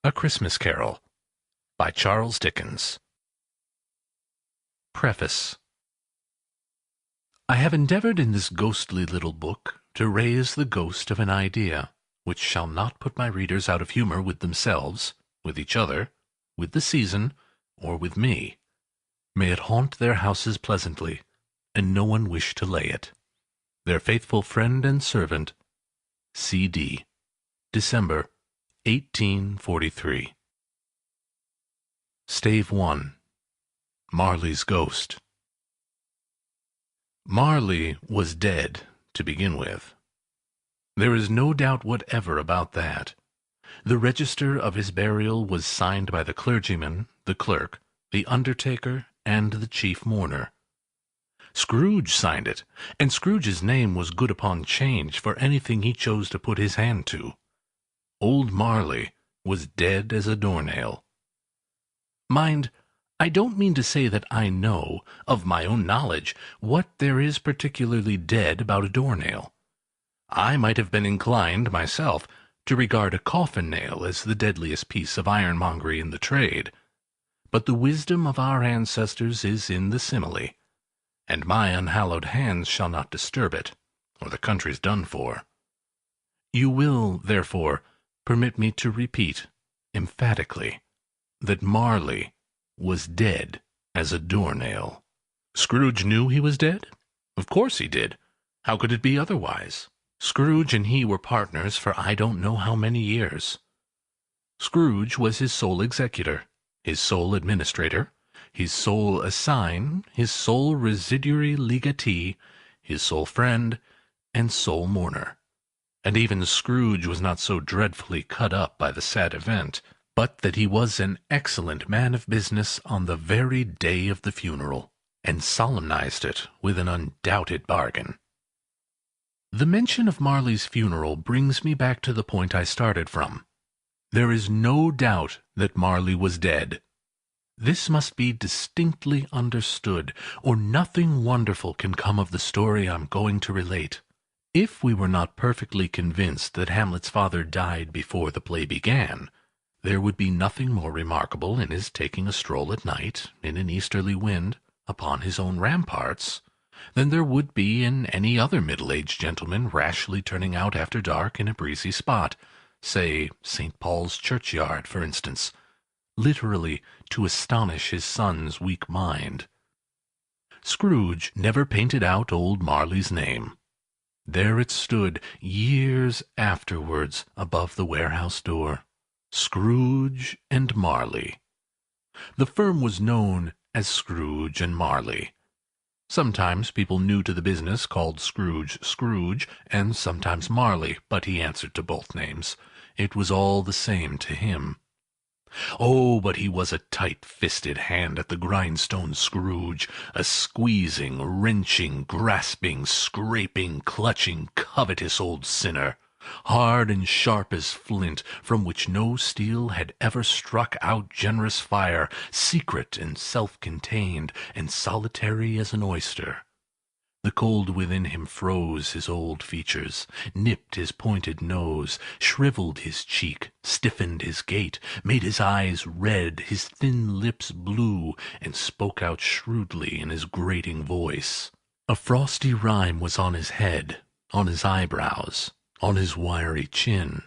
A Christmas Carol by Charles Dickens. Preface. I have endeavored in this ghostly little book to raise the ghost of an idea, which shall not put my readers out of humour with themselves, with each other, with the season, or with me. May it haunt their houses pleasantly, and no one wish to lay it. Their faithful friend and servant, C.D. December 1843. Stave 1. Marley's Ghost. Marley was dead, to begin with. There is no doubt whatever about that. The register of his burial was signed by the clergyman, the clerk, the undertaker, and the chief mourner. Scrooge signed it, and Scrooge's name was good upon change for anything he chose to put his hand to. Old Marley was dead as a doornail. Mind, I don't mean to say that I know, of my own knowledge, what there is particularly dead about a doornail. I might have been inclined, myself, to regard a coffin-nail as the deadliest piece of ironmongery in the trade. But the wisdom of our ancestors is in the simile, and my unhallowed hands shall not disturb it, or the country's done for. You will, therefore, permit me to repeat, emphatically, that Marley was dead as a doornail. Scrooge knew he was dead? Of course he did. How could it be otherwise? Scrooge and he were partners for I don't know how many years. Scrooge was his sole executor, his sole administrator, his sole assign, his sole residuary legatee, his sole friend, and sole mourner. And even Scrooge was not so dreadfully cut up by the sad event, but that he was an excellent man of business on the very day of the funeral, and solemnized it with an undoubted bargain. The mention of Marley's funeral brings me back to the point I started from. There is no doubt that Marley was dead. This must be distinctly understood, or nothing wonderful can come of the story I'm going to relate. If we were not perfectly convinced that Hamlet's father died before the play began, there would be nothing more remarkable in his taking a stroll at night, in an easterly wind, upon his own ramparts, than there would be in any other middle-aged gentleman rashly turning out after dark in a breezy spot, say St. Paul's churchyard, for instance, literally to astonish his son's weak mind. Scrooge never painted out old Marley's name. There it stood, years afterwards, above the warehouse door. Scrooge and Marley. The firm was known as Scrooge and Marley. Sometimes people new to the business called Scrooge Scrooge, and sometimes Marley, but he answered to both names. It was all the same to him. Oh, but he was a tight-fisted hand at the grindstone, Scrooge, a squeezing, wrenching, grasping, scraping, clutching, covetous old sinner, hard and sharp as flint, from which no steel had ever struck out generous fire, secret and self-contained, and solitary as an oyster. The cold within him froze his old features, nipped his pointed nose, shriveled his cheek, stiffened his gait, made his eyes red, his thin lips blue, and spoke out shrewdly in his grating voice. A frosty rime was on his head, on his eyebrows, on his wiry chin.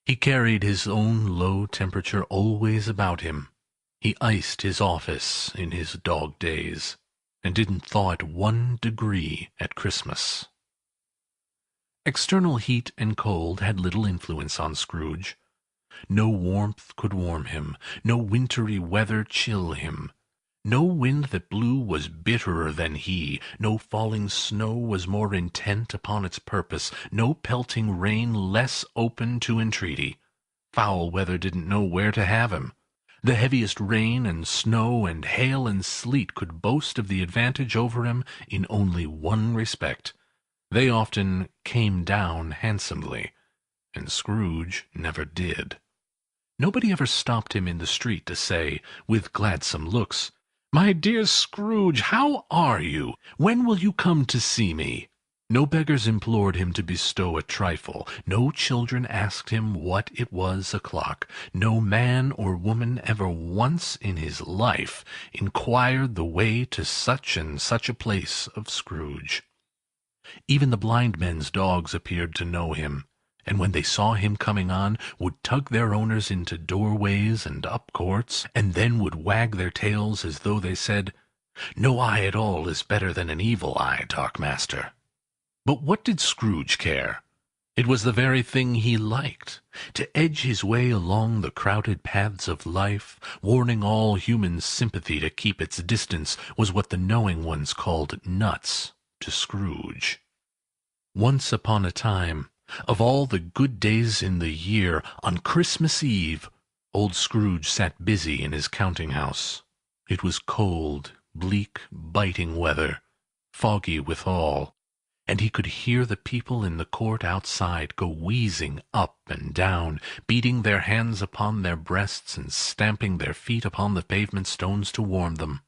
He carried his own low temperature always about him. He iced his office in his dog days, and didn't thaw it 1 degree at Christmas. External heat and cold had little influence on Scrooge. No warmth could warm him, no wintry weather chill him. No wind that blew was bitterer than he, no falling snow was more intent upon its purpose, no pelting rain less open to entreaty. Foul weather didn't know where to have him. The heaviest rain and snow and hail and sleet could boast of the advantage over him in only one respect. They often came down handsomely, and Scrooge never did. Nobody ever stopped him in the street to say, with gladsome looks, "My dear Scrooge, how are you? When will you come to see me?" No beggars implored him to bestow a trifle, no children asked him what it was o'clock, no man or woman ever once in his life inquired the way to such and such a place of Scrooge. Even the blind men's dogs appeared to know him, and when they saw him coming on, would tug their owners into doorways and up courts, and then would wag their tails as though they said, "No eye at all is better than an evil eye, dark master." But what did Scrooge care? It was the very thing he liked. To edge his way along the crowded paths of life, warning all human sympathy to keep its distance, was what the knowing ones called nuts to Scrooge. Once upon a time, of all the good days in the year, on Christmas Eve, old Scrooge sat busy in his counting-house. It was cold, bleak, biting weather, foggy withal, and he could hear the people in the court outside go wheezing up and down, beating their hands upon their breasts and stamping their feet upon the pavement stones to warm them.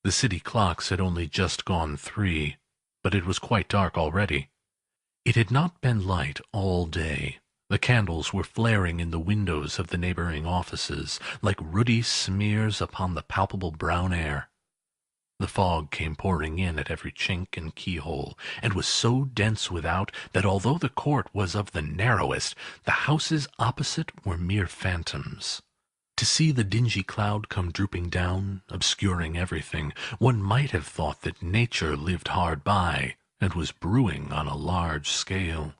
The city clocks had only just gone 3, but it was quite dark already. It had not been light all day. The candles were flaring in the windows of the neighboring offices, like ruddy smears upon the palpable brown air. The fog came pouring in at every chink and keyhole, and was so dense without that although the court was of the narrowest, the houses opposite were mere phantoms. To see the dingy cloud come drooping down, obscuring everything, one might have thought that nature lived hard by, and was brewing on a large scale.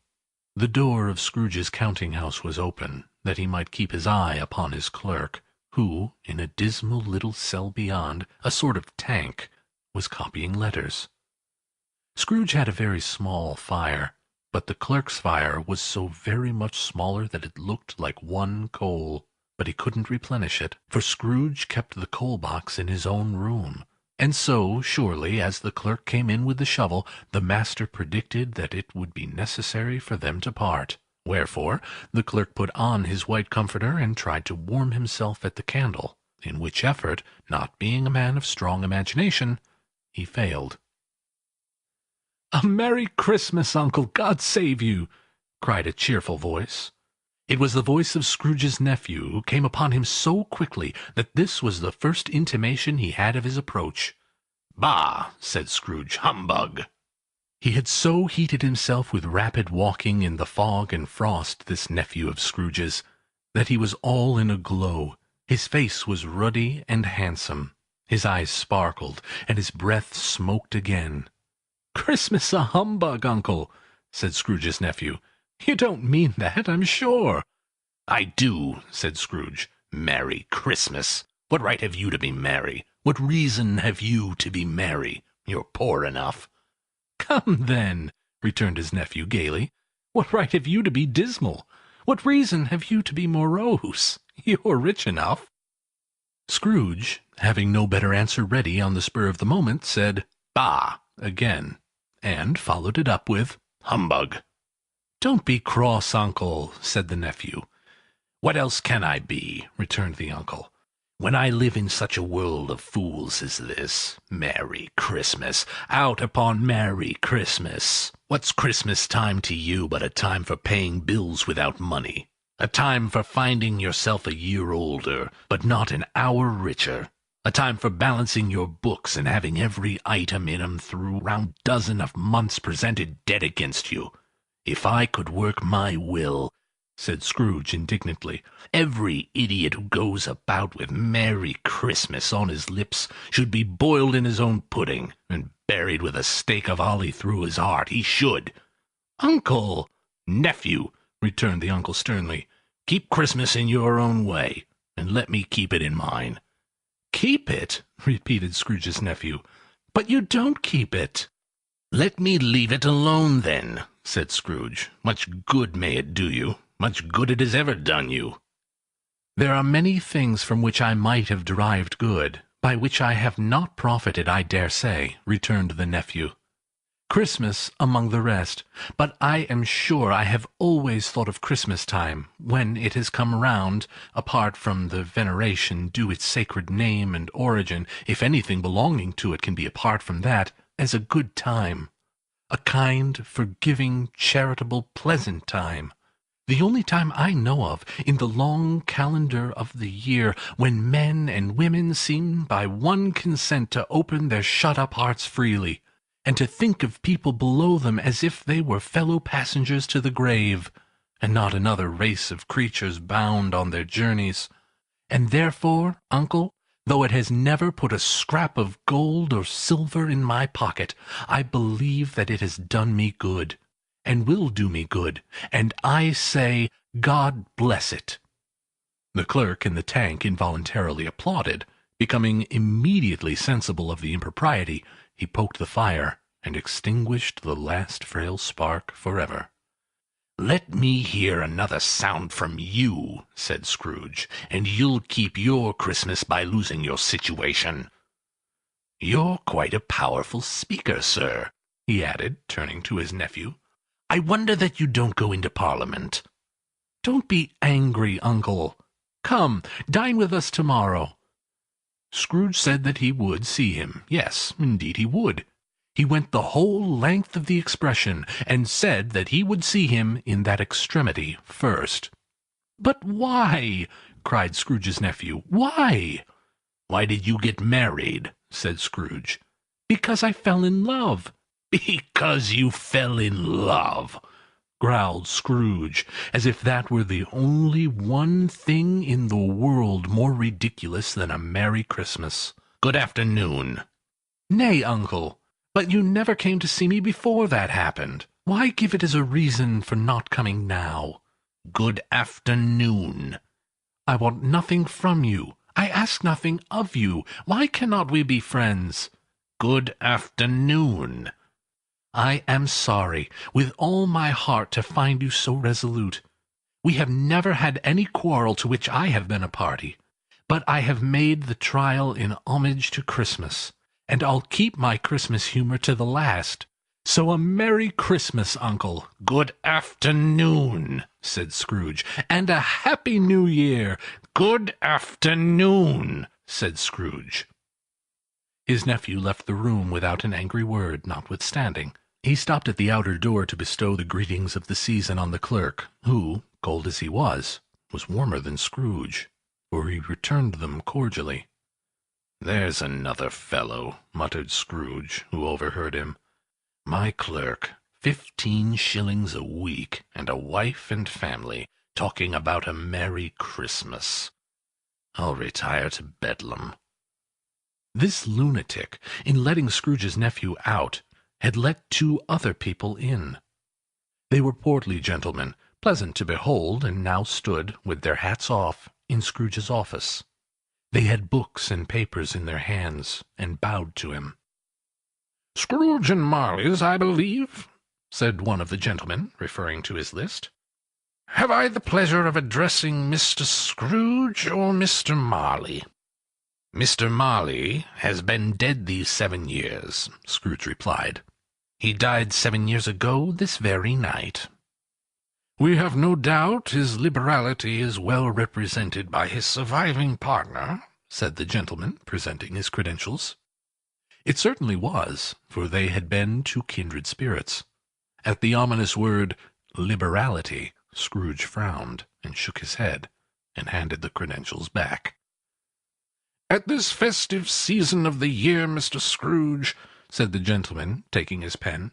The door of Scrooge's counting-house was open, that he might keep his eye upon his clerk, who, in a dismal little cell beyond, a sort of tank, was copying letters. Scrooge had a very small fire, but the clerk's fire was so very much smaller that it looked like one coal. But he couldn't replenish it, for Scrooge kept the coal-box in his own room. And so, surely, as the clerk came in with the shovel, the master predicted that it would be necessary for them to part. Wherefore, the clerk put on his white comforter and tried to warm himself at the candle, in which effort, not being a man of strong imagination, he failed. "A Merry Christmas, Uncle! God save you!" cried a cheerful voice. It was the voice of Scrooge's nephew, who came upon him so quickly that this was the first intimation he had of his approach. "Bah!" said Scrooge. "Humbug!" He had so heated himself with rapid walking in the fog and frost, this nephew of Scrooge's, that he was all in a glow. His face was ruddy and handsome. His eyes sparkled, and his breath smoked again. "Christmas a humbug, uncle!" said Scrooge's nephew. "You don't mean that, I'm sure." "I do," said Scrooge. "Merry Christmas! What right have you to be merry? What reason have you to be merry? You're poor enough." "Come, then," returned his nephew gaily. "What right have you to be dismal? What reason have you to be morose? You're rich enough." Scrooge, having no better answer ready on the spur of the moment, said, "Bah!" again, and followed it up with, "Humbug!" "Don't be cross, uncle," said the nephew. "What else can I be?" returned the uncle. "When I live in such a world of fools as this. Merry Christmas! Out upon Merry Christmas! What's Christmas time to you but a time for paying bills without money? A time for finding yourself a year older, but not an hour richer? A time for balancing your books and having every item in 'em through round dozen of months presented dead against you? If I could work my will," said Scrooge indignantly, "every idiot who goes about with Merry Christmas on his lips should be boiled in his own pudding, and buried with a stake of holly through his heart. He should." "Uncle!" "Nephew," returned the uncle sternly, "keep Christmas in your own way, and let me keep it in mine." "Keep it?" repeated Scrooge's nephew. "But you don't keep it." "Let me leave it alone, then," said Scrooge. "Much good may it do you. Much good it has ever done you." "There are many things from which I might have derived good, by which I have not profited, I dare say," returned the nephew. "Christmas among the rest. But I am sure I have always thought of Christmas time, when it has come round, apart from the veneration due its sacred name and origin, if anything belonging to it can be apart from that, as a good time. A kind, forgiving, charitable, pleasant time. The only time I know of in the long calendar of the year when men and women seem by one consent to open their shut-up hearts freely, and to think of people below them as if they were fellow passengers to the grave, and not another race of creatures bound on their journeys. And therefore, uncle, though it has never put a scrap of gold or silver in my pocket, I believe that it has done me good, and will do me good, and I say, God bless it." The clerk in the tank involuntarily applauded. Becoming immediately sensible of the impropriety, he poked the fire, and extinguished the last frail spark forever. "Let me hear another sound from you," said Scrooge, "and you'll keep your Christmas by losing your situation. You're quite a powerful speaker, sir," he added, turning to his nephew. "I wonder that you don't go into Parliament." "Don't be angry, uncle. Come, dine with us tomorrow." Scrooge said that he would see him. Yes, indeed he would. He went the whole length of the expression, and said that he would see him in that extremity first. "But why?" cried Scrooge's nephew. "Why?" "Why did you get married?" said Scrooge. "Because I fell in love." "Because you fell in love!" growled Scrooge, as if that were the only one thing in the world more ridiculous than a Merry Christmas. "Good afternoon." "Nay, uncle, but you never came to see me before that happened. Why give it as a reason for not coming now?" "Good afternoon." "I want nothing from you. I ask nothing of you. Why cannot we be friends?" "Good afternoon." "I am sorry, with all my heart, to find you so resolute. We have never had any quarrel to which I have been a party, but I have made the trial in homage to Christmas, and I'll keep my Christmas humor to the last. So a Merry Christmas, uncle." "Good afternoon," said Scrooge, "and a Happy New Year." "Good afternoon," said Scrooge. His nephew left the room without an angry word, notwithstanding. He stopped at the outer door to bestow the greetings of the season on the clerk, who, cold as he was warmer than Scrooge, for he returned them cordially. "There's another fellow," muttered Scrooge, who overheard him. "My clerk, 15 shillings a week, and a wife and family, talking about a Merry Christmas. I'll retire to Bedlam." This lunatic, in letting Scrooge's nephew out, had let 2 other people in. They were portly gentlemen, pleasant to behold, and now stood, with their hats off, in Scrooge's office. They had books and papers in their hands, and bowed to him. "Scrooge and Marley's, I believe?" said one of the gentlemen, referring to his list. "Have I the pleasure of addressing Mr. Scrooge or Mr. Marley?" "Mr. Marley has been dead these 7 years," Scrooge replied. "He died 7 years ago this very night." "We have no doubt his liberality is well represented by his surviving partner," said the gentleman, presenting his credentials. It certainly was, for they had been 2 kindred spirits. At the ominous word, liberality, Scrooge frowned, and shook his head, and handed the credentials back. "At this festive season of the year, Mr. Scrooge," said the gentleman, taking his pen,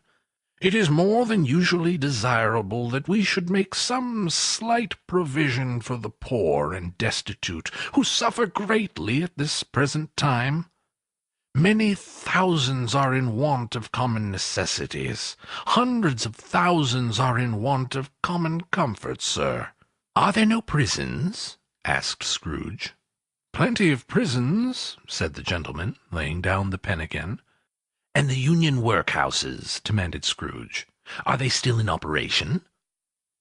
"it is more than usually desirable that we should make some slight provision for the poor and destitute, who suffer greatly at this present time. Many thousands are in want of common necessities. Hundreds of thousands are in want of common comforts, sir." "Are there no prisons?" asked Scrooge. "Plenty of prisons," said the gentleman, laying down the pen again. "And the Union workhouses?" demanded Scrooge. "Are they still in operation?"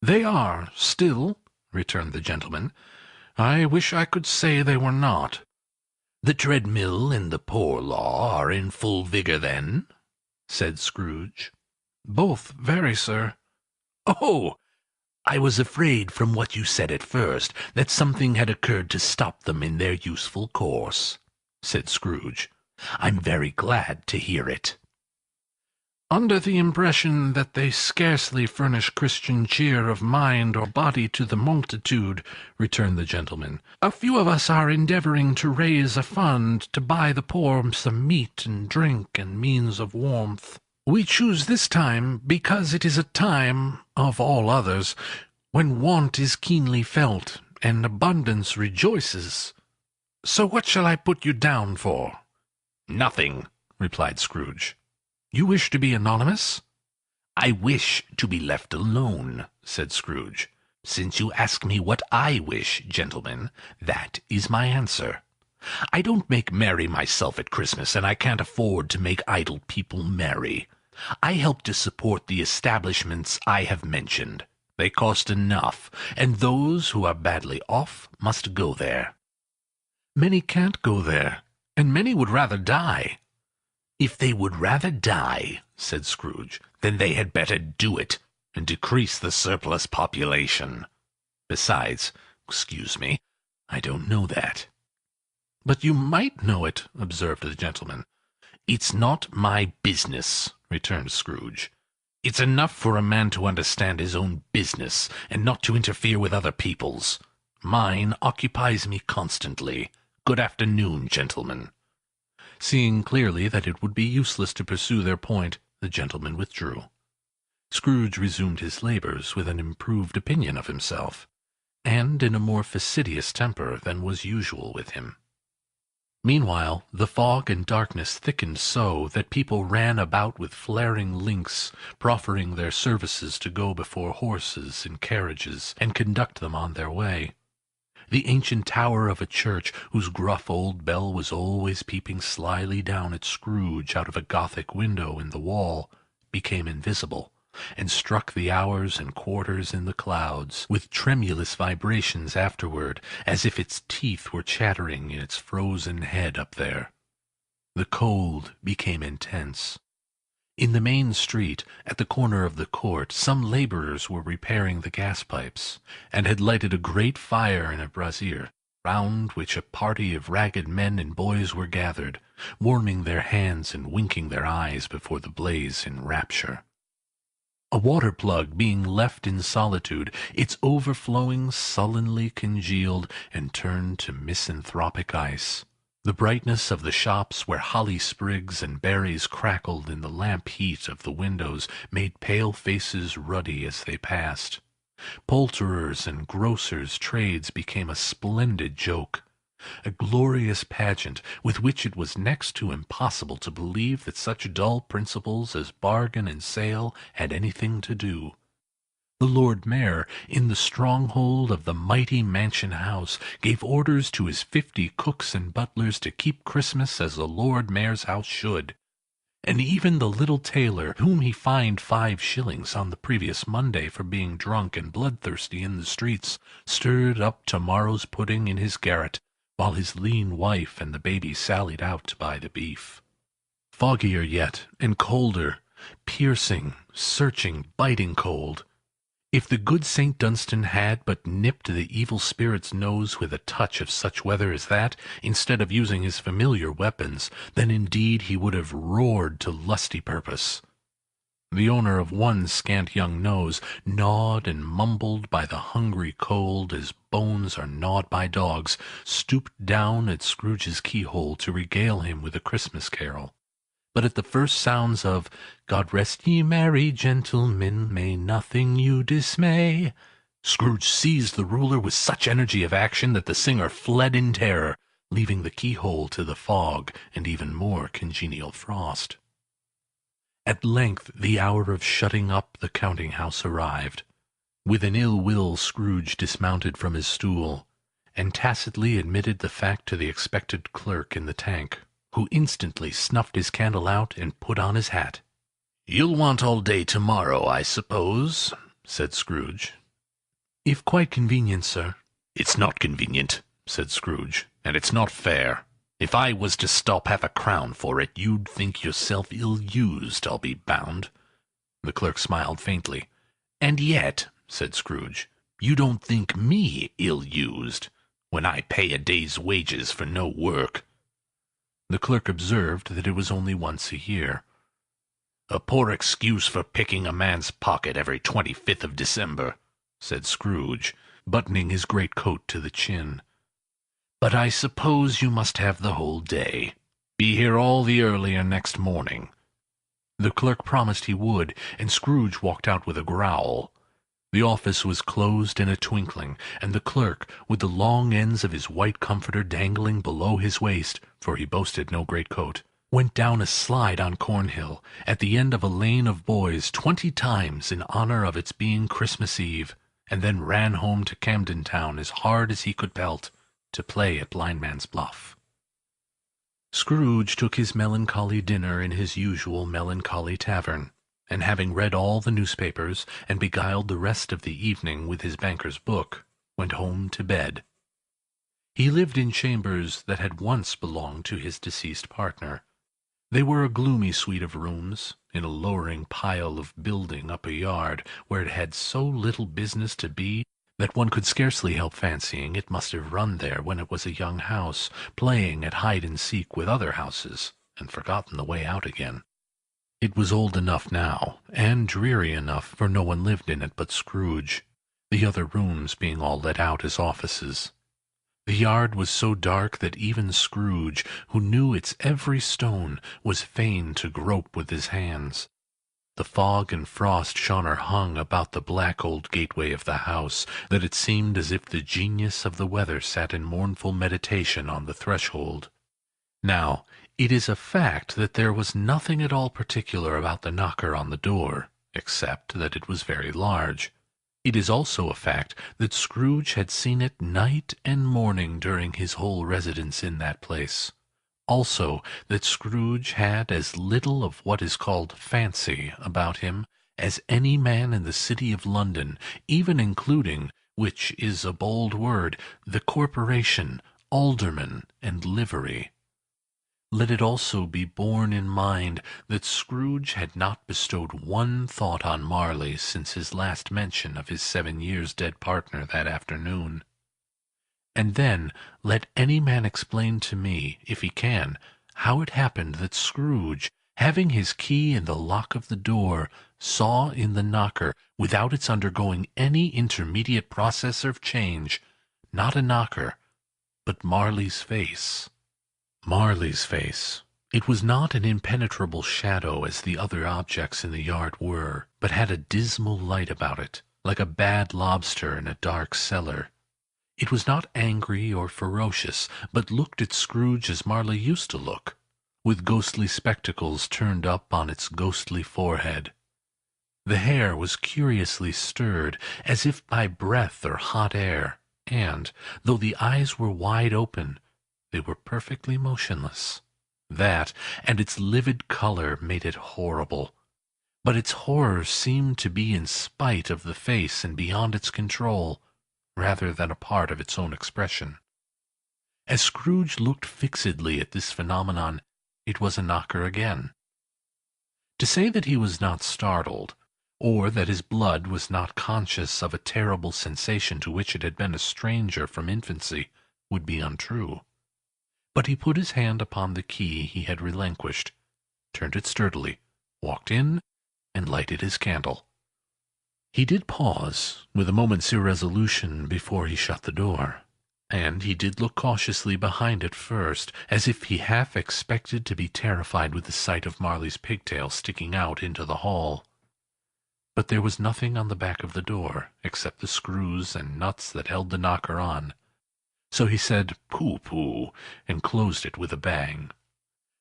"They are, still," returned the gentleman. "I wish I could say they were not." "The treadmill and the poor law are in full vigor, then?" said Scrooge. "Both very, sir." "Oh! I was afraid, from what you said at first, that something had occurred to stop them in their useful course," said Scrooge. "I'm very glad to hear it." "Under the impression that they scarcely furnish Christian cheer of mind or body to the multitude," returned the gentleman, "a few of us are endeavouring to raise a fund to buy the poor some meat and drink and means of warmth. We choose this time because it is a time, of all others, when want is keenly felt and abundance rejoices. So what shall I put you down for?" "Nothing," replied Scrooge. "You wish to be anonymous?" "I wish to be left alone," said Scrooge. "Since you ask me what I wish, gentlemen, that is my answer. I don't make merry myself at Christmas, and I can't afford to make idle people merry. I help to support the establishments I have mentioned. They cost enough, and those who are badly off must go there." "Many can't go there, and many would rather die." "If they would rather die," said Scrooge, "then they had better do it, and decrease the surplus population. Besides, excuse me, I don't know that." "But you might know it," observed the gentleman. "It's not my business," returned Scrooge. "It's enough for a man to understand his own business, and not to interfere with other people's. Mine occupies me constantly. Good afternoon, gentlemen." Seeing clearly that it would be useless to pursue their point, the gentleman withdrew. Scrooge resumed his labours with an improved opinion of himself, and in a more fastidious temper than was usual with him. Meanwhile, the fog and darkness thickened so that people ran about with flaring links, proffering their services to go before horses and carriages, and conduct them on their way. The ancient tower of a church, whose gruff old bell was always peeping slyly down at Scrooge out of a Gothic window in the wall, became invisible, and struck the hours and quarters in the clouds, with tremulous vibrations afterward, as if its teeth were chattering in its frozen head up there. The cold became intense. In the main street, at the corner of the court, some labourers were repairing the gas-pipes, and had lighted a great fire in a brazier, round which a party of ragged men and boys were gathered, warming their hands and winking their eyes before the blaze in rapture. A water-plug being left in solitude, its overflowing sullenly congealed and turned to misanthropic ice. The brightness of the shops, where holly sprigs and berries crackled in the lamp heat of the windows, made pale faces ruddy as they passed. Poulterers' and grocers' trades became a splendid joke, a glorious pageant, with which it was next to impossible to believe that such dull principles as bargain and sale had anything to do. The Lord Mayor, in the stronghold of the mighty mansion house, gave orders to his 50 cooks and butlers to keep Christmas as the Lord Mayor's house should. And even the little tailor, whom he fined 5 shillings on the previous Monday for being drunk and bloodthirsty in the streets, stirred up tomorrow's pudding in his garret, while his lean wife and the baby sallied out to buy the beef. Foggier yet, and colder, piercing, searching, biting cold. If the good St. Dunstan had but nipped the evil spirit's nose with a touch of such weather as that, instead of using his familiar weapons, then indeed he would have roared to lusty purpose. The owner of one scant young nose, gnawed and mumbled by the hungry cold as bones are gnawed by dogs, stooped down at Scrooge's keyhole to regale him with a Christmas carol. But at the first sounds of "God rest ye merry gentlemen, may nothing you dismay," Scrooge seized the ruler with such energy of action that the singer fled in terror, leaving the keyhole to the fog and even more congenial frost. At length the hour of shutting up the counting-house arrived. With an ill will Scrooge dismounted from his stool, and tacitly admitted the fact to the expected clerk in the tank, who instantly snuffed his candle out and put on his hat. "You'll want all day tomorrow, I suppose?" said Scrooge. "If quite convenient, sir." "It's not convenient," said Scrooge, "and it's not fair. If I was to stop half a crown for it, you'd think yourself ill-used, I'll be bound." The clerk smiled faintly. "And yet," said Scrooge, "you don't think me ill-used, when I pay a day's wages for no work." The clerk observed that it was only once a year. "A poor excuse for picking a man's pocket every 25th of December," said Scrooge, buttoning his greatcoat to the chin. "But I suppose you must have the whole day. Be here all the earlier next morning." The clerk promised he would, and Scrooge walked out with a growl. The office was closed in a twinkling, and the clerk, with the long ends of his white comforter dangling below his waist, for he boasted no greatcoat, went down a slide on Cornhill, at the end of a lane of boys 20 times in honor of its being Christmas Eve, and then ran home to Camden Town as hard as he could pelt, to play at blindman's buff. Scrooge took his melancholy dinner in his usual melancholy tavern, and having read all the newspapers, and beguiled the rest of the evening with his banker's book, went home to bed. He lived in chambers that had once belonged to his deceased partner. They were a gloomy suite of rooms, in a lowering pile of building up a yard, where it had so little business to be that one could scarcely help fancying it must have run there when it was a young house, playing at hide-and-seek with other houses, and forgotten the way out again. It was old enough now, and dreary enough, for no one lived in it but Scrooge, the other rooms being all let out as offices. The yard was so dark that even Scrooge, who knew its every stone, was fain to grope with his hands. The fog and frost shone or hung about the black old gateway of the house, that it seemed as if the genius of the weather sat in mournful meditation on the threshold. Now, it is a fact that there was nothing at all particular about the knocker on the door, except that it was very large. It is also a fact that Scrooge had seen it night and morning during his whole residence in that place. Also, that Scrooge had as little of what is called fancy about him as any man in the city of London, even including, which is a bold word, the corporation, aldermen, and livery. Let it also be borne in mind that Scrooge had not bestowed one thought on Marley since his last mention of his 7 years dead partner that afternoon. And then let any man explain to me, if he can, how it happened that Scrooge, having his key in the lock of the door, saw in the knocker, without its undergoing any intermediate process of change, not a knocker, but Marley's face. Marley's face. It was not an impenetrable shadow as the other objects in the yard were, but had a dismal light about it, like a bad lobster in a dark cellar. It was not angry or ferocious, but looked at Scrooge as Marley used to look, with ghostly spectacles turned up on its ghostly forehead. The hair was curiously stirred, as if by breath or hot air, and, though the eyes were wide open, they were perfectly motionless. That, and its livid colour, made it horrible. But its horror seemed to be in spite of the face and beyond its control, rather than a part of its own expression. As Scrooge looked fixedly at this phenomenon, it was a knocker again. To say that he was not startled, or that his blood was not conscious of a terrible sensation to which it had been a stranger from infancy, would be untrue. But he put his hand upon the key he had relinquished, turned it sturdily, walked in, and lighted his candle. He did pause, with a moment's irresolution, before he shut the door, and he did look cautiously behind it first, as if he half expected to be terrified with the sight of Marley's pigtail sticking out into the hall. But there was nothing on the back of the door, except the screws and nuts that held the knocker on. So he said, "Pooh-pooh," and closed it with a bang.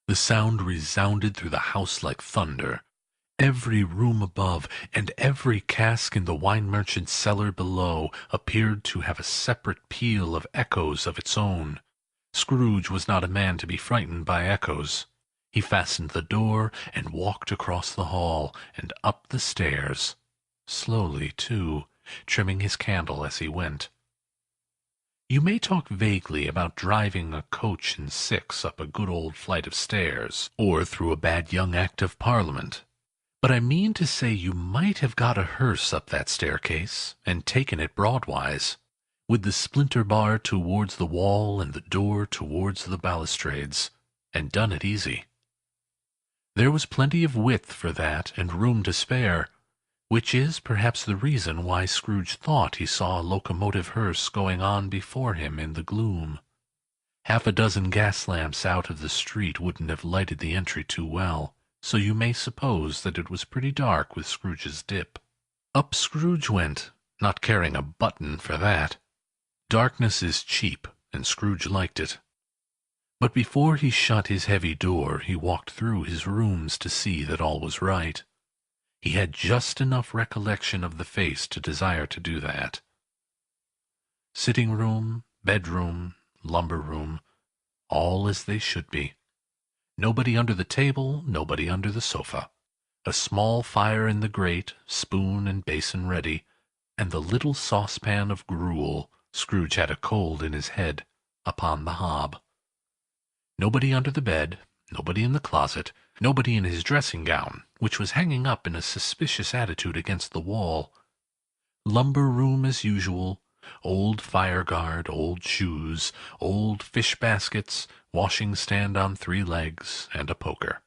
The sound resounded through the house like thunder. Every room above, and every cask in the wine merchant's cellar below, appeared to have a separate peal of echoes of its own. Scrooge was not a man to be frightened by echoes. He fastened the door, and walked across the hall, and up the stairs, slowly, too, trimming his candle as he went. You may talk vaguely about driving a coach and six up a good old flight of stairs, or through a bad young Act of Parliament. But I mean to say you might have got a hearse up that staircase, and taken it broadwise, with the splinter bar towards the wall and the door towards the balustrades, and done it easy. There was plenty of width for that, and room to spare, which is perhaps the reason why Scrooge thought he saw a locomotive hearse going on before him in the gloom. Half a dozen gas lamps out of the street wouldn't have lighted the entry too well, so you may suppose that it was pretty dark with Scrooge's dip. Up Scrooge went, not caring a button for that. Darkness is cheap, and Scrooge liked it. But before he shut his heavy door, he walked through his rooms to see that all was right. He had just enough recollection of the face to desire to do that. Sitting room, bedroom, lumber room, all as they should be. Nobody under the table, nobody under the sofa. A small fire in the grate, spoon and basin ready, and the little saucepan of gruel, Scrooge had a cold in his head, upon the hob. Nobody under the bed, nobody in the closet, nobody in his dressing-gown, which was hanging up in a suspicious attitude against the wall. Lumber room as usual, old fire-guard, old shoes, old fish-baskets, washing-stand on 3 legs, and a poker.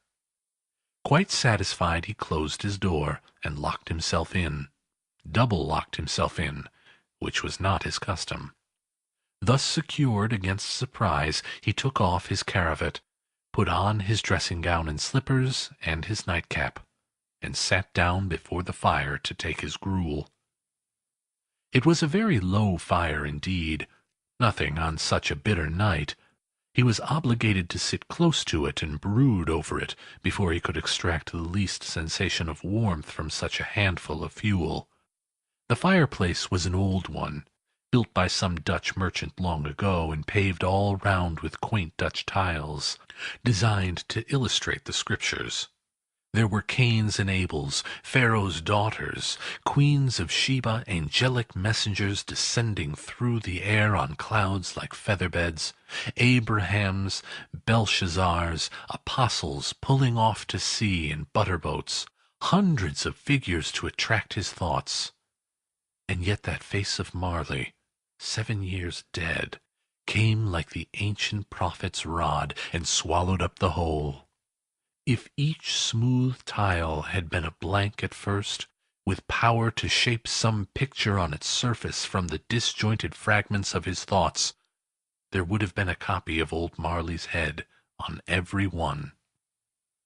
Quite satisfied, he closed his door, and locked himself in. Double-locked himself in, which was not his custom. Thus secured against surprise, he took off his cravat, put on his dressing-gown and slippers, and his nightcap, and sat down before the fire to take his gruel. It was a very low fire indeed, nothing on such a bitter night. He was obligated to sit close to it and brood over it before he could extract the least sensation of warmth from such a handful of fuel. The fireplace was an old one, built by some Dutch merchant long ago, and paved all round with quaint Dutch tiles, designed to illustrate the Scriptures. There were Cains and Abels, Pharaoh's daughters, queens of Sheba, angelic messengers descending through the air on clouds like feather-beds, Abrahams, Belshazzars, apostles pulling off to sea in butter-boats, hundreds of figures to attract his thoughts. And yet that face of Marley, 7 years dead, came like the ancient prophet's rod, and swallowed up the whole. If each smooth tile had been a blank at first, with power to shape some picture on its surface from the disjointed fragments of his thoughts, there would have been a copy of old Marley's head on every one.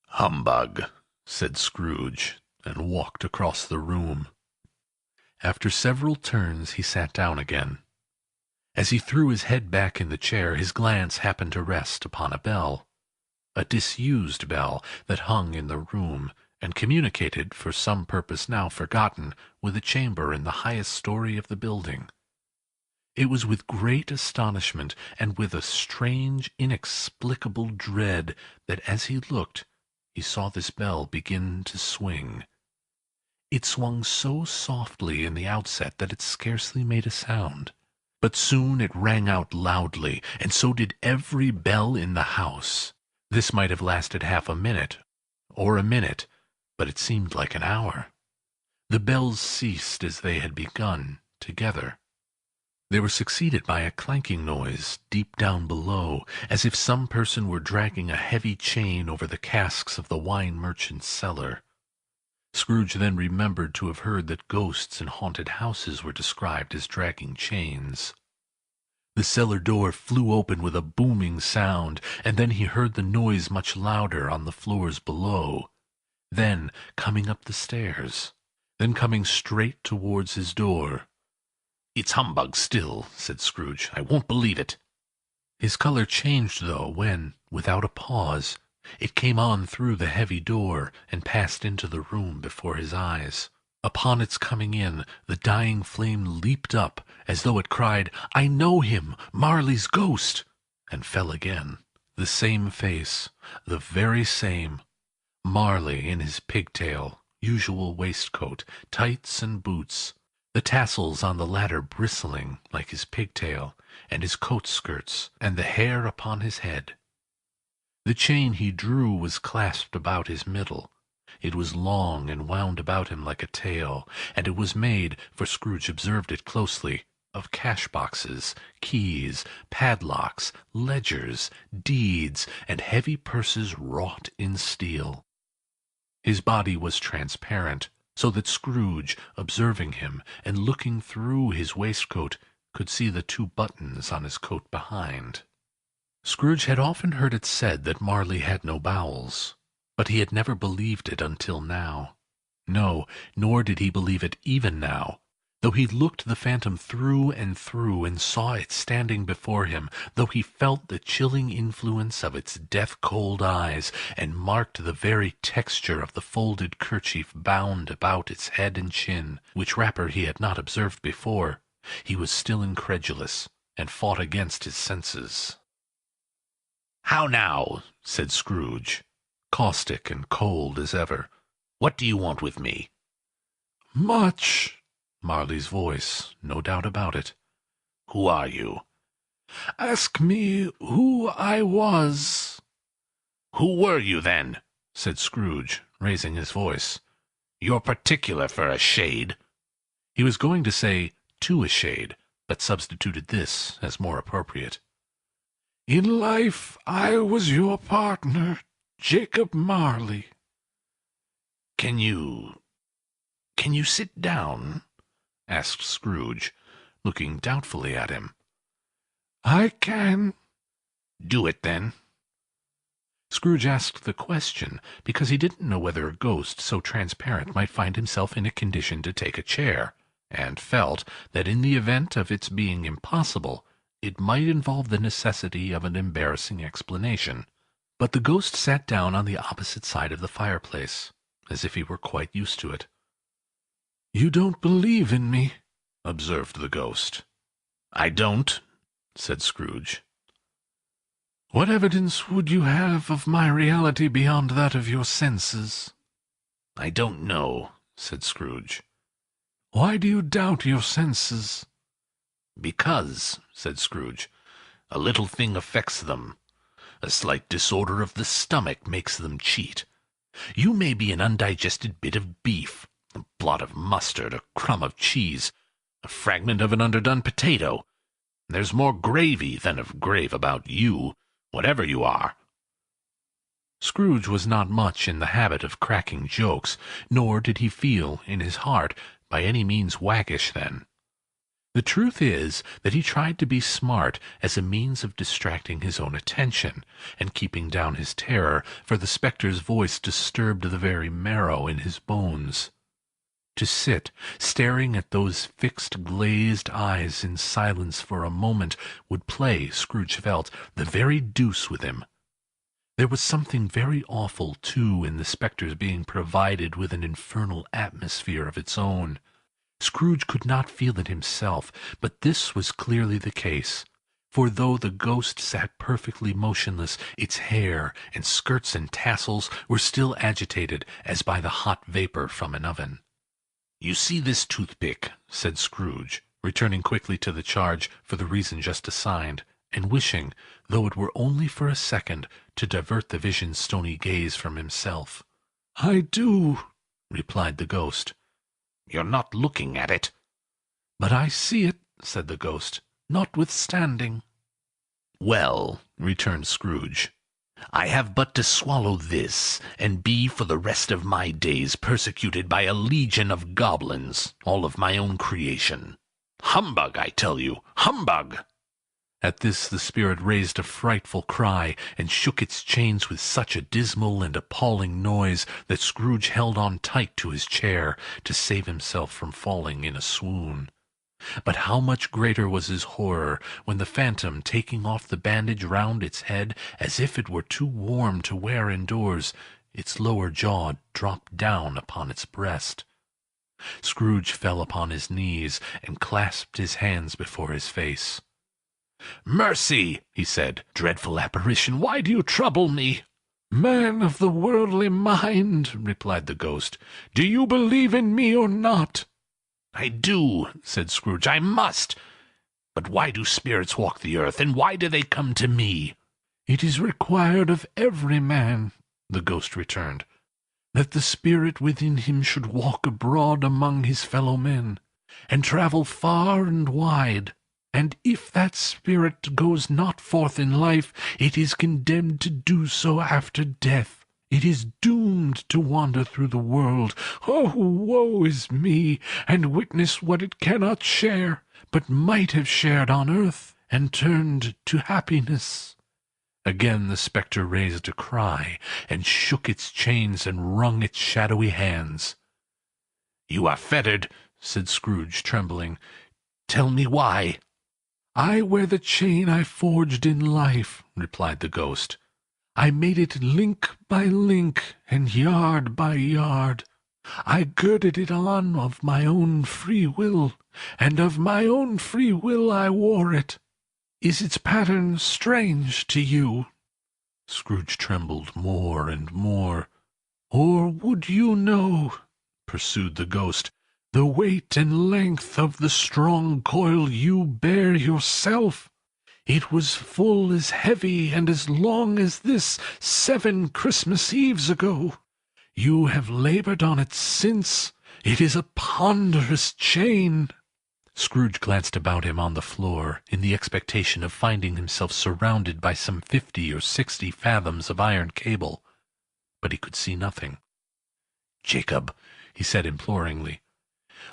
"Humbug," said Scrooge, and walked across the room. After several turns he sat down again. As he threw his head back in the chair, his glance happened to rest upon a bell. A disused bell that hung in the room, and communicated, for some purpose now forgotten, with a chamber in the highest story of the building. It was with great astonishment, and with a strange, inexplicable dread, that as he looked, he saw this bell begin to swing. It swung so softly in the outset that it scarcely made a sound. But soon it rang out loudly, and so did every bell in the house. This might have lasted half a minute, or a minute, but it seemed like an hour. The bells ceased as they had begun, together. They were succeeded by a clanking noise deep down below, as if some person were dragging a heavy chain over the casks of the wine merchant's cellar. Scrooge then remembered to have heard that ghosts in haunted houses were described as dragging chains. The cellar door flew open with a booming sound, and then he heard the noise much louder on the floors below. Then coming up the stairs. Then coming straight towards his door. "It's humbug still," said Scrooge. "I won't believe it." His colour changed, though, when, without a pause, it came on through the heavy door, and passed into the room before his eyes. Upon its coming in, the dying flame leaped up, as though it cried, "I know him! Marley's ghost!" and fell again. The same face, the very same. Marley in his pigtail, usual waistcoat, tights and boots, the tassels on the latter bristling like his pigtail, and his coat skirts, and the hair upon his head. The chain he drew was clasped about his middle. It was long and wound about him like a tail, and it was made, for Scrooge observed it closely, of cash-boxes, keys, padlocks, ledgers, deeds, and heavy purses wrought in steel. His body was transparent, so that Scrooge, observing him, and looking through his waistcoat, could see the 2 buttons on his coat behind. Scrooge had often heard it said that Marley had no bowels, but he had never believed it until now. No, nor did he believe it even now, though he looked the phantom through and through and saw it standing before him, though he felt the chilling influence of its death-cold eyes, and marked the very texture of the folded kerchief bound about its head and chin, which wrapper he had not observed before. He was still incredulous, and fought against his senses. "How now?" said Scrooge, caustic and cold as ever. "What do you want with me?" "Much." Marley's voice, no doubt about it. "Who are you?" "Ask me who I was." "Who were you, then?" said Scrooge, raising his voice. "You're particular for a shade." He was going to say, "to a shade," but substituted this as more appropriate. "In life I was your partner, Jacob Marley." Can you sit down?" asked Scrooge, looking doubtfully at him. "I can." "Do it, then." Scrooge asked the question because he didn't know whether a ghost so transparent might find himself in a condition to take a chair, and felt that in the event of its being impossible, it might involve the necessity of an embarrassing explanation. But the ghost sat down on the opposite side of the fireplace, as if he were quite used to it. "You don't believe in me," observed the ghost. "I don't," said Scrooge. "What evidence would you have of my reality beyond that of your senses?" "I don't know," said Scrooge. "Why do you doubt your senses?" "Because," said Scrooge, "a little thing affects them. A slight disorder of the stomach makes them cheat. You may be an undigested bit of beef, a blot of mustard, a crumb of cheese, a fragment of an underdone potato. There's more gravy than of grave about you, whatever you are." Scrooge was not much in the habit of cracking jokes, nor did he feel, in his heart, by any means waggish then. The truth is that he tried to be smart as a means of distracting his own attention, and keeping down his terror, for the spectre's voice disturbed the very marrow in his bones. To sit, staring at those fixed glazed eyes in silence for a moment, would play, Scrooge felt, the very deuce with him. There was something very awful, too, in the spectre's being provided with an infernal atmosphere of its own. Scrooge could not feel it himself, but this was clearly the case, for though the ghost sat perfectly motionless, its hair, and skirts and tassels were still agitated as by the hot vapour from an oven. "You see this toothpick," said Scrooge, returning quickly to the charge for the reason just assigned, and wishing, though it were only for a second, to divert the vision's stony gaze from himself. "I do," replied the ghost. "You're not looking at it." "But I see it," said the ghost, "notwithstanding." "Well," returned Scrooge, "I have but to swallow this, and be for the rest of my days persecuted by a legion of goblins, all of my own creation. Humbug, I tell you, humbug!" At this the spirit raised a frightful cry, and shook its chains with such a dismal and appalling noise that Scrooge held on tight to his chair to save himself from falling in a swoon. But how much greater was his horror when the phantom, taking off the bandage round its head, as if it were too warm to wear indoors, its lower jaw dropped down upon its breast. Scrooge fell upon his knees, and clasped his hands before his face. "Mercy!" he said. "Dreadful apparition, why do you trouble me?" "Man of the worldly mind," replied the ghost, "do you believe in me or not?" "I do," said Scrooge. "I must. But why do spirits walk the earth, and why do they come to me?" "It is required of every man," the ghost returned, "that the spirit within him should walk abroad among his fellow men, and travel far and wide. And if that spirit goes not forth in life, it is condemned to do so after death, It is doomed to wander through the world. Oh, woe is me, and witness what it cannot share, but might have shared on earth, and turned to happiness." Again the spectre raised a cry, and shook its chains and wrung its shadowy hands. "You are fettered," said Scrooge, trembling. "Tell me why." "I wear the chain I forged in life," replied the ghost. "I made it link by link, and yard by yard. I girded it on of my own free will, and of my own free will I wore it. Is its pattern strange to you?" Scrooge trembled more and more. "Or would you know," pursued the ghost, "the weight and length of the strong coil you bear yourself? It was full as heavy and as long as this 7 Christmas Eves ago. You have labored on it since. It is a ponderous chain." Scrooge glanced about him on the floor, in the expectation of finding himself surrounded by some 50 or 60 fathoms of iron cable, but he could see nothing. "Jacob," he said imploringly,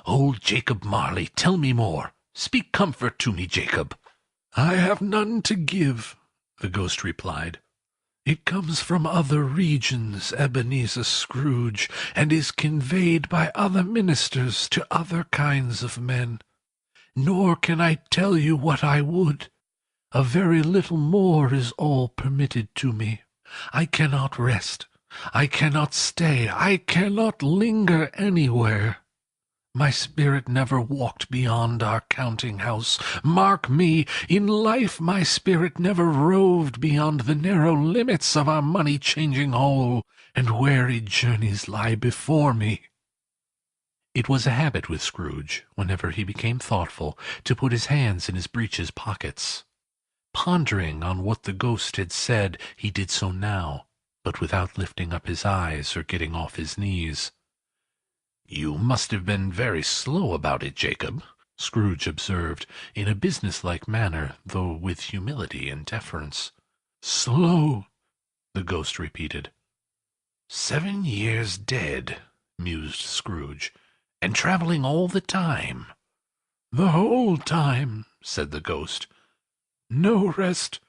"old Jacob Marley, tell me more. Speak comfort to me, Jacob." "I have none to give," the ghost replied. "It comes from other regions, Ebenezer Scrooge, and is conveyed by other ministers to other kinds of men. Nor can I tell you what I would. A very little more is all permitted to me. I cannot rest. I cannot stay. I cannot linger anywhere. My spirit never walked beyond our counting-house. Mark me, in life my spirit never roved beyond the narrow limits of our money-changing hole, and weary journeys lie before me." It was a habit with Scrooge, whenever he became thoughtful, to put his hands in his breeches pockets. Pondering on what the ghost had said, he did so now, but without lifting up his eyes or getting off his knees. "You must have been very slow about it, Jacob," Scrooge observed, in a business-like manner, though with humility and deference. "Slow," the ghost repeated. 7 years dead," mused Scrooge, "and travelling all the time." "The whole time," said the ghost. "No rest,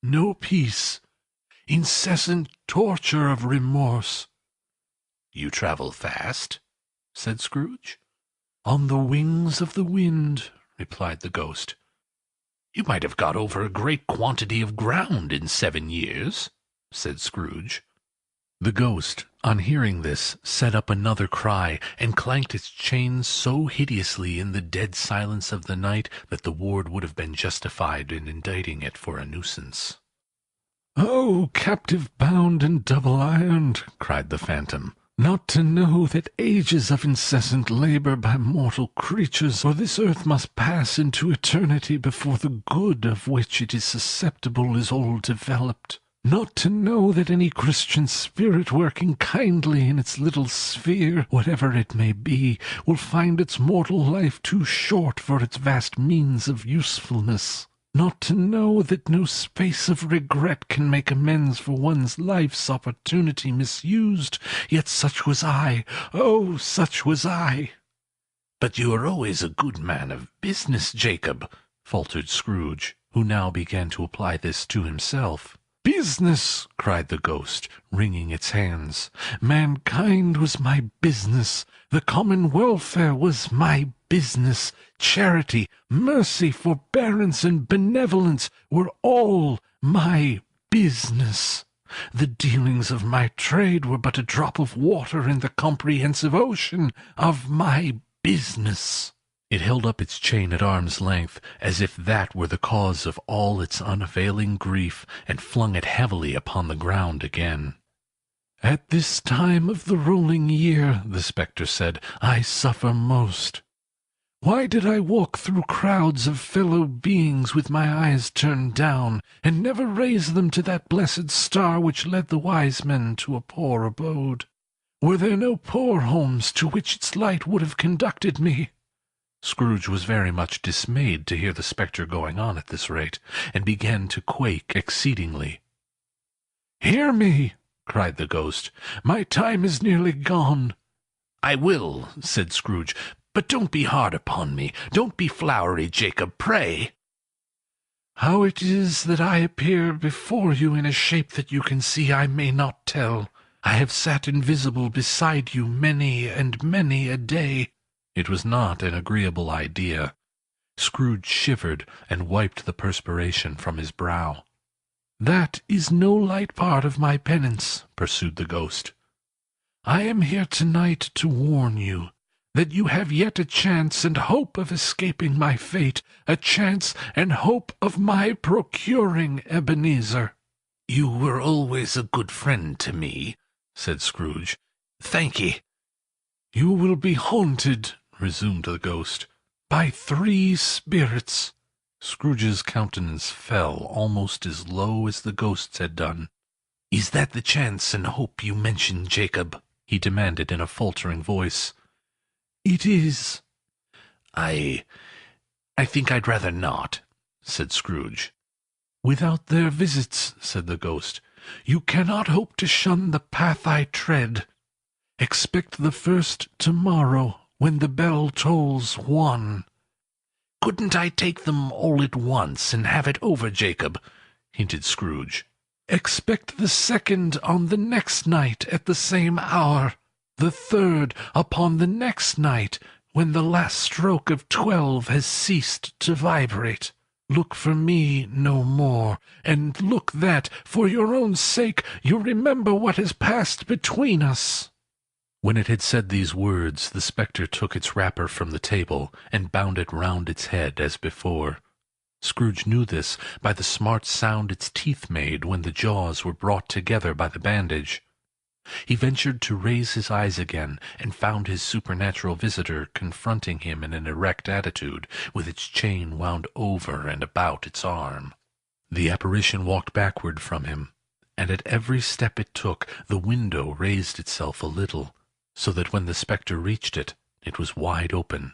no peace, incessant torture of remorse." "You travel fast?" said Scrooge. "On the wings of the wind," replied the ghost. "You might have got over a great quantity of ground in 7 years," said Scrooge. The ghost, on hearing this, set up another cry, and clanked its chains so hideously in the dead silence of the night that the ward would have been justified in indicting it for a nuisance. "Oh, captive bound and double-ironed," cried the phantom, "not to know that ages of incessant labour by mortal creatures for this earth must pass into eternity before the good of which it is susceptible is all developed. Not to know that any Christian spirit working kindly in its little sphere, whatever it may be, will find its mortal life too short for its vast means of usefulness. Not to know that no space of regret can make amends for one's life's opportunity misused. Yet such was I. Oh, such was I." "But you are always a good man of business, Jacob," faltered Scrooge, who now began to apply this to himself. "Business!" cried the ghost, wringing its hands. "Mankind was my business. The common welfare was my business. Charity, mercy, forbearance, and benevolence were all my business. The dealings of my trade were but a drop of water in the comprehensive ocean of my business." It held up its chain at arm's length, as if that were the cause of all its unavailing grief, and flung it heavily upon the ground again. "At this time of the rolling year," the spectre said, "I suffer most. Why did I walk through crowds of fellow beings with my eyes turned down, and never raise them to that blessed star which led the wise men to a poor abode? Were there no poor homes to which its light would have conducted me?" Scrooge was very much dismayed to hear the spectre going on at this rate, and began to quake exceedingly. "Hear me!" cried the ghost. "My time is nearly gone." "I will," said Scrooge, "but don't be hard upon me. Don't be flowery, Jacob, pray." "How it is that I appear before you in a shape that you can see, I may not tell. I have sat invisible beside you many and many a day." It was not an agreeable idea. Scrooge shivered and wiped the perspiration from his brow. "That is no light part of my penance," pursued the ghost. "I am here tonight to warn you that you have yet a chance and hope of escaping my fate, a chance and hope of my procuring Ebenezer." "You were always a good friend to me," said Scrooge. "Thank ye." "You will be haunted," resumed the ghost, "by 3 spirits." Scrooge's countenance fell almost as low as the ghost's had done. "Is that the chance and hope you mentioned, Jacob?" he demanded in a faltering voice. "It is." I think I'd rather not," said Scrooge. "Without their visits," said the ghost, "you cannot hope to shun the path I tread. Expect the first tomorrow, when the bell tolls 1. "Couldn't I take them all at once, and have it over, Jacob?" hinted Scrooge. "Expect the second on the next night at the same hour. The third upon the next night, when the last stroke of 12 has ceased to vibrate. Look for me no more, and look that, for your own sake, you remember what has passed between us." When it had said these words, the spectre took its wrapper from the table, and bound it round its head as before. Scrooge knew this by the smart sound its teeth made when the jaws were brought together by the bandage. He ventured to raise his eyes again, and found his supernatural visitor confronting him in an erect attitude, with its chain wound over and about its arm. The apparition walked backward from him, and at every step it took, the window raised itself a little, so that when the spectre reached it, it was wide open.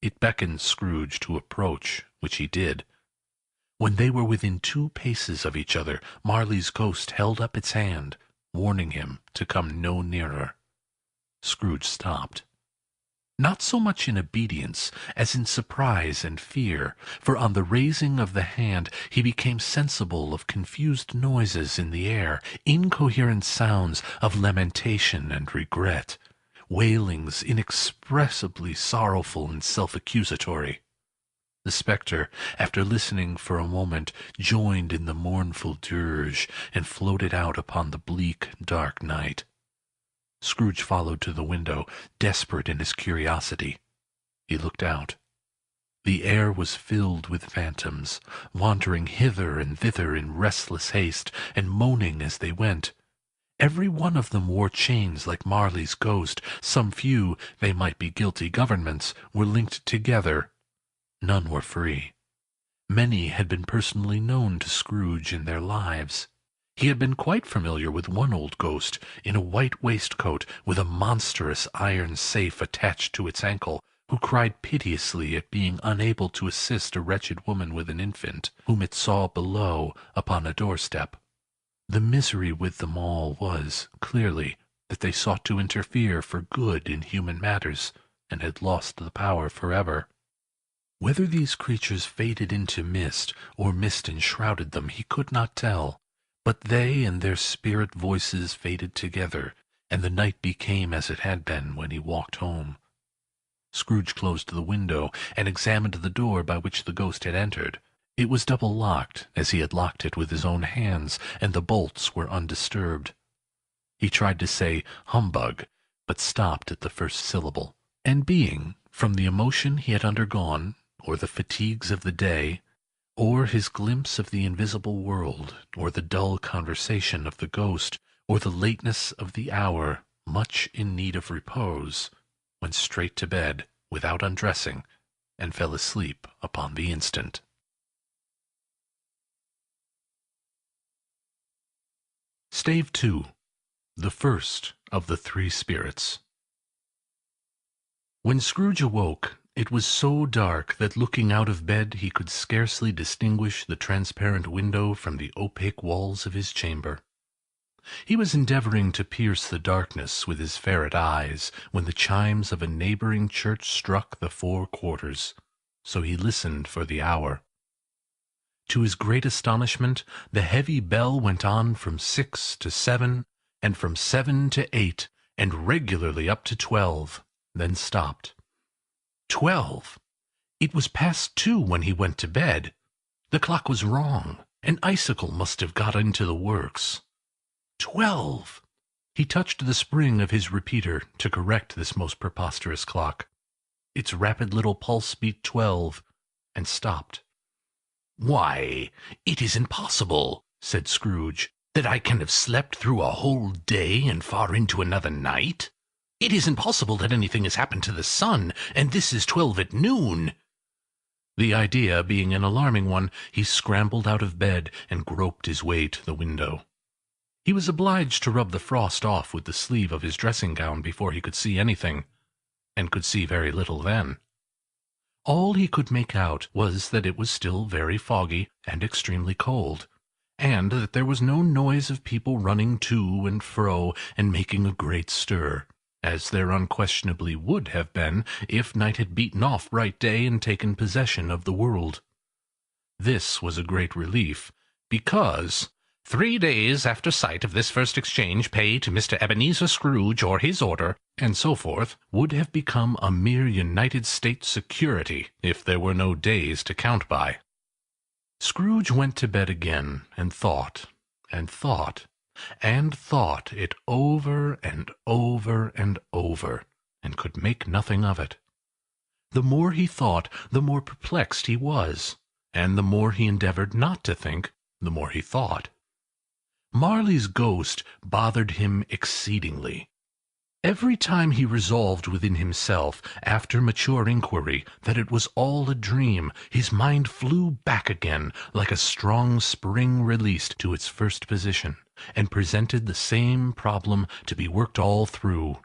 It beckoned Scrooge to approach, which he did. When they were within 2 paces of each other, Marley's ghost held up its hand, warning him to come no nearer. Scrooge stopped. Not so much in obedience as in surprise and fear, for on the raising of the hand he became sensible of confused noises in the air, incoherent sounds of lamentation and regret, wailings inexpressibly sorrowful and self-accusatory. The spectre, after listening for a moment, joined in the mournful dirge, and floated out upon the bleak, dark night. Scrooge followed to the window, desperate in his curiosity. He looked out. The air was filled with phantoms, wandering hither and thither in restless haste, and moaning as they went. Every one of them wore chains like Marley's ghost. Some few, they might be guilty governments, were linked together. None were free. Many had been personally known to Scrooge in their lives. He had been quite familiar with one old ghost, in a white waistcoat, with a monstrous iron safe attached to its ankle, who cried piteously at being unable to assist a wretched woman with an infant, whom it saw below upon a doorstep. The misery with them all was, clearly, that they sought to interfere for good in human matters, and had lost the power forever. Whether these creatures faded into mist, or mist enshrouded them, he could not tell, but they and their spirit voices faded together, and the night became as it had been when he walked home. Scrooge closed the window, and examined the door by which the ghost had entered. It was double-locked, as he had locked it with his own hands, and the bolts were undisturbed. He tried to say "humbug," but stopped at the first syllable, and being, from the emotion he had undergone, or the fatigues of the day, or his glimpse of the invisible world, or the dull conversation of the ghost, or the lateness of the hour, much in need of repose, went straight to bed, without undressing, and fell asleep upon the instant. Stave 2. The first of the 3 spirits. When Scrooge awoke, it was so dark that looking out of bed he could scarcely distinguish the transparent window from the opaque walls of his chamber. He was endeavouring to pierce the darkness with his ferret eyes, when the chimes of a neighbouring church struck the 4 quarters. So he listened for the hour. To his great astonishment, the heavy bell went on from 6 to 7, and from 7 to 8, and regularly up to 12, then stopped. 12! It was past 2 when he went to bed. The clock was wrong. An icicle must have got into the works. 12! He touched the spring of his repeater to correct this most preposterous clock. Its rapid little pulse beat 12, and stopped. "Why, it isn't possible," said Scrooge, "that I can have slept through a whole day and far into another night. It isn't possible that anything has happened to the sun, and this is 12 at noon." The idea being an alarming one, he scrambled out of bed and groped his way to the window. He was obliged to rub the frost off with the sleeve of his dressing-gown before he could see anything, and could see very little then. All he could make out was that it was still very foggy and extremely cold, and that there was no noise of people running to and fro and making a great stir, as there unquestionably would have been if night had beaten off bright day and taken possession of the world. This was a great relief, because 3 days after sight of this first exchange pay to Mr. Ebenezer Scrooge or his order, and so forth, would have become a mere United States security if there were no days to count by. Scrooge went to bed again, and thought, and thought, and thought it over and over and over, and could make nothing of it. The more he thought, the more perplexed he was, and the more he endeavoured not to think, the more he thought. Marley's ghost bothered him exceedingly. Every time he resolved within himself, after mature inquiry, that it was all a dream, his mind flew back again, like a strong spring released, to its first position, and presented the same problem to be worked all through.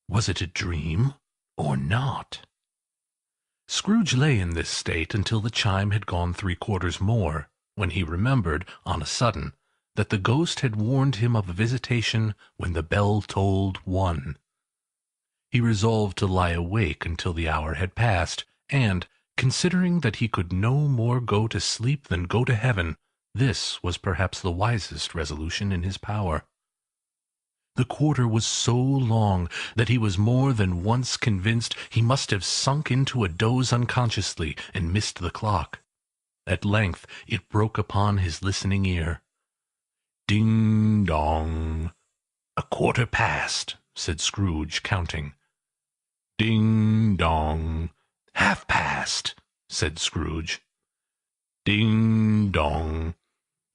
Was it a dream, or not? Scrooge lay in this state until the chime had gone 3 quarters more, when he remembered, on a sudden, that the ghost had warned him of a visitation when the bell tolled 1. He resolved to lie awake until the hour had passed, and, considering that he could no more go to sleep than go to heaven, this was perhaps the wisest resolution in his power. The quarter was so long that he was more than once convinced he must have sunk into a doze unconsciously and missed the clock. At length it broke upon his listening ear. Ding-dong. 1/4 past, said Scrooge, counting. Ding-dong. 1/2 past, said Scrooge. Ding-dong.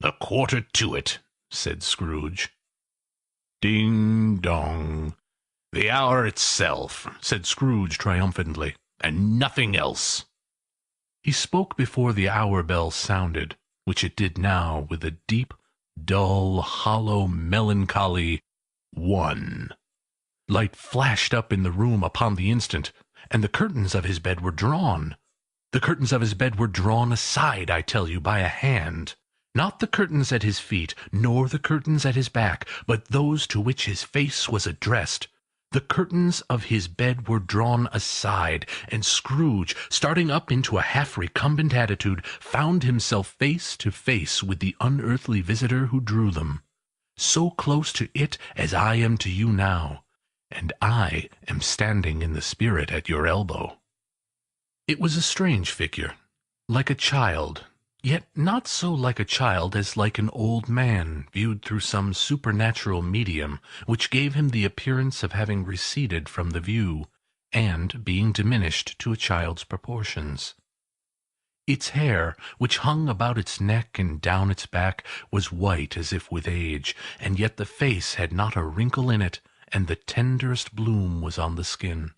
1/4 to it, said Scrooge. Ding-dong. The hour itself, said Scrooge triumphantly, and nothing else. He spoke before the hour bell sounded, which it did now with a deep, dull, hollow, melancholy 1. Light flashed up in the room upon the instant, and the curtains of his bed were drawn. The curtains of his bed were drawn aside, I tell you, by a hand. Not the curtains at his feet, nor the curtains at his back, but those to which his face was addressed. The curtains of his bed were drawn aside, and Scrooge, starting up into a half-recumbent attitude, found himself face to face with the unearthly visitor who drew them. So close to it as I am to you now, and I am standing in the spirit at your elbow. It was a strange figure, like a child, yet not so like a child as like an old man viewed through some supernatural medium, which gave him the appearance of having receded from the view, and being diminished to a child's proportions. Its hair, which hung about its neck and down its back, was white as if with age, and yet the face had not a wrinkle in it, and the tenderest bloom was on the skin.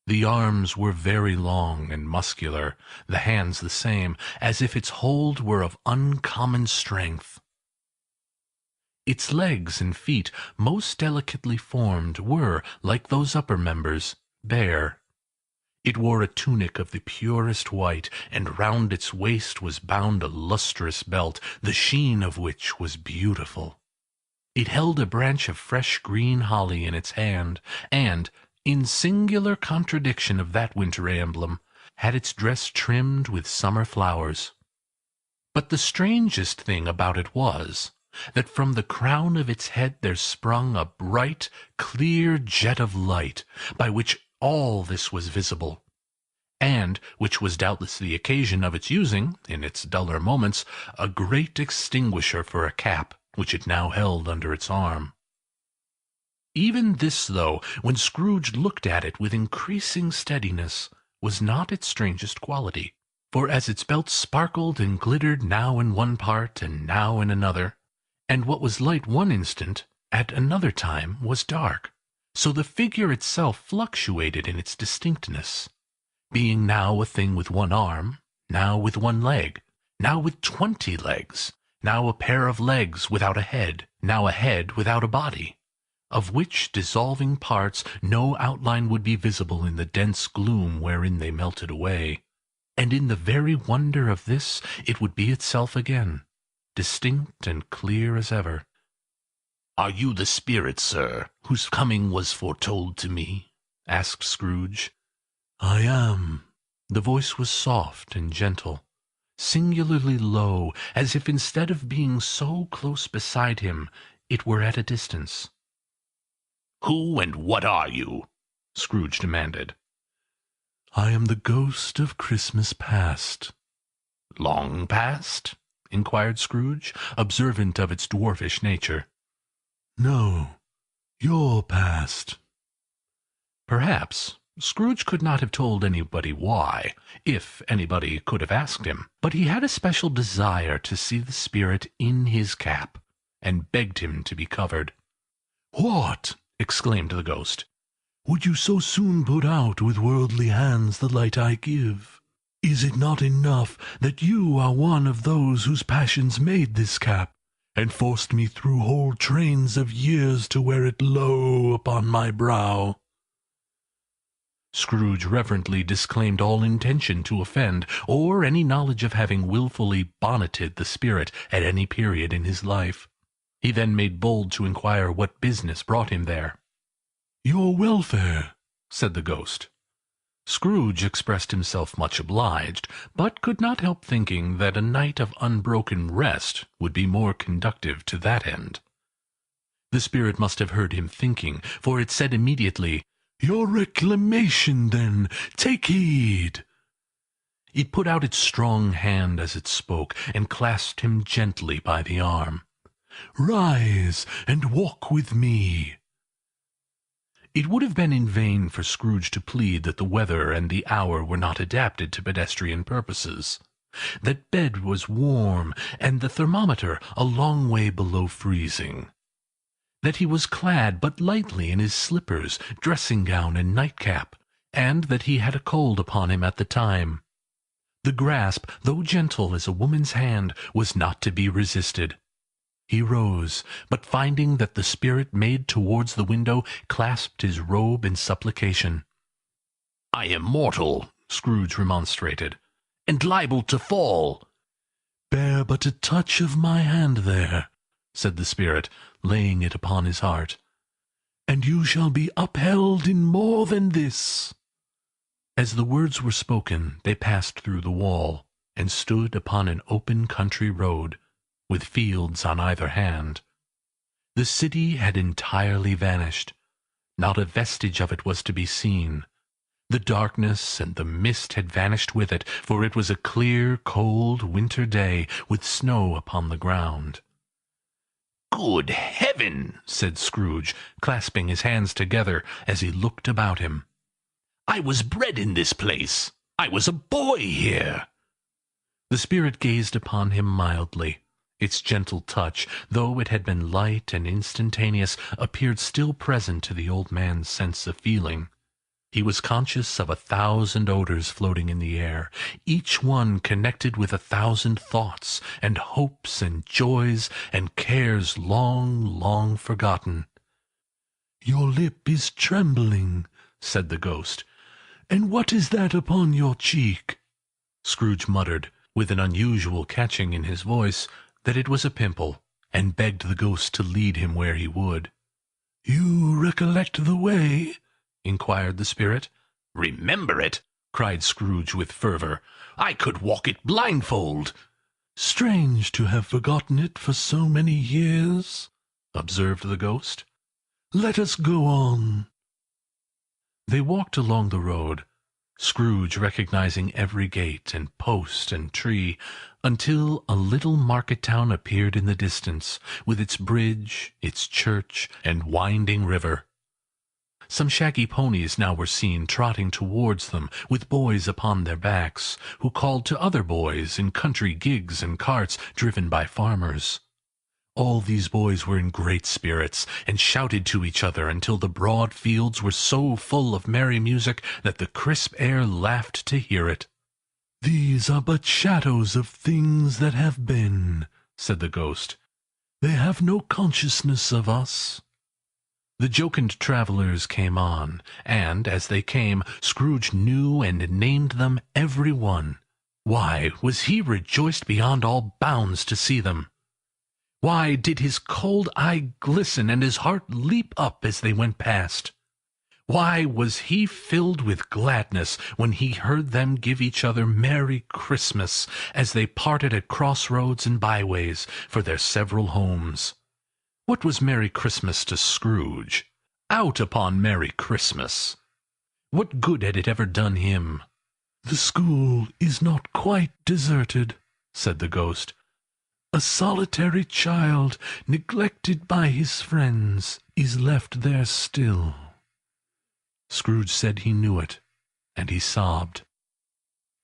The arms were very long and muscular, the hands the same, as if its hold were of uncommon strength. Its legs and feet, most delicately formed, were, like those upper members, bare. It wore a tunic of the purest white, and round its waist was bound a lustrous belt, the sheen of which was beautiful. It held a branch of fresh green holly in its hand, and, in singular contradiction of that winter emblem, had its dress trimmed with summer flowers. But the strangest thing about it was, that from the crown of its head there sprung a bright, clear jet of light, by which all this was visible, and which was doubtless the occasion of its using, in its duller moments, a great extinguisher for a cap, which it now held under its arm. Even this, though, when Scrooge looked at it with increasing steadiness, was not its strangest quality, for as its belt sparkled and glittered now in one part and now in another, and what was light one instant, at another time was dark, so the figure itself fluctuated in its distinctness, being now a thing with one arm, now with one leg, now with 20 legs, now a pair of legs without a head, now a head without a body, of which dissolving parts no outline would be visible in the dense gloom wherein they melted away, and in the very wonder of this it would be itself again, distinct and clear as ever. "Are you the spirit, sir, whose coming was foretold to me?" asked Scrooge. "I am." The voice was soft and gentle, singularly low, as if instead of being so close beside him, it were at a distance. "Who and what are you?" Scrooge demanded. "I am the ghost of Christmas past." "Long past?" inquired Scrooge, observant of its dwarfish nature. "No, your past." Perhaps Scrooge could not have told anybody why, if anybody could have asked him, but he had a special desire to see the spirit in his cap, and begged him to be covered. "What!" exclaimed the ghost. "Would you so soon put out with worldly hands the light I give? Is it not enough that you are one of those whose passions made this cap, and forced me through whole trains of years to wear it low upon my brow?" Scrooge reverently disclaimed all intention to offend, or any knowledge of having wilfully bonneted the spirit at any period in his life. He then made bold to inquire what business brought him there. "Your welfare," said the ghost. Scrooge expressed himself much obliged, but could not help thinking that a night of unbroken rest would be more conducive to that end. The spirit must have heard him thinking, for it said immediately, "Your reclamation, then. Take heed." It put out its strong hand as it spoke, and clasped him gently by the arm. "Rise, and walk with me." It would have been in vain for Scrooge to plead that the weather and the hour were not adapted to pedestrian purposes, that bed was warm, and the thermometer a long way below freezing, that he was clad but lightly in his slippers, dressing-gown, and nightcap, and that he had a cold upon him at the time. The grasp, though gentle as a woman's hand, was not to be resisted. He rose, but finding that the spirit made towards the window, clasped his robe in supplication. "I am mortal," Scrooge remonstrated, "and liable to fall." "Bear but a touch of my hand there," said the spirit, laying it upon his heart, "and you shall be upheld in more than this." As the words were spoken, they passed through the wall, and stood upon an open country road, with fields on either hand. The city had entirely vanished. Not a vestige of it was to be seen. The darkness and the mist had vanished with it, for it was a clear, cold winter day, with snow upon the ground. "Good heaven!" said Scrooge, clasping his hands together as he looked about him. "I was bred in this place. I was a boy here." The spirit gazed upon him mildly. Its gentle touch, though it had been light and instantaneous, appeared still present to the old man's sense of feeling. He was conscious of 1,000 odors floating in the air, each one connected with 1,000 thoughts, and hopes, and joys, and cares long, long forgotten. "Your lip is trembling," said the ghost. "And what is that upon your cheek?" Scrooge muttered, with an unusual catching in his voice, that it was a pimple, and begged the ghost to lead him where he would. "You recollect the way?" inquired the spirit. "Remember it!" cried Scrooge with fervour. "I could walk it blindfold." "Strange to have forgotten it for so many years," observed the ghost. "Let us go on." They walked along the road, Scrooge recognizing every gate, and post, and tree, until a little market town appeared in the distance, with its bridge, its church, and winding river. Some shaggy ponies now were seen trotting towards them, with boys upon their backs, who called to other boys in country gigs and carts driven by farmers. All these boys were in great spirits, and shouted to each other until the broad fields were so full of merry music that the crisp air laughed to hear it. "These are but shadows of things that have been," said the ghost. "They have no consciousness of us." The jocund travellers came on, and, as they came, Scrooge knew and named them every one. Why was he rejoiced beyond all bounds to see them? Why did his cold eye glisten and his heart leap up as they went past? Why was he filled with gladness when he heard them give each other Merry Christmas as they parted at crossroads and byways for their several homes? What was Merry Christmas to Scrooge? Out upon Merry Christmas! What good had it ever done him? "The school is not quite deserted," said the ghost. "A solitary child, neglected by his friends, is left there still." Scrooge said he knew it, and he sobbed.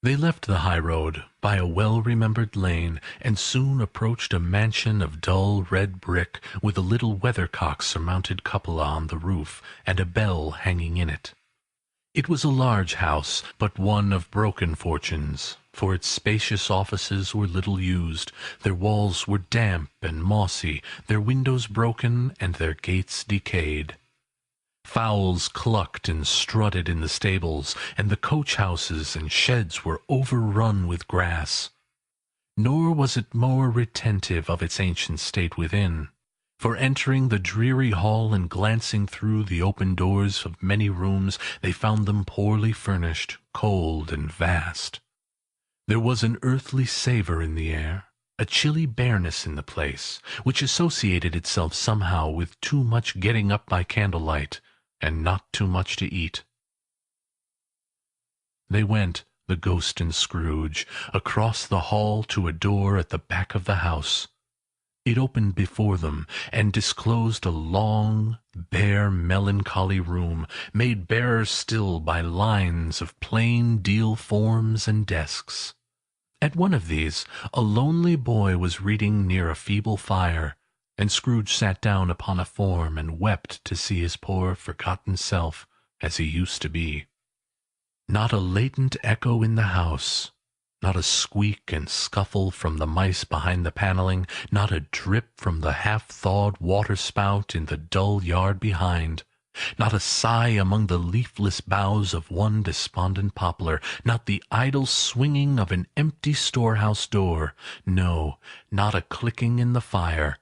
They left the high road by a well-remembered lane, and soon approached a mansion of dull red brick, with a little weathercock-surmounted cupola on the roof, and a bell hanging in it. It was a large house, but one of broken fortunes, for its spacious offices were little used, their walls were damp and mossy, their windows broken, and their gates decayed. Fowls clucked and strutted in the stables, and the coach-houses and sheds were overrun with grass. Nor was it more retentive of its ancient state within, for entering the dreary hall and glancing through the open doors of many rooms, they found them poorly furnished, cold, and vast. There was an earthly savour in the air, a chilly bareness in the place, which associated itself somehow with too much getting up by candlelight, and not too much to eat. They went, the ghost and Scrooge, across the hall to a door at the back of the house. It opened before them, and disclosed a long, bare, melancholy room, made barer still by lines of plain deal forms and desks. At one of these, a lonely boy was reading near a feeble fire, and Scrooge sat down upon a form and wept to see his poor forgotten self as he used to be. Not a latent echo in the house, not a squeak and scuffle from the mice behind the panelling, not a drip from the half-thawed water-spout in the dull yard behind, not a sigh among the leafless boughs of one despondent poplar, not the idle swinging of an empty storehouse door, no, not a clicking in the fire,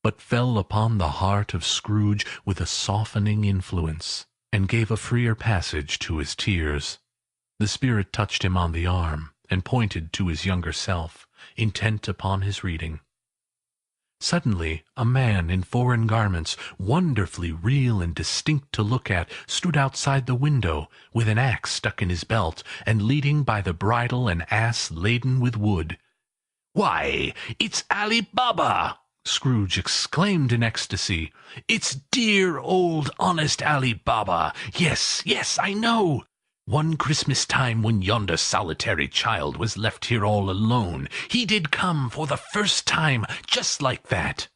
but fell upon the heart of Scrooge with a softening influence, and gave a freer passage to his tears. The spirit touched him on the arm, and pointed to his younger self, intent upon his reading. Suddenly a man in foreign garments, wonderfully real and distinct to look at, stood outside the window, with an axe stuck in his belt, and leading by the bridle an ass laden with wood. "Why, it's Ali Baba!" Scrooge exclaimed in ecstasy. "It's dear old honest Ali Baba! Yes, yes, I know! One Christmas time, when yonder solitary child was left here all alone, he did come for the first time, just like that.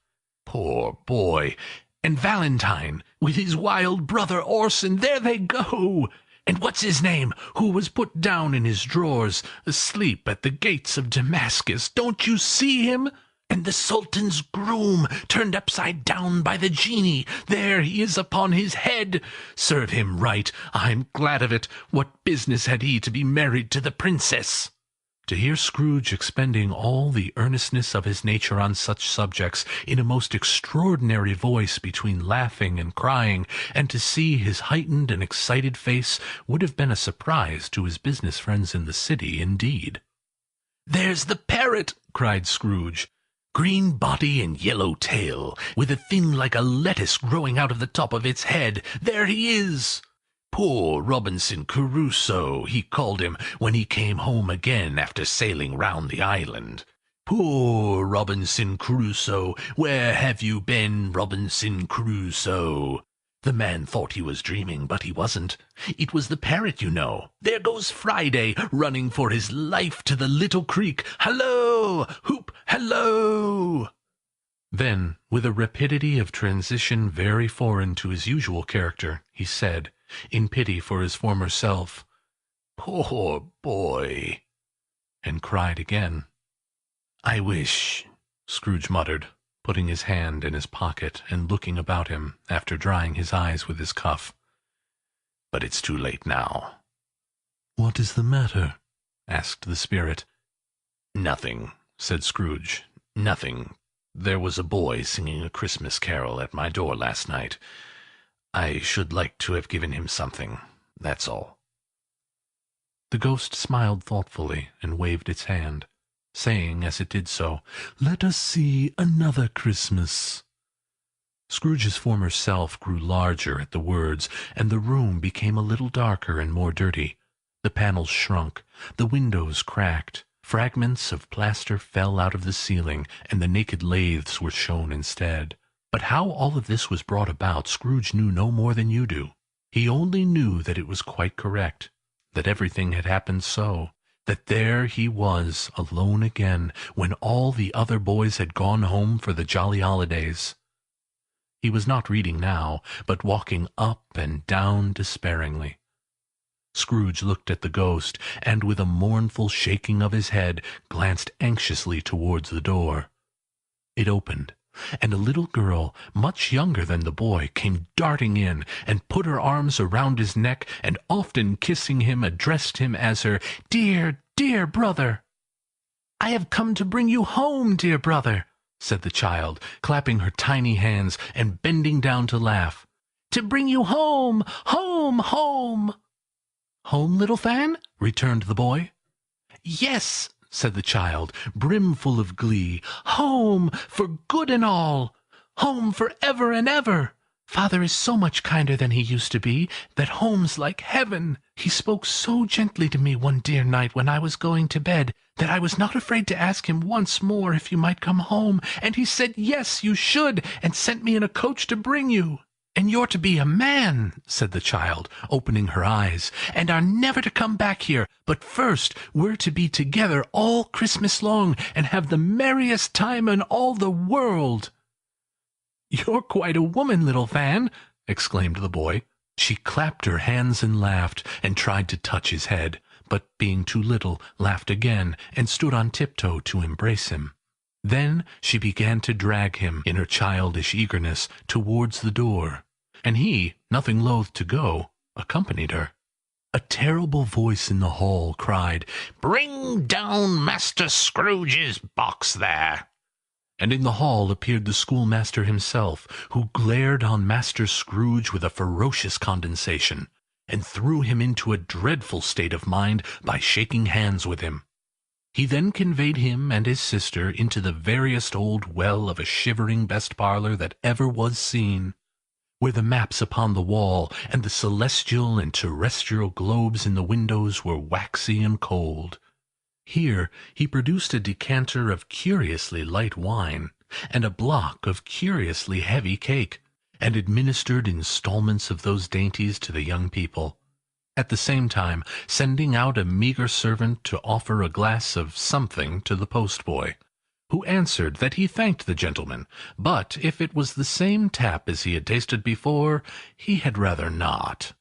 Poor boy! And Valentine, with his wild brother Orson, there they go! And what's his name, who was put down in his drawers, asleep at the gates of Damascus, don't you see him? And the Sultan's groom, turned upside down by the genie, there he is upon his head. Serve him right, I'm glad of it. What business had he to be married to the princess?" To hear Scrooge expending all the earnestness of his nature on such subjects, in a most extraordinary voice between laughing and crying, and to see his heightened and excited face, would have been a surprise to his business friends in the city, indeed. "There's the parrot!" cried Scrooge. "Green body and yellow tail, with a thing like a lettuce growing out of the top of its head. There he is! Poor Robinson Crusoe, he called him when he came home again after sailing round the island. Poor Robinson Crusoe, where have you been, Robinson Crusoe? The man thought he was dreaming, but he wasn't. It was the parrot, you know. There goes Friday, running for his life to the little creek. Hallo! Hoop! Hallo!" Then, with a rapidity of transition very foreign to his usual character, he said, in pity for his former self, "Poor boy!" and cried again. "I wish," Scrooge muttered, putting his hand in his pocket and looking about him after drying his eyes with his cuff. "But it's too late now." "What is the matter?" asked the spirit. "Nothing," said Scrooge. "Nothing. There was a boy singing a Christmas carol at my door last night. I should like to have given him something, that's all." The ghost smiled thoughtfully and waved its hand, saying as it did so, "Let us see another Christmas." Scrooge's former self grew larger at the words, and the room became a little darker and more dirty. The panels shrunk, the windows cracked, fragments of plaster fell out of the ceiling, and the naked laths were shown instead. But how all of this was brought about, Scrooge knew no more than you do. He only knew that it was quite correct, that everything had happened so, that there he was, alone again, when all the other boys had gone home for the jolly holidays. He was not reading now, but walking up and down despairingly. Scrooge looked at the ghost, and with a mournful shaking of his head, glanced anxiously towards the door. It opened, and a little girl, much younger than the boy, came darting in, and put her arms around his neck, and often kissing him, addressed him as her "dear, dear brother." "I have come to bring you home, dear brother," said the child, clapping her tiny hands, and bending down to laugh. "To bring you home, home, home." "Home, little Fan?" returned the boy. "Yes," said the child, brimful of glee. "Home, for good and all. Home for ever and ever. Father is so much kinder than he used to be, that home's like heaven. He spoke so gently to me one dear night when I was going to bed, that I was not afraid to ask him once more if you might come home, and he said yes, you should, and sent me in a coach to bring you. And you're to be a man," said the child, opening her eyes, "and are never to come back here, but first we're to be together all Christmas long, and have the merriest time in all the world." "You're quite a woman, little Fan," exclaimed the boy. She clapped her hands and laughed, and tried to touch his head, but being too little, laughed again, and stood on tiptoe to embrace him. Then she began to drag him, in her childish eagerness, towards the door, and he, nothing loath to go, accompanied her. A terrible voice in the hall cried, "Bring down Master Scrooge's box there!" And in the hall appeared the schoolmaster himself, who glared on Master Scrooge with a ferocious condescension, and threw him into a dreadful state of mind by shaking hands with him. He then conveyed him and his sister into the veriest old well of a shivering best parlour that ever was seen, where the maps upon the wall, and the celestial and terrestrial globes in the windows were waxy and cold. Here he produced a decanter of curiously light wine, and a block of curiously heavy cake, and administered instalments of those dainties to the young people, at the same time sending out a meagre servant to offer a glass of something to the postboy, who answered that he thanked the gentleman, but if it was the same tap as he had tasted before, he had rather not.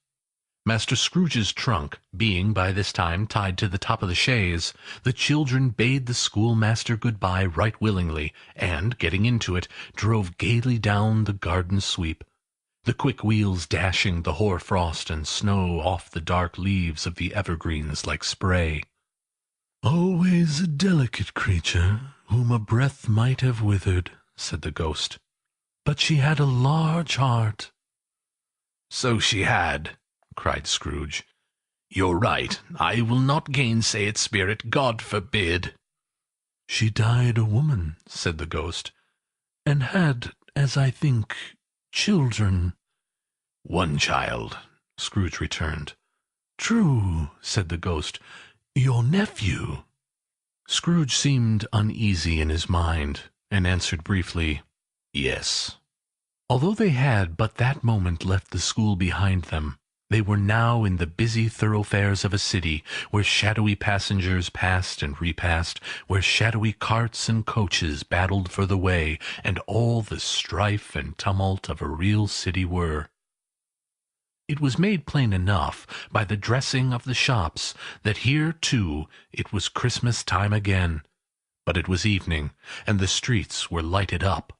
Master Scrooge's trunk being by this time tied to the top of the chaise, the children bade the schoolmaster good-bye right willingly, and, getting into it, drove gaily down the garden sweep, the quick wheels dashing the hoar frost and snow off the dark leaves of the evergreens like spray. "Always a delicate creature, whom a breath might have withered," said the ghost. "But she had a large heart." "So she had," cried Scrooge. "You're right. I will not gainsay it, Spirit. God forbid!" "She died a woman," said the ghost, "and had, as I think, children." "One child," Scrooge returned. "True," said the ghost. "Your nephew." Scrooge seemed uneasy in his mind, and answered briefly, "Yes." Although they had but that moment left the school behind them, they were now in the busy thoroughfares of a city, where shadowy passengers passed and repassed, where shadowy carts and coaches battled for the way, and all the strife and tumult of a real city were. It was made plain enough, by the dressing of the shops, that here, too, it was Christmas time again. But it was evening, and the streets were lighted up.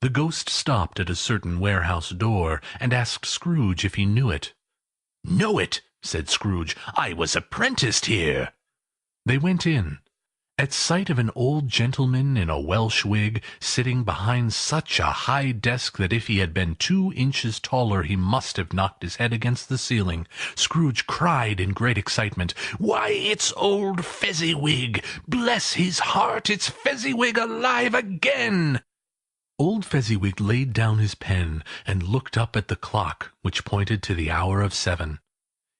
The ghost stopped at a certain warehouse door, and asked Scrooge if he knew it. "Know it!" said Scrooge. "I was apprenticed here." They went in. At sight of an old gentleman in a Welsh wig, sitting behind such a high desk that if he had been 2 inches taller he must have knocked his head against the ceiling, Scrooge cried in great excitement, "Why, it's old Fezziwig! Bless his heart, it's Fezziwig alive again!" Old Fezziwig laid down his pen, and looked up at the clock, which pointed to the hour of 7.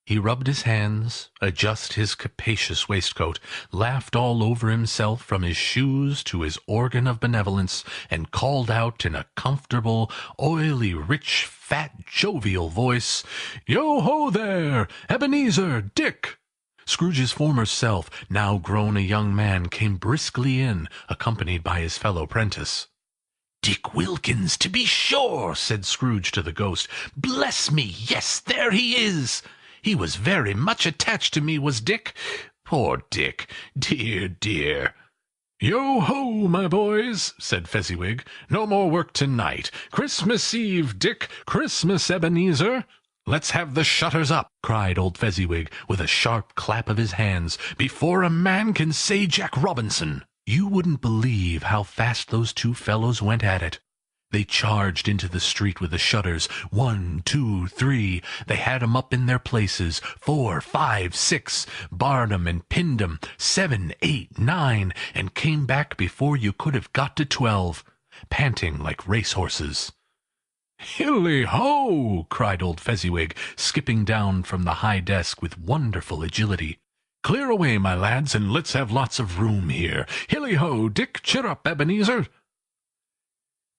He rubbed his hands, adjusted his capacious waistcoat, laughed all over himself from his shoes to his organ of benevolence, and called out in a comfortable, oily, rich, fat, jovial voice, "Yo-ho there! Ebenezer! Dick!" Scrooge's former self, now grown a young man, came briskly in, accompanied by his fellow prentice. "Dick Wilkins, to be sure!" said Scrooge to the ghost. "Bless me, yes, there he is! He was very much attached to me, was Dick. Poor Dick! Dear, dear!" "Yo-ho, my boys!" said Fezziwig. "No more work to-night. Christmas Eve, Dick! Christmas, Ebenezer!" "Let's have the shutters up!" cried old Fezziwig, with a sharp clap of his hands, "before a man can say Jack Robinson." You wouldn't believe how fast those two fellows went at it. They charged into the street with the shutters. 1, 2, 3. They had 'em up in their places. 4, 5, 6. Barred 'em and pinned 'em. 7, 8, 9. And came back before you could have got to 12, panting like racehorses. "Hilly-ho!" cried old Fezziwig, skipping down from the high desk with wonderful agility. "Clear away, my lads, and let's have lots of room here. Hilly-ho, Dick! Cheer up, Ebenezer!"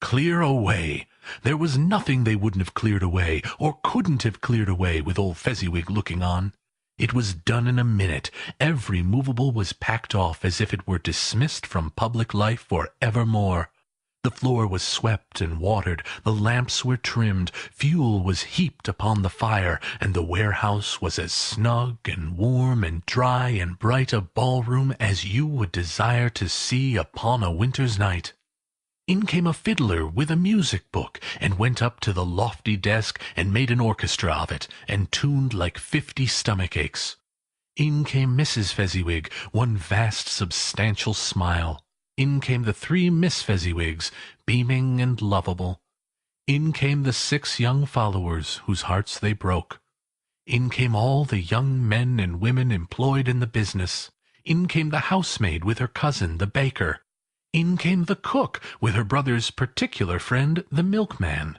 Clear away! There was nothing they wouldn't have cleared away, or couldn't have cleared away, with old Fezziwig looking on. It was done in a minute. Every movable was packed off as if it were dismissed from public life for evermore. The floor was swept and watered, the lamps were trimmed, fuel was heaped upon the fire, and the warehouse was as snug and warm and dry and bright a ballroom as you would desire to see upon a winter's night. In came a fiddler with a music book, and went up to the lofty desk, and made an orchestra of it, and tuned like 50 stomach-aches. In came Mrs. Fezziwig, one vast substantial smile. In came the 3 Miss Fezziwigs, beaming and lovable. In came the 6 young followers, whose hearts they broke. In came all the young men and women employed in the business. In came the housemaid with her cousin, the baker. In came the cook, with her brother's particular friend, the milkman.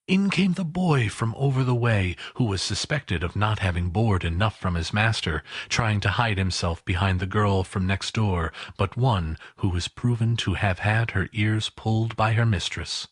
In came the boy from over the way, who was suspected of not having board enough from his master, trying to hide himself behind the girl from next door, but one who was proven to have had her ears pulled by her mistress.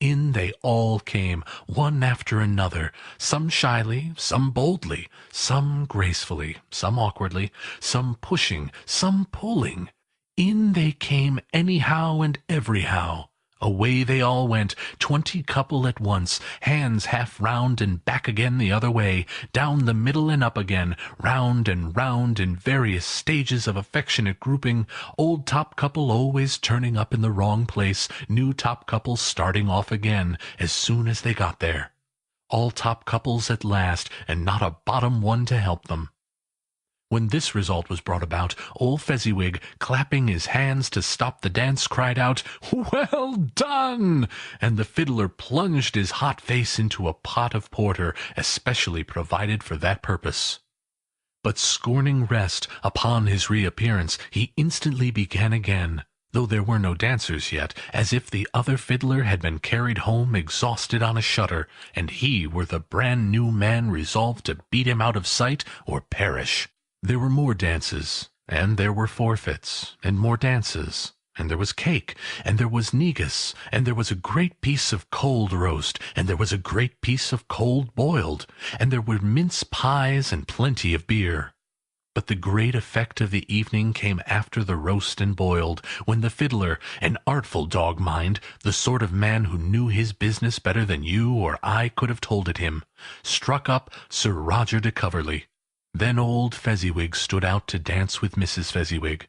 In they all came, one after another, some shyly, some boldly, some gracefully, some awkwardly, some pushing, some pulling. In they came anyhow and everyhow. Away they all went, 20 couple at once, hands half round and back again the other way, down the middle and up again, round and round in various stages of affectionate grouping, old top couple always turning up in the wrong place, new top couples starting off again as soon as they got there. All top couples at last, and not a bottom one to help them. When this result was brought about, old Fezziwig, clapping his hands to stop the dance, cried out, "Well done!" and the fiddler plunged his hot face into a pot of porter, especially provided for that purpose. But scorning rest, upon his reappearance, he instantly began again, though there were no dancers yet, as if the other fiddler had been carried home exhausted on a shutter, and he were the brand-new man resolved to beat him out of sight or perish. There were more dances, and there were forfeits, and more dances, and there was cake, and there was negus, and there was a great piece of cold roast, and there was a great piece of cold boiled, and there were mince pies and plenty of beer. But the great effect of the evening came after the roast and boiled, when the fiddler, an artful dog mind, the sort of man who knew his business better than you or I could have told it him, struck up Sir Roger de Coverley. Then old Fezziwig stood out to dance with Mrs. Fezziwig.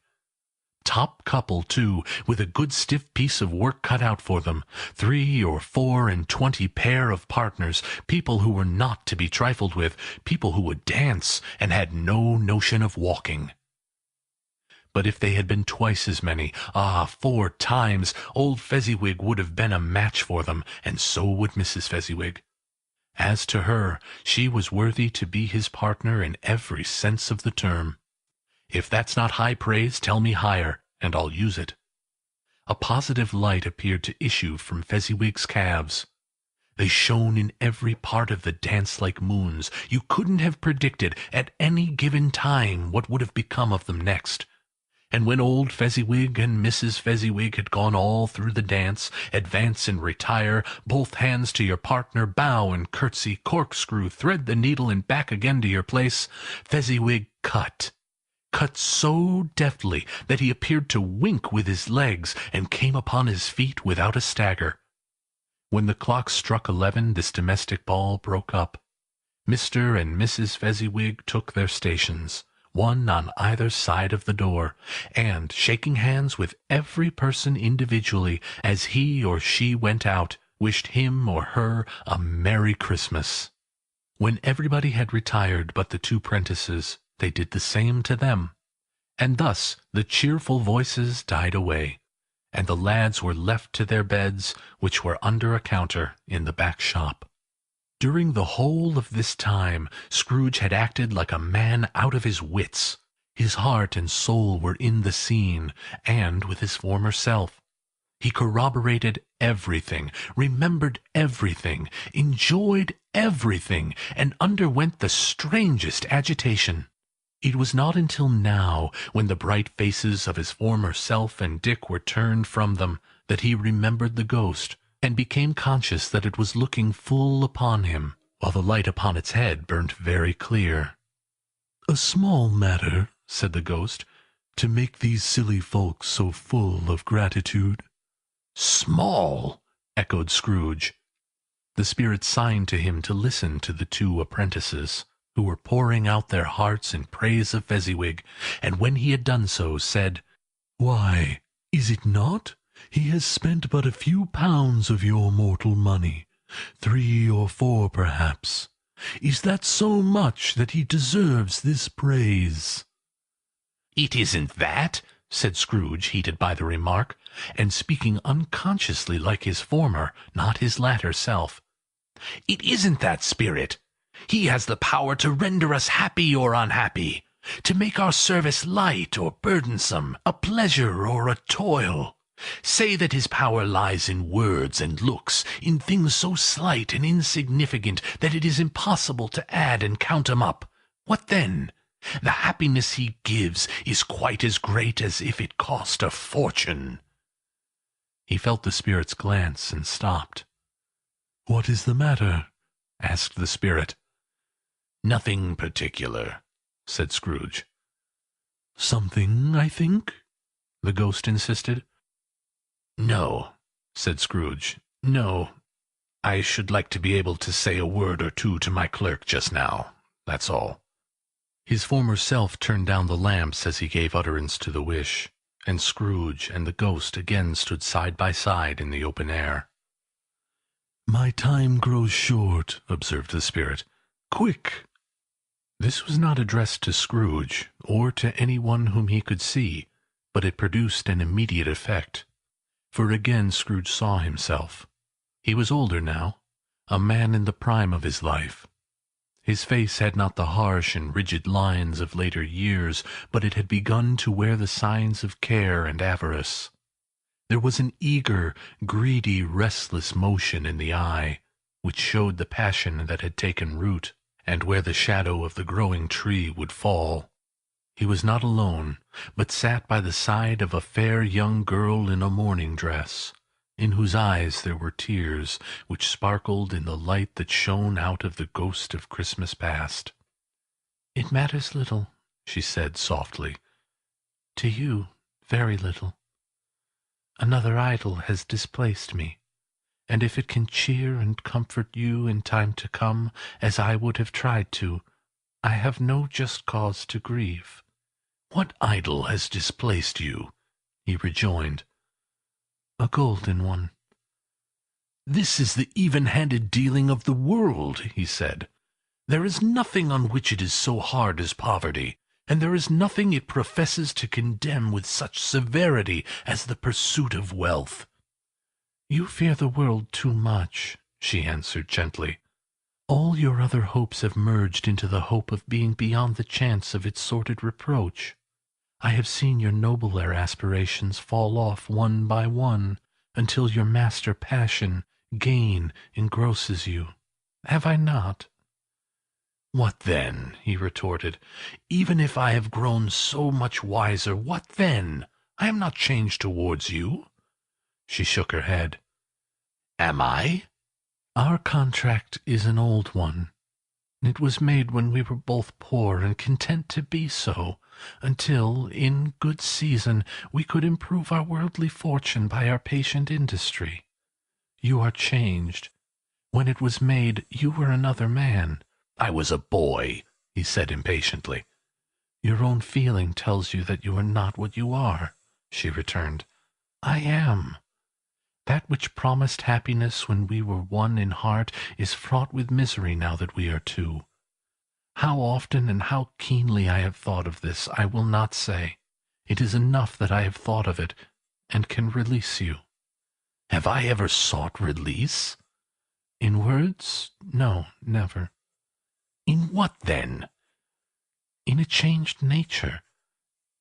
Top couple, too, with a good stiff piece of work cut out for them, 3 or 4 and 20 pair of partners, people who were not to be trifled with, people who would dance, and had no notion of walking. But if they had been twice as many, 4 times, old Fezziwig would have been a match for them, and so would Mrs. Fezziwig. As to her, she was worthy to be his partner in every sense of the term. If that's not high praise, tell me higher, and I'll use it. A positive light appeared to issue from Fezziwig's calves. They shone in every part of the dance like moons. You couldn't have predicted at any given time what would have become of them next. And when old Fezziwig and Mrs. Fezziwig had gone all through the dance, advance and retire, both hands to your partner, bow and curtsy, corkscrew, thread the needle, and back again to your place, Fezziwig cut so deftly that he appeared to wink with his legs, and came upon his feet without a stagger. When the clock struck 11, this domestic ball broke up. Mr. and Mrs. Fezziwig took their stations, one on either side of the door, and, shaking hands with every person individually as he or she went out, wished him or her a Merry Christmas. When everybody had retired but the 2 prentices, they did the same to them, and thus the cheerful voices died away, and the lads were left to their beds, which were under a counter in the back shop. During the whole of this time, Scrooge had acted like a man out of his wits. His heart and soul were in the scene, and with his former self. He corroborated everything, remembered everything, enjoyed everything, and underwent the strangest agitation. It was not until now, when the bright faces of his former self and Dick were turned from them, that he remembered the ghost, and became conscious that it was looking full upon him, while the light upon its head burnt very clear. "A small matter," said the ghost, "to make these silly folks so full of gratitude." "Small!" echoed Scrooge. The spirit signed to him to listen to the 2 apprentices, who were pouring out their hearts in praise of Fezziwig, and when he had done so, said, "Why, is it not? He has spent but a few pounds of your mortal money, 3 or 4 perhaps. Is that so much that he deserves this praise?" "It isn't that," said Scrooge, heated by the remark, and speaking unconsciously like his former, not his latter self. "It isn't that, spirit. He has the power to render us happy or unhappy, to make our service light or burdensome, a pleasure or a toil. Say that his power lies in words and looks, in things so slight and insignificant that it is impossible to add and count 'em up. What then? The happiness he gives is quite as great as if it cost a fortune." He felt the spirit's glance and stopped. "What is the matter?" asked the spirit. "Nothing particular," said Scrooge. "Something, I think?" the ghost insisted. "No," said Scrooge. "No. I should like to be able to say a word or 2 to my clerk just now. That's all." His former self turned down the lamps as he gave utterance to the wish, and Scrooge and the ghost again stood side by side in the open air. "My time grows short," observed the spirit. "Quick!" This was not addressed to Scrooge, or to any one whom he could see, but it produced an immediate effect. For again Scrooge saw himself. He was older now, a man in the prime of his life. His face had not the harsh and rigid lines of later years, but it had begun to wear the signs of care and avarice. There was an eager, greedy, restless motion in the eye, which showed the passion that had taken root, and where the shadow of the growing tree would fall. He was not alone, but sat by the side of a fair young girl in a mourning dress, in whose eyes there were tears, which sparkled in the light that shone out of the ghost of Christmas past. "It matters little," she said softly. "To you, very little. Another idol has displaced me, and if it can cheer and comfort you in time to come, as I would have tried to, I have no just cause to grieve." "What idol has displaced you?" he rejoined. "A golden one." "This is the even-handed dealing of the world," he said. "There is nothing on which it is so hard as poverty, and there is nothing it professes to condemn with such severity as the pursuit of wealth." "You fear the world too much," she answered gently. "All your other hopes have merged into the hope of being beyond the chance of its sordid reproach. I have seen your nobler aspirations fall off one by one, until your master passion, gain, engrosses you. Have I not?" "What then?" he retorted. "Even if I have grown so much wiser, what then? I am not changed towards you." She shook her head. "Am I?" "Our contract is an old one. It was made when we were both poor and content to be so, until, in good season, we could improve our worldly fortune by our patient industry. You are changed. When it was made, you were another man." "I was a boy," he said impatiently. "Your own feeling tells you that you are not what you are," she returned. "I am. That which promised happiness when we were one in heart is fraught with misery now that we are two. How often and how keenly I have thought of this, I will not say. It is enough that I have thought of it, and can release you." "Have I ever sought release?" "In words, no, never." "In what, then?" "In a changed nature,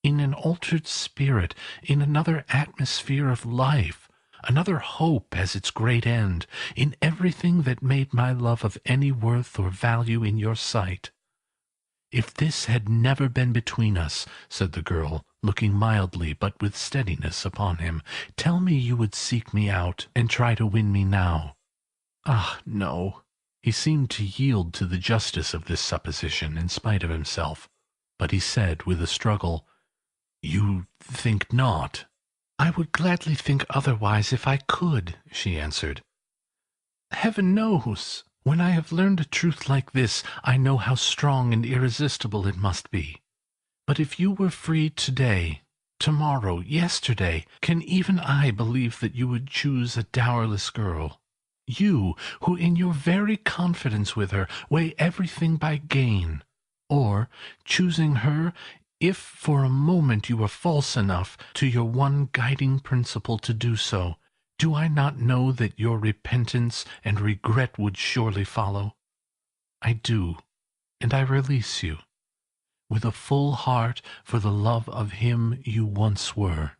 in an altered spirit, in another atmosphere of life, another hope as its great end, in everything that made my love of any worth or value in your sight." "If this had never been between us," said the girl, looking mildly but with steadiness upon him, "tell me you would seek me out, and try to win me now." "Ah, no." He seemed to yield to the justice of this supposition in spite of himself, but he said with a struggle, "You think not?" "I would gladly think otherwise if I could," she answered. "Heaven knows! When I have learned a truth like this, I know how strong and irresistible it must be. But if you were free to-day, to-morrow, yesterday, can even I believe that you would choose a dowerless girl? You, who in your very confidence with her weigh everything by gain? Or, choosing her, if for a moment you were false enough to your one guiding principle to do so, do I not know that your repentance and regret would surely follow? I do, and I release you, with a full heart, for the love of him you once were."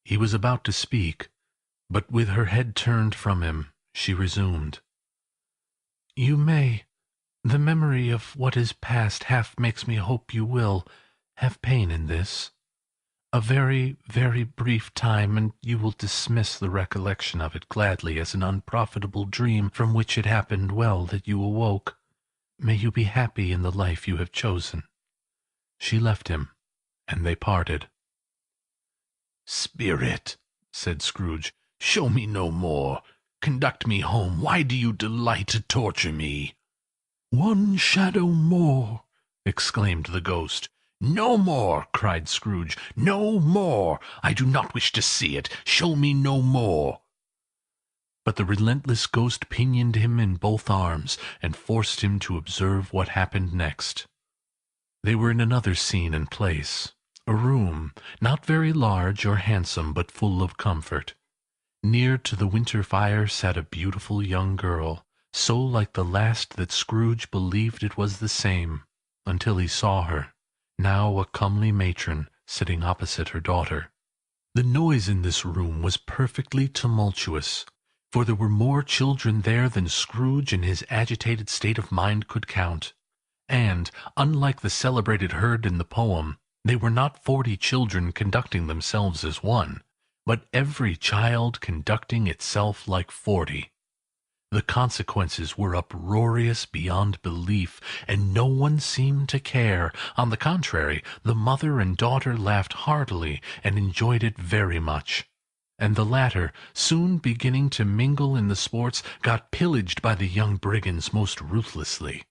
He was about to speak, but with her head turned from him, she resumed. "You may. The memory of what is past half makes me hope you will have pain in this. A very, very brief time, and you will dismiss the recollection of it gladly as an unprofitable dream from which it happened well that you awoke. May you be happy in the life you have chosen." She left him, and they parted. "Spirit," said Scrooge, "show me no more. Conduct me home. Why do you delight to torture me?" "One shadow more!" exclaimed the ghost. "No more!" cried Scrooge. "No more! I do not wish to see it. Show me no more!" But the relentless ghost pinioned him in both arms, and forced him to observe what happened next. They were in another scene and place, a room, not very large or handsome, but full of comfort. Near to the winter fire sat a beautiful young girl, so like the last that Scrooge believed it was the same, until he saw her, now a comely matron, sitting opposite her daughter. The noise in this room was perfectly tumultuous, for there were more children there than Scrooge in his agitated state of mind could count. And, unlike the celebrated herd in the poem, they were not 40 children conducting themselves as one, but every child conducting itself like 40. The consequences were uproarious beyond belief, and no one seemed to care. On the contrary, the mother and daughter laughed heartily, and enjoyed it very much. And the latter, soon beginning to mingle in the sports, got pillaged by the young brigands most ruthlessly.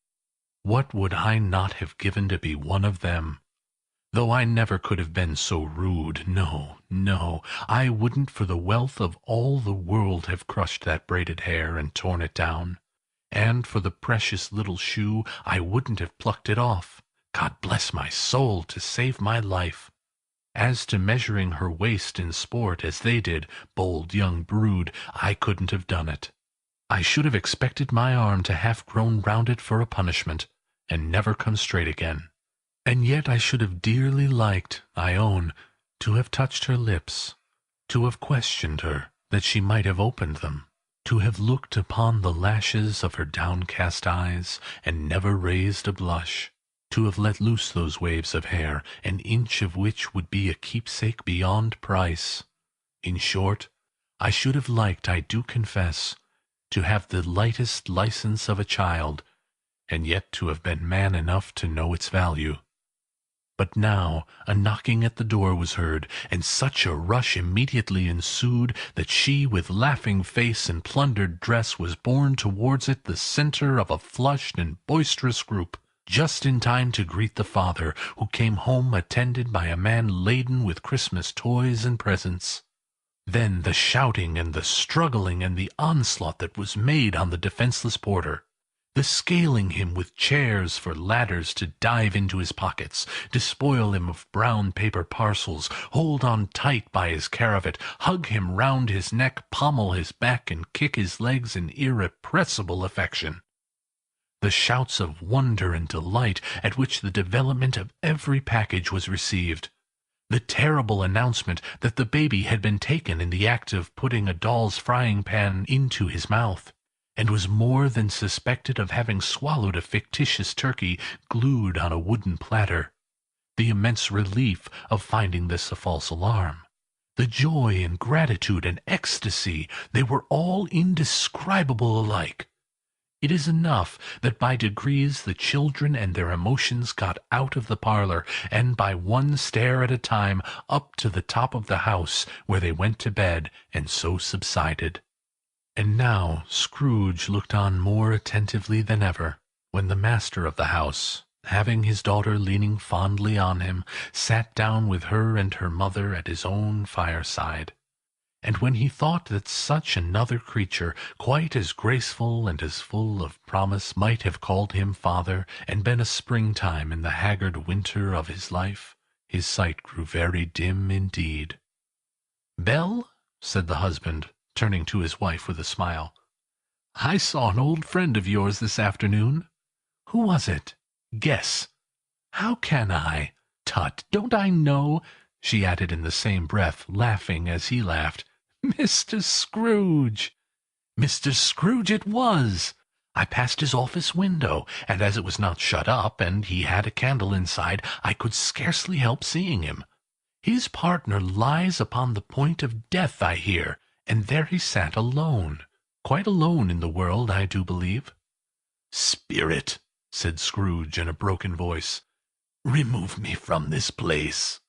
What would I not have given to be one of them? Though I never could have been so rude. No, no, I wouldn't for the wealth of all the world have crushed that braided hair and torn it down. And for the precious little shoe I wouldn't have plucked it off, God bless my soul, to save my life. As to measuring her waist in sport, as they did, bold young brood, I couldn't have done it. I should have expected my arm to have grown round it for a punishment, and never come straight again. And yet I should have dearly liked, I own, to have touched her lips, to have questioned her, that she might have opened them, to have looked upon the lashes of her downcast eyes, and never raised a blush, to have let loose those waves of hair, an inch of which would be a keepsake beyond price. In short, I should have liked, I do confess, to have the lightest license of a child, and yet to have been man enough to know its value. But now a knocking at the door was heard, and such a rush immediately ensued that she, with laughing face and plundered dress, was borne towards it, the centre of a flushed and boisterous group, just in time to greet the father, who came home attended by a man laden with Christmas toys and presents. Then the shouting and the struggling and the onslaught that was made on the defenceless porter. The scaling him with chairs for ladders to dive into his pockets, despoil him of brown paper parcels, hold on tight by his cravat, hug him round his neck, pommel his back, and kick his legs in irrepressible affection. The shouts of wonder and delight at which the development of every package was received. The terrible announcement that the baby had been taken in the act of putting a doll's frying pan into his mouth, and was more than suspected of having swallowed a fictitious turkey glued on a wooden platter. The immense relief of finding this a false alarm. The joy and gratitude and ecstasy, they were all indescribable alike. It is enough that by degrees the children and their emotions got out of the parlour, and by one stair at a time up to the top of the house, where they went to bed, and so subsided. And now Scrooge looked on more attentively than ever, when the master of the house, having his daughter leaning fondly on him, sat down with her and her mother at his own fireside. And when he thought that such another creature, quite as graceful and as full of promise, might have called him father, and been a springtime in the haggard winter of his life, his sight grew very dim indeed. "Belle," said the husband, turning to his wife with a smile, "I saw an old friend of yours this afternoon." "Who was it?" "Guess." "How can I? Tut, don't I know?" she added in the same breath, laughing as he laughed. "Mr. Scrooge!" Mr. Scrooge it was! I passed his office window, and as it was not shut up, and he had a candle inside, I could scarcely help seeing him. His partner lies upon the point of death, I hear, and there he sat alone, quite alone in the world, I do believe. "Spirit," said Scrooge in a broken voice, "remove me from this place."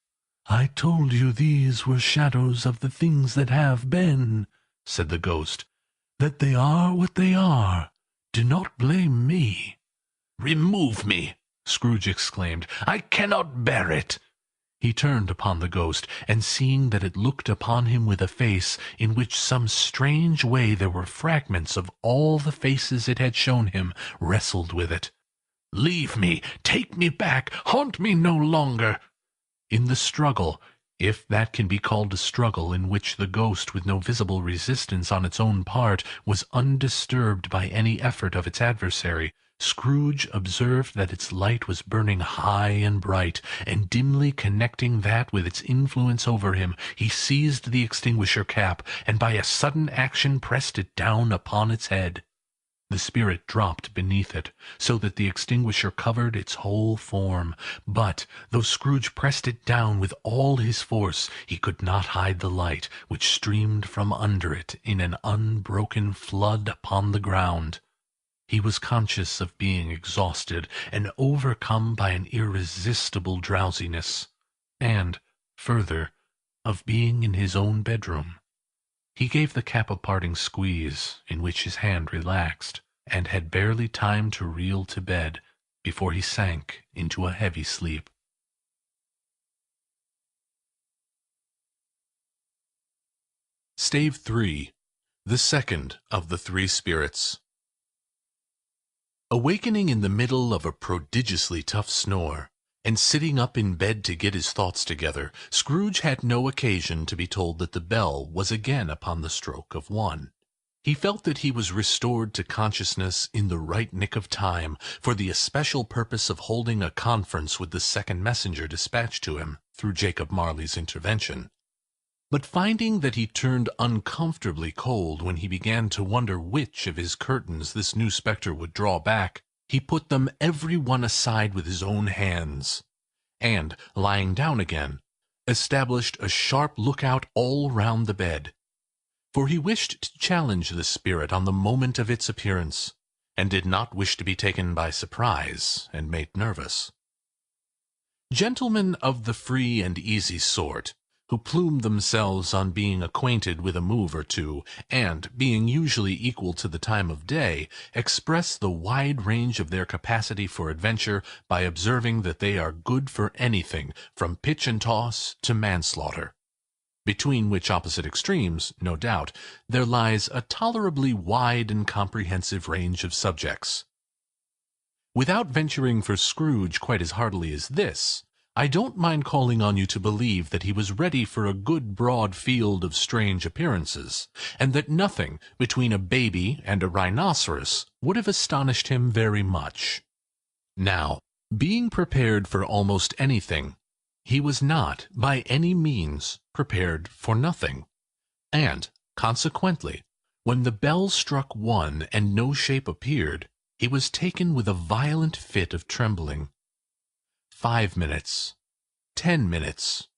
"I told you these were shadows of the things that have been," said the ghost, "that they are what they are. Do not blame me." "Remove me!" Scrooge exclaimed. "I cannot bear it." He turned upon the ghost, and seeing that it looked upon him with a face in which some strange way there were fragments of all the faces it had shown him, wrestled with it. Leave me! Take me back! Haunt me no longer! In the struggle, if that can be called a struggle in which the ghost, with no visible resistance on its own part, was undisturbed by any effort of its adversary, Scrooge observed that its light was burning high and bright, and dimly connecting that with its influence over him, he seized the extinguisher cap, and by a sudden action pressed it down upon its head. The spirit dropped beneath it, so that the extinguisher covered its whole form. But, though Scrooge pressed it down with all his force, he could not hide the light, which streamed from under it in an unbroken flood upon the ground. He was conscious of being exhausted, and overcome by an irresistible drowsiness, and, further, of being in his own bedroom. He gave the cap a parting squeeze, in which his hand relaxed, and had barely time to reel to bed before he sank into a heavy sleep. Stave 3. The second of the three spirits. Awakening in the middle of a prodigiously tough snore, and sitting up in bed to get his thoughts together, Scrooge had no occasion to be told that the bell was again upon the stroke of 1. He felt that he was restored to consciousness in the right nick of time, for the especial purpose of holding a conference with the second messenger dispatched to him, through Jacob Marley's intervention. But finding that he turned uncomfortably cold when he began to wonder which of his curtains this new spectre would draw back, he put them every one aside with his own hands, and, lying down again, established a sharp lookout all round the bed. For he wished to challenge the spirit on the moment of its appearance, and did not wish to be taken by surprise and made nervous. Gentlemen of the free and easy sort, who plumed themselves on being acquainted with a move or two, and, being usually equal to the time of day, express the wide range of their capacity for adventure by observing that they are good for anything from pitch and toss to manslaughter, between which opposite extremes, no doubt, there lies a tolerably wide and comprehensive range of subjects. Without venturing for Scrooge quite as heartily as this, I don't mind calling on you to believe that he was ready for a good broad field of strange appearances, and that nothing between a baby and a rhinoceros would have astonished him very much. Now, being prepared for almost anything, he was not, by any means, prepared for nothing, and, consequently, when the bell struck 1 and no shape appeared, he was taken with a violent fit of trembling. 5 minutes, 10 minutes,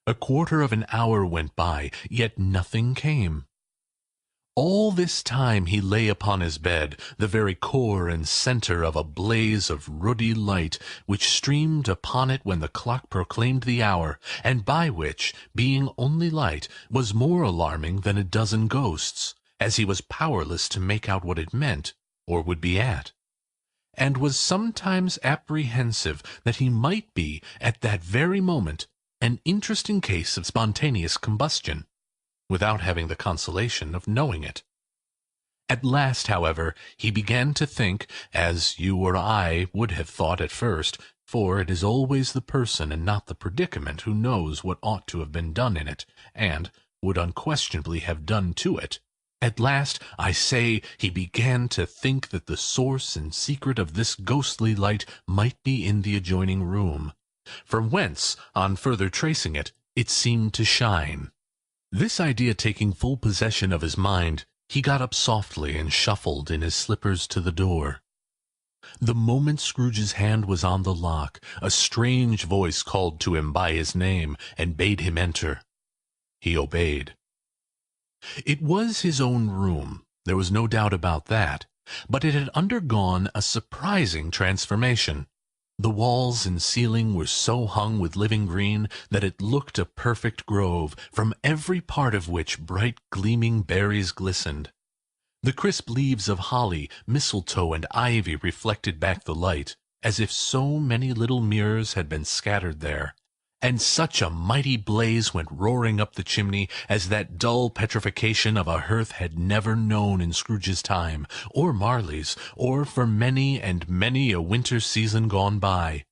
a quarter of an hour went by, yet nothing came. All this time he lay upon his bed, the very core and centre of a blaze of ruddy light, which streamed upon it when the clock proclaimed the hour, and by which, being only light, was more alarming than a dozen ghosts, as he was powerless to make out what it meant, or would be at, and was sometimes apprehensive that he might be, at that very moment, an interesting case of spontaneous combustion, without having the consolation of knowing it. At last, however, he began to think, as you or I would have thought at first, for it is always the person and not the predicament who knows what ought to have been done in it, and would unquestionably have done to it. At last, I say, he began to think that the source and secret of this ghostly light might be in the adjoining room, from whence, on further tracing it, it seemed to shine. This idea taking full possession of his mind, he got up softly and shuffled in his slippers to the door. The moment Scrooge's hand was on the lock, a strange voice called to him by his name, and bade him enter. He obeyed. It was his own room, there was no doubt about that, but it had undergone a surprising transformation. The walls and ceiling were so hung with living green that it looked a perfect grove, from every part of which bright gleaming berries glistened. The crisp leaves of holly, mistletoe, and ivy reflected back the light, as if so many little mirrors had been scattered there, and such a mighty blaze went roaring up the chimney as that dull petrification of a hearth had never known in Scrooge's time, or Marley's, or for many and many a winter season gone by.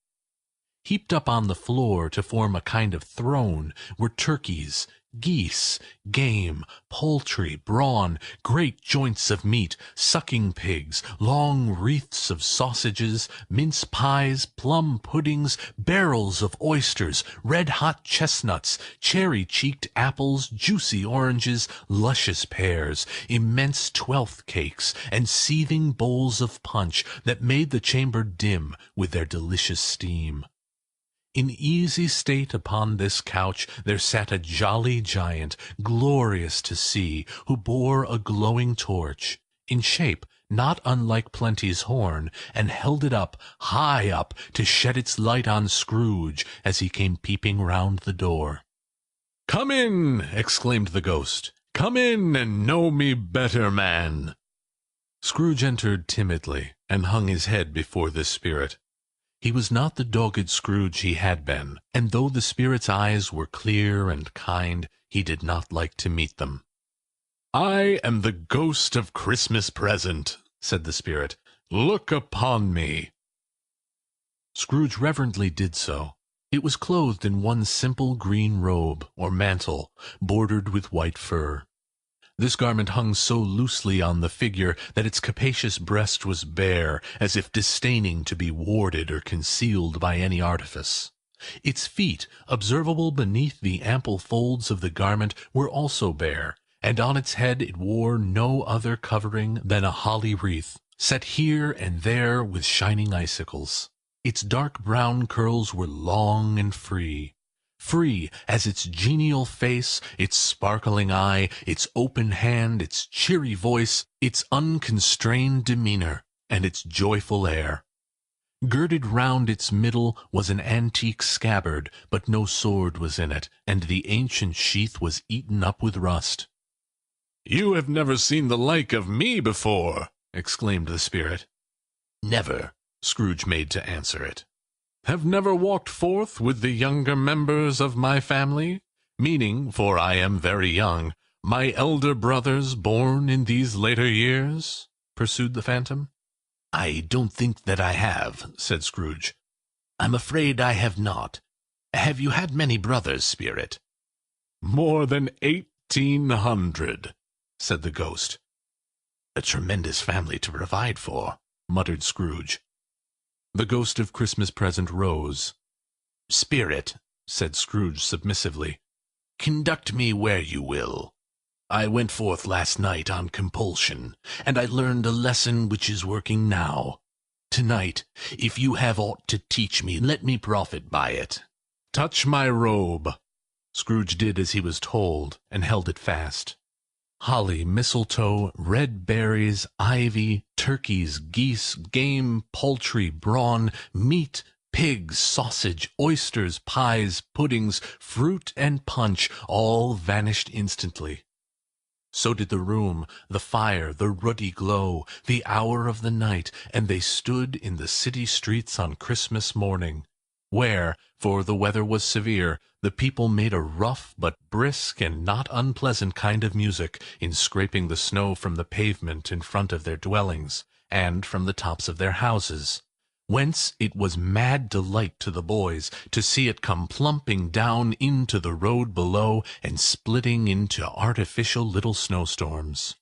Heaped up on the floor to form a kind of throne were turkeys, geese, game, poultry, brawn, great joints of meat, sucking pigs, long wreaths of sausages, mince pies, plum puddings, barrels of oysters, red-hot chestnuts, cherry-cheeked apples, juicy oranges, luscious pears, immense twelfth cakes, and seething bowls of punch that made the chamber dim with their delicious steam. In easy state upon this couch there sat a jolly giant, glorious to see, who bore a glowing torch, in shape not unlike Plenty's horn, and held it up, high up, to shed its light on Scrooge as he came peeping round the door. "Come in!" exclaimed the ghost. "Come in, and know me better, man." Scrooge entered timidly, and hung his head before this spirit. He was not the dogged Scrooge he had been, and though the spirit's eyes were clear and kind, he did not like to meet them. "I am the ghost of Christmas Present," said the spirit. "Look upon me." Scrooge reverently did so. It was clothed in one simple green robe, or mantle, bordered with white fur. This garment hung so loosely on the figure that its capacious breast was bare, as if disdaining to be warded or concealed by any artifice. Its feet, observable beneath the ample folds of the garment, were also bare, and on its head it wore no other covering than a holly wreath, set here and there with shining icicles. Its dark brown curls were long and free as its genial face, its sparkling eye, its open hand, its cheery voice, its unconstrained demeanor, and its joyful air. Girded round its middle was an antique scabbard, but no sword was in it, and the ancient sheath was eaten up with rust. "You have never seen the like of me before," exclaimed the spirit. "Never," Scrooge made to answer it. "Have never walked forth with the younger members of my family, meaning, for I am very young, my elder brothers born in these later years?" pursued the phantom. "I don't think that I have," said Scrooge. "I'm afraid I have not. Have you had many brothers, spirit?" "More than 1,800, said the ghost. "A tremendous family to provide for," muttered Scrooge. The ghost of Christmas Present rose. "Spirit," said Scrooge submissively, "conduct me where you will. I went forth last night on compulsion, and I learned a lesson which is working now. Tonight, if you have aught to teach me, let me profit by it. Touch my robe." Scrooge did as he was told, and held it fast. Holly, mistletoe, red berries, ivy, turkeys, geese, game, poultry, brawn, meat, pigs, sausage, oysters, pies, puddings, fruit, and punch all vanished instantly. So did the room, the fire, the ruddy glow, the hour of the night, and they stood in the city streets on Christmas morning, where, for the weather was severe, the people made a rough but brisk and not unpleasant kind of music in scraping the snow from the pavement in front of their dwellings, and from the tops of their houses, whence it was mad delight to the boys to see it come plumping down into the road below and splitting into artificial little snowstorms.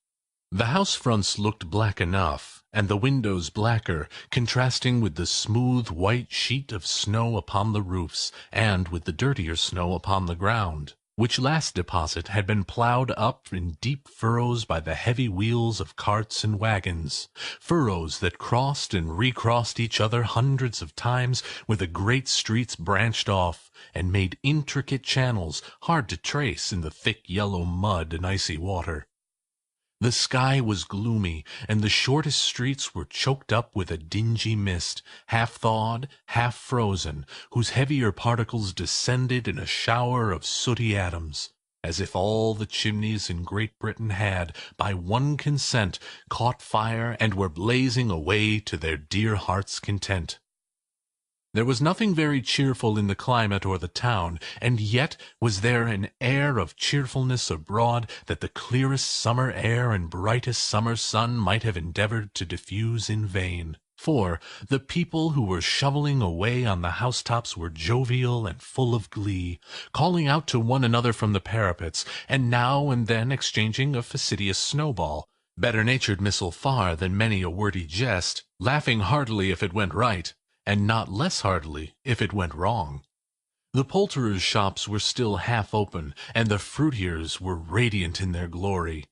The house fronts looked black enough, and the windows blacker, contrasting with the smooth white sheet of snow upon the roofs, and with the dirtier snow upon the ground, which last deposit had been ploughed up in deep furrows by the heavy wheels of carts and wagons, furrows that crossed and recrossed each other hundreds of times, where the great streets branched off, and made intricate channels hard to trace in the thick yellow mud and icy water. The sky was gloomy, and the shortest streets were choked up with a dingy mist, half thawed, half frozen, whose heavier particles descended in a shower of sooty atoms, as if all the chimneys in Great Britain had, by one consent, caught fire and were blazing away to their dear hearts' content. There was nothing very cheerful in the climate or the town, and yet was there an air of cheerfulness abroad that the clearest summer air and brightest summer sun might have endeavored to diffuse in vain. For the people who were shoveling away on the housetops were jovial and full of glee, calling out to one another from the parapets, and now and then exchanging a facetious snowball, better-natured missile far than many a wordy jest, laughing heartily if it went right, and not less heartily if it went wrong. The poulterers' shops were still half open, and the fruiterers were radiant in their glory.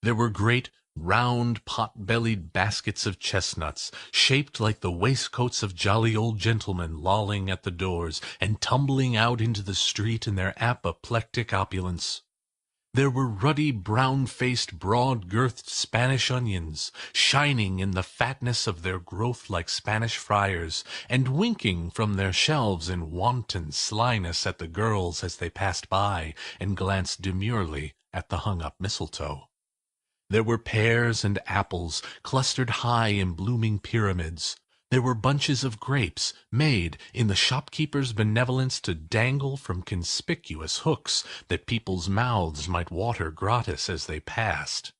There were great, round, pot-bellied baskets of chestnuts, shaped like the waistcoats of jolly old gentlemen, lolling at the doors, and tumbling out into the street in their apoplectic opulence. There were ruddy, brown-faced, broad-girthed Spanish onions, shining in the fatness of their growth like Spanish friars, and winking from their shelves in wanton slyness at the girls as they passed by and glanced demurely at the hung-up mistletoe. There were pears and apples, clustered high in blooming pyramids. There were bunches of grapes, made, in the shopkeeper's benevolence, to dangle from conspicuous hooks, that people's mouths might water gratis as they passed.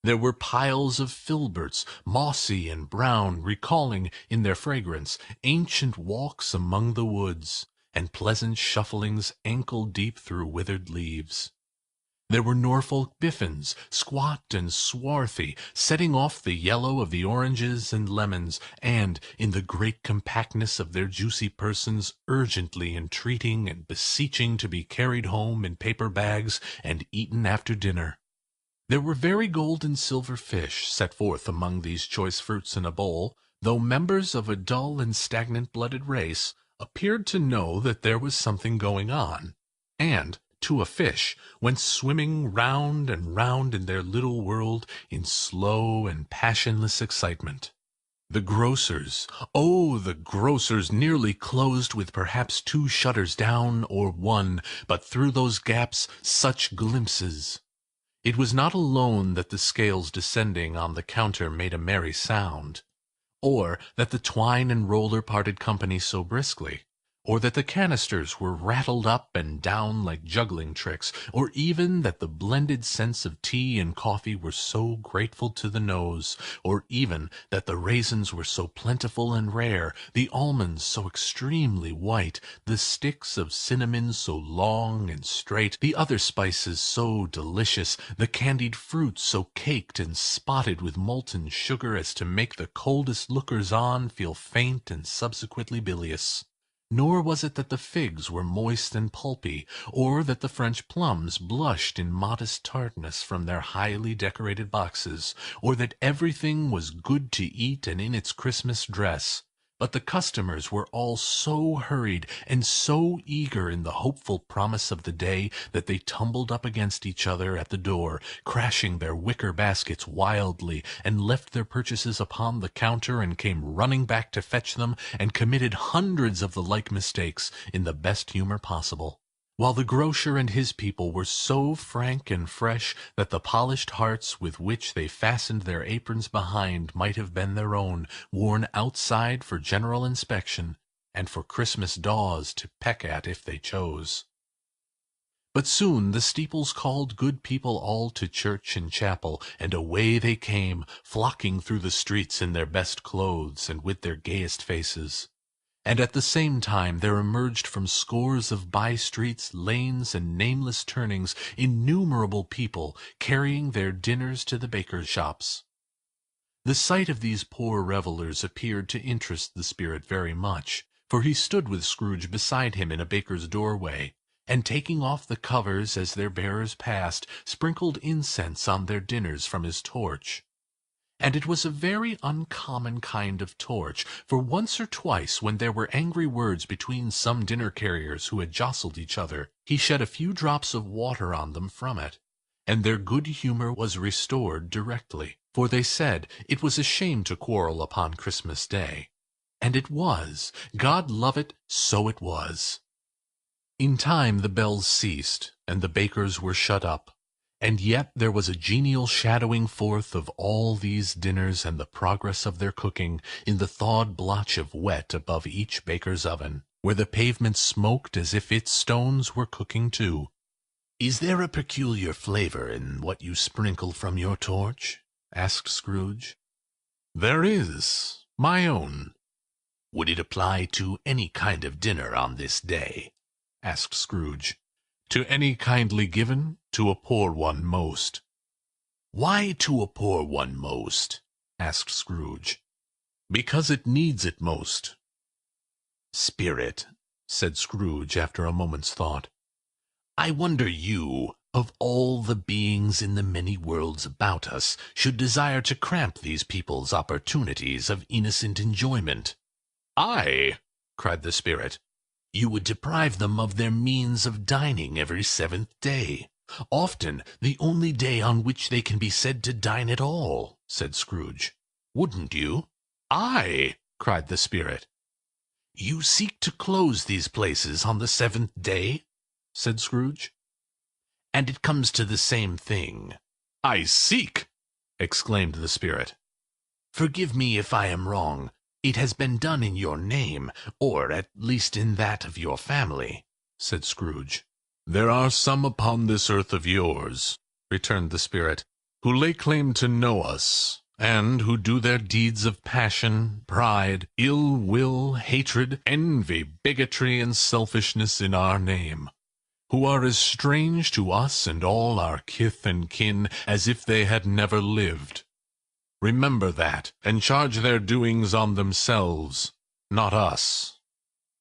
There were piles of filberts, mossy and brown, recalling, in their fragrance, ancient walks among the woods, and pleasant shufflings ankle-deep through withered leaves. There were Norfolk biffins, squat and swarthy, setting off the yellow of the oranges and lemons, and, in the great compactness of their juicy persons, urgently entreating and beseeching to be carried home in paper bags and eaten after dinner. There were very gold and silver fish set forth among these choice fruits in a bowl, though members of a dull and stagnant-blooded race appeared to know that there was something going on, and, to a fish, went swimming round and round in their little world in slow and passionless excitement. The grocers, oh, the grocers, nearly closed with perhaps 2 shutters down, or 1, but through those gaps such glimpses! It was not alone that the scales descending on the counter made a merry sound, or that the twine and roller parted company so briskly, or that the canisters were rattled up and down like juggling tricks, or even that the blended scents of tea and coffee were so grateful to the nose, or even that the raisins were so plentiful and rare, the almonds so extremely white, the sticks of cinnamon so long and straight, the other spices so delicious, the candied fruit so caked and spotted with molten sugar as to make the coldest lookers-on feel faint and subsequently bilious. Nor was it that the figs were moist and pulpy, or that the French plums blushed in modest tartness from their highly decorated boxes, or that everything was good to eat and in its Christmas dress. But the customers were all so hurried and so eager in the hopeful promise of the day that they tumbled up against each other at the door, crashing their wicker baskets wildly, and left their purchases upon the counter and came running back to fetch them, and committed hundreds of the like mistakes in the best humor possible, while the grocer and his people were so frank and fresh that the polished hearts with which they fastened their aprons behind might have been their own, worn outside for general inspection, and for Christmas daws to peck at if they chose. But soon the steeples called good people all to church and chapel, and away they came, flocking through the streets in their best clothes and with their gayest faces. And at the same time there emerged from scores of by-streets, lanes, and nameless turnings innumerable people, carrying their dinners to the bakers' shops. The sight of these poor revellers appeared to interest the spirit very much, for he stood with Scrooge beside him in a baker's doorway, and taking off the covers as their bearers passed, sprinkled incense on their dinners from his torch. And it was a very uncommon kind of torch, for once or twice, when there were angry words between some dinner-carriers who had jostled each other, he shed a few drops of water on them from it, and their good humour was restored directly, for they said it was a shame to quarrel upon Christmas Day. And it was. God love it, so it was. In time the bells ceased, and the bakers were shut up, And yet there was a genial shadowing forth of all these dinners and the progress of their cooking in the thawed blotch of wet above each baker's oven, where the pavement smoked as if its stones were cooking too. "Is there a peculiar flavour in what you sprinkle from your torch?" asked Scrooge. "There is. My own." "Would it apply to any kind of dinner on this day?" asked Scrooge. "To any kindly given, to a poor one most." "Why to a poor one most?" asked Scrooge. "Because it needs it most." "Spirit," said Scrooge after a moment's thought, "I wonder you, of all the beings in the many worlds about us, should desire to cramp these people's opportunities of innocent enjoyment." "I!" cried the spirit. "You would deprive them of their means of dining every 7th day, often the only day on which they can be said to dine at all," said Scrooge. "Wouldn't you?" "I!" cried the spirit. "You seek to close these places on the 7th day?" said Scrooge. "And it comes to the same thing." "I seek!" exclaimed the spirit. "Forgive me if I am wrong. It has been done in your name, or at least in that of your family," said Scrooge. "There are some upon this earth of yours," returned the spirit, "who lay claim to know us, and who do their deeds of passion, pride, ill will, hatred, envy, bigotry, and selfishness in our name, who are as strange to us and all our kith and kin as if they had never lived. Remember that, and charge their doings on themselves, not us."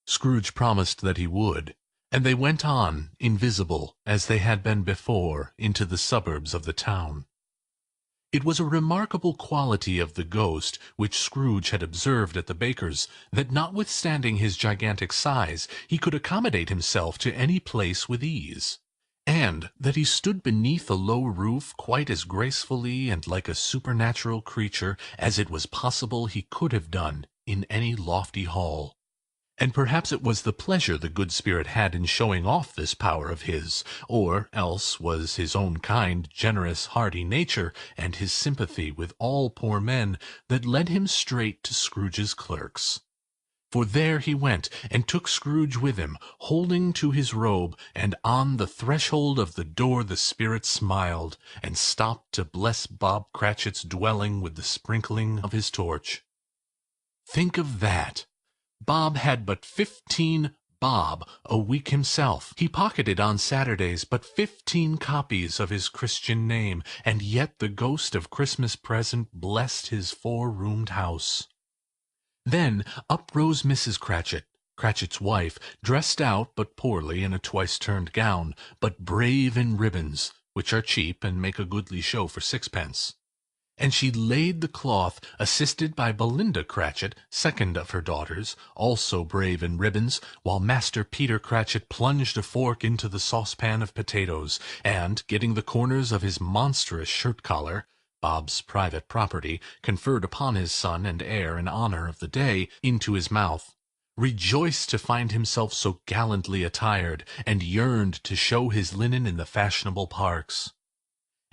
Scrooge promised that he would, and they went on, invisible, as they had been before, into the suburbs of the town. It was a remarkable quality of the ghost, which Scrooge had observed at the baker's, that notwithstanding his gigantic size, he could accommodate himself to any place with ease, and that he stood beneath a low roof quite as gracefully and like a supernatural creature as it was possible he could have done in any lofty hall. And perhaps it was the pleasure the good spirit had in showing off this power of his, or else was his own kind, generous, hearty nature, and his sympathy with all poor men, that led him straight to Scrooge's clerks. For there he went, and took Scrooge with him, holding to his robe, and on the threshold of the door the spirit smiled, and stopped to bless Bob Cratchit's dwelling with the sprinkling of his torch. Think of that! Bob had but 15 bob a week himself. He pocketed on Saturdays but 15 copies of his Christian name, and yet the ghost of Christmas present blessed his 4-roomed house. Then up rose Mrs. Cratchit, Cratchit's wife, dressed out but poorly in a twice-turned gown, but brave in ribbons, which are cheap and make a goodly show for 6d. And she laid the cloth, assisted by Belinda Cratchit, second of her daughters, also brave in ribbons, while Master Peter Cratchit plunged a fork into the saucepan of potatoes, and, getting the corners of his monstrous shirt-collar, Bob's private property, conferred upon his son and heir in honour of the day, into his mouth, rejoiced to find himself so gallantly attired, and yearned to show his linen in the fashionable parks.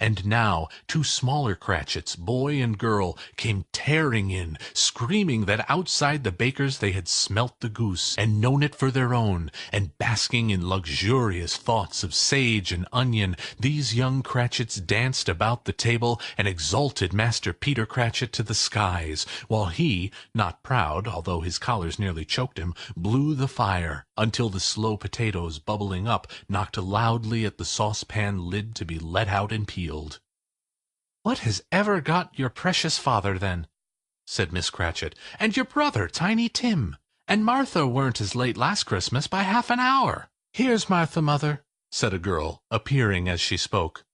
And now 2 smaller Cratchits, boy and girl, came tearing in, screaming that outside the baker's they had smelt the goose, and known it for their own, and basking in luxurious thoughts of sage and onion, these young Cratchits danced about the table, and exalted Master Peter Cratchit to the skies, while he, not proud, although his collars nearly choked him, blew the fire, until the slow potatoes, bubbling up, knocked loudly at the saucepan lid to be let out and peeled. "What has ever got your precious father, then?" said Miss Cratchit. "And your brother, Tiny Tim? And Martha weren't as late last Christmas by half an hour." "Here's Martha, mother," said a girl, appearing as she spoke.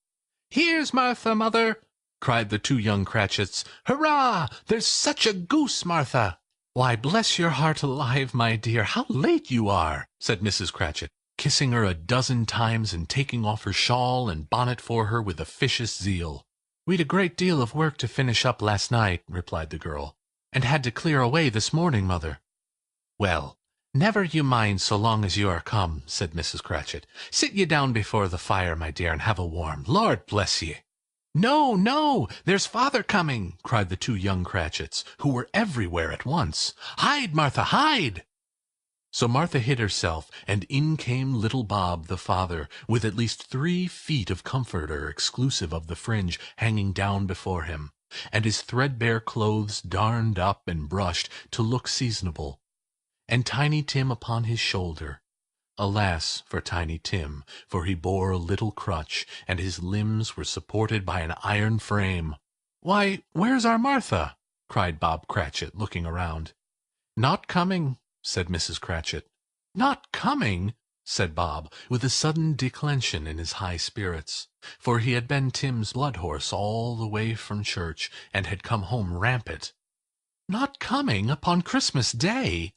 "Here's Martha, mother," cried the 2 young Cratchits. "Hurrah! There's such a goose, Martha!" "Why, bless your heart alive, my dear, how late you are!" said Mrs. Cratchit, kissing her a dozen times and taking off her shawl and bonnet for her with officious zeal. "We'd a great deal of work to finish up last night," replied the girl, "and had to clear away this morning, mother." "Well, "Never you mind so long as you are come," said Mrs. Cratchit. "Sit ye down before the fire, my dear, and have a warm. Lord bless ye!" "No, no! There's father coming!" cried the two young Cratchits, who were everywhere at once. "Hide, Martha, hide!" So Martha hid herself, and in came little Bob, the father, with at least 3 feet of comforter, exclusive of the fringe, hanging down before him, and his threadbare clothes darned up and brushed to look seasonable, and Tiny Tim upon his shoulder. Alas for Tiny Tim, for he bore a little crutch, and his limbs were supported by an iron frame. "Why, where's our Martha?" cried Bob Cratchit, looking around. "Not coming," said Mrs. Cratchit. "Not coming!" said Bob, with a sudden declension in his high spirits, for he had been Tim's blood horse all the way from church, and had come home rampant. "Not coming upon Christmas Day!"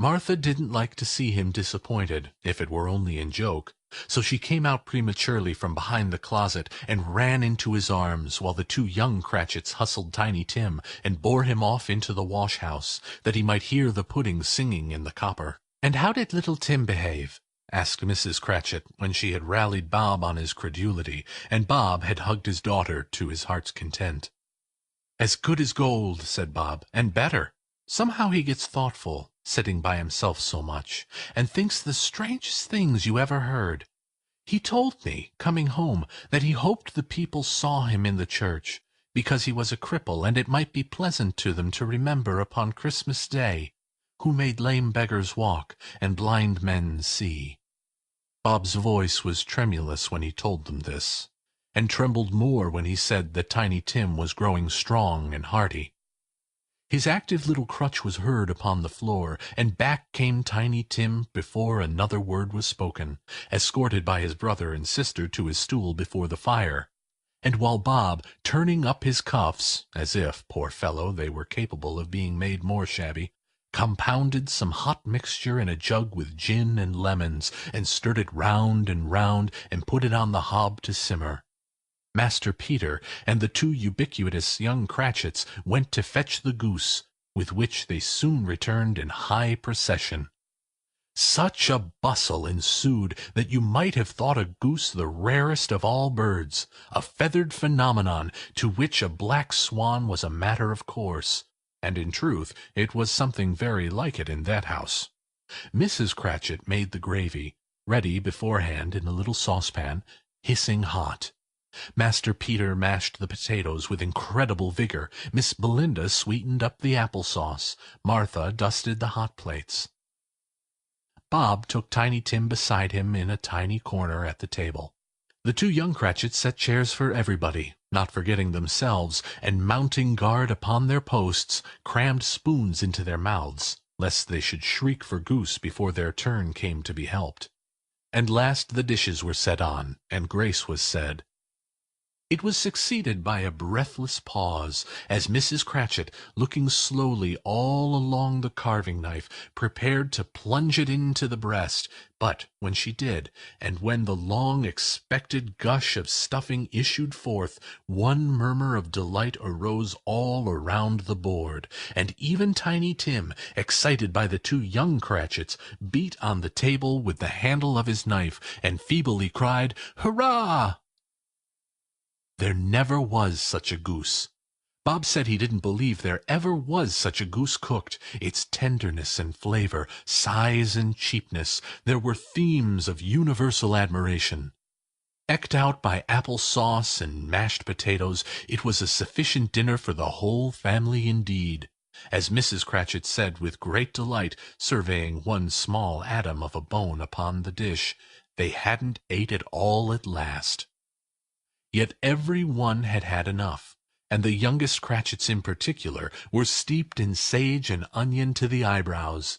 Martha didn't like to see him disappointed, if it were only in joke, so she came out prematurely from behind the closet and ran into his arms, while the two young Cratchits hustled Tiny Tim and bore him off into the wash-house, that he might hear the pudding singing in the copper. "And how did little Tim behave?" asked Mrs. Cratchit, when she had rallied Bob on his credulity, and Bob had hugged his daughter to his heart's content. "As good as gold," said Bob, "and better. Somehow he gets thoughtful, sitting by himself so much, and thinks the strangest things you ever heard. He told me, coming home, that he hoped the people saw him in the church, because he was a cripple, and it might be pleasant to them to remember upon Christmas Day, who made lame beggars walk, and blind men see." Bob's voice was tremulous when he told them this, and trembled more when he said that Tiny Tim was growing strong and hearty. His active little crutch was heard upon the floor, and back came Tiny Tim before another word was spoken, escorted by his brother and sister to his stool before the fire. And while Bob, turning up his cuffs, as if, poor fellow, they were capable of being made more shabby, compounded some hot mixture in a jug with gin and lemons, and stirred it round and round, and put it on the hob to simmer, Master Peter and the two ubiquitous young Cratchits went to fetch the goose, with which they soon returned in high procession. Such a bustle ensued that you might have thought a goose the rarest of all birds, a feathered phenomenon to which a black swan was a matter of course, and in truth it was something very like it in that house. Mrs. Cratchit made the gravy, ready beforehand in a little saucepan, hissing hot. Master Peter mashed the potatoes with incredible vigor. Miss Belinda sweetened up the apple-sauce. Martha dusted the hot plates. Bob took Tiny Tim beside him in a tiny corner at the table. The two young Cratchits set chairs for everybody, not forgetting themselves, and mounting guard upon their posts, crammed spoons into their mouths, lest they should shriek for goose before their turn came to be helped. And last the dishes were set on, and grace was said. It was succeeded by a breathless pause, as Mrs. Cratchit, looking slowly all along the carving-knife, prepared to plunge it into the breast. But when she did, and when the long-expected gush of stuffing issued forth, one murmur of delight arose all around the board, and even Tiny Tim, excited by the two young Cratchits, beat on the table with the handle of his knife, and feebly cried, "Hurrah!" There never was such a goose. Bob said he didn't believe there ever was such a goose cooked. Its tenderness and flavor, size and cheapness, there were themes of universal admiration. Eked out by apple sauce and mashed potatoes, it was a sufficient dinner for the whole family indeed, as Mrs. Cratchit said with great delight, surveying one small atom of a bone upon the dish. They hadn't ate it all at last. Yet every one had had enough, and the youngest Cratchits in particular were steeped in sage and onion to the eyebrows.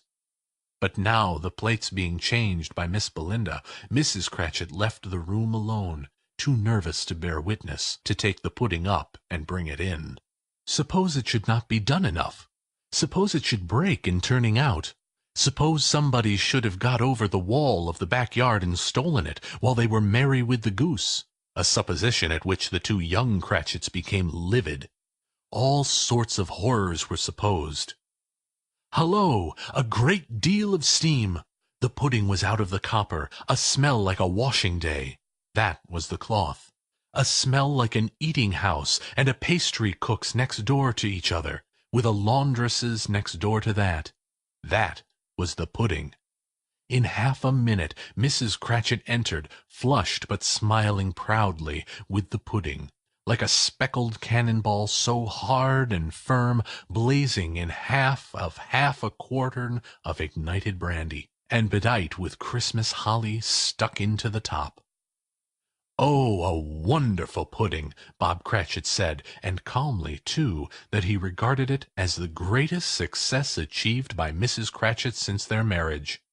But now, the plates being changed by Miss Belinda, Mrs. Cratchit left the room alone, too nervous to bear witness, to take the pudding up and bring it in. Suppose it should not be done enough? Suppose it should break in turning out? Suppose somebody should have got over the wall of the backyard and stolen it, while they were merry with the goose? A supposition at which the two young Cratchits became livid. All sorts of horrors were supposed. Hullo! A great deal of steam! The pudding was out of the copper, a smell like a washing day. That was the cloth. A smell like an eating-house, and a pastry-cook's next door to each other, with a laundress's next door to that. That was the pudding. In half a minute Mrs. Cratchit entered, flushed but smiling proudly, with the pudding, like a speckled cannon-ball so hard and firm, blazing in half a quartern of ignited brandy, and bedight with Christmas holly stuck into the top. "Oh, a wonderful pudding!" Bob Cratchit said, and calmly, too, that he regarded it as the greatest success achieved by Mrs. Cratchit since their marriage.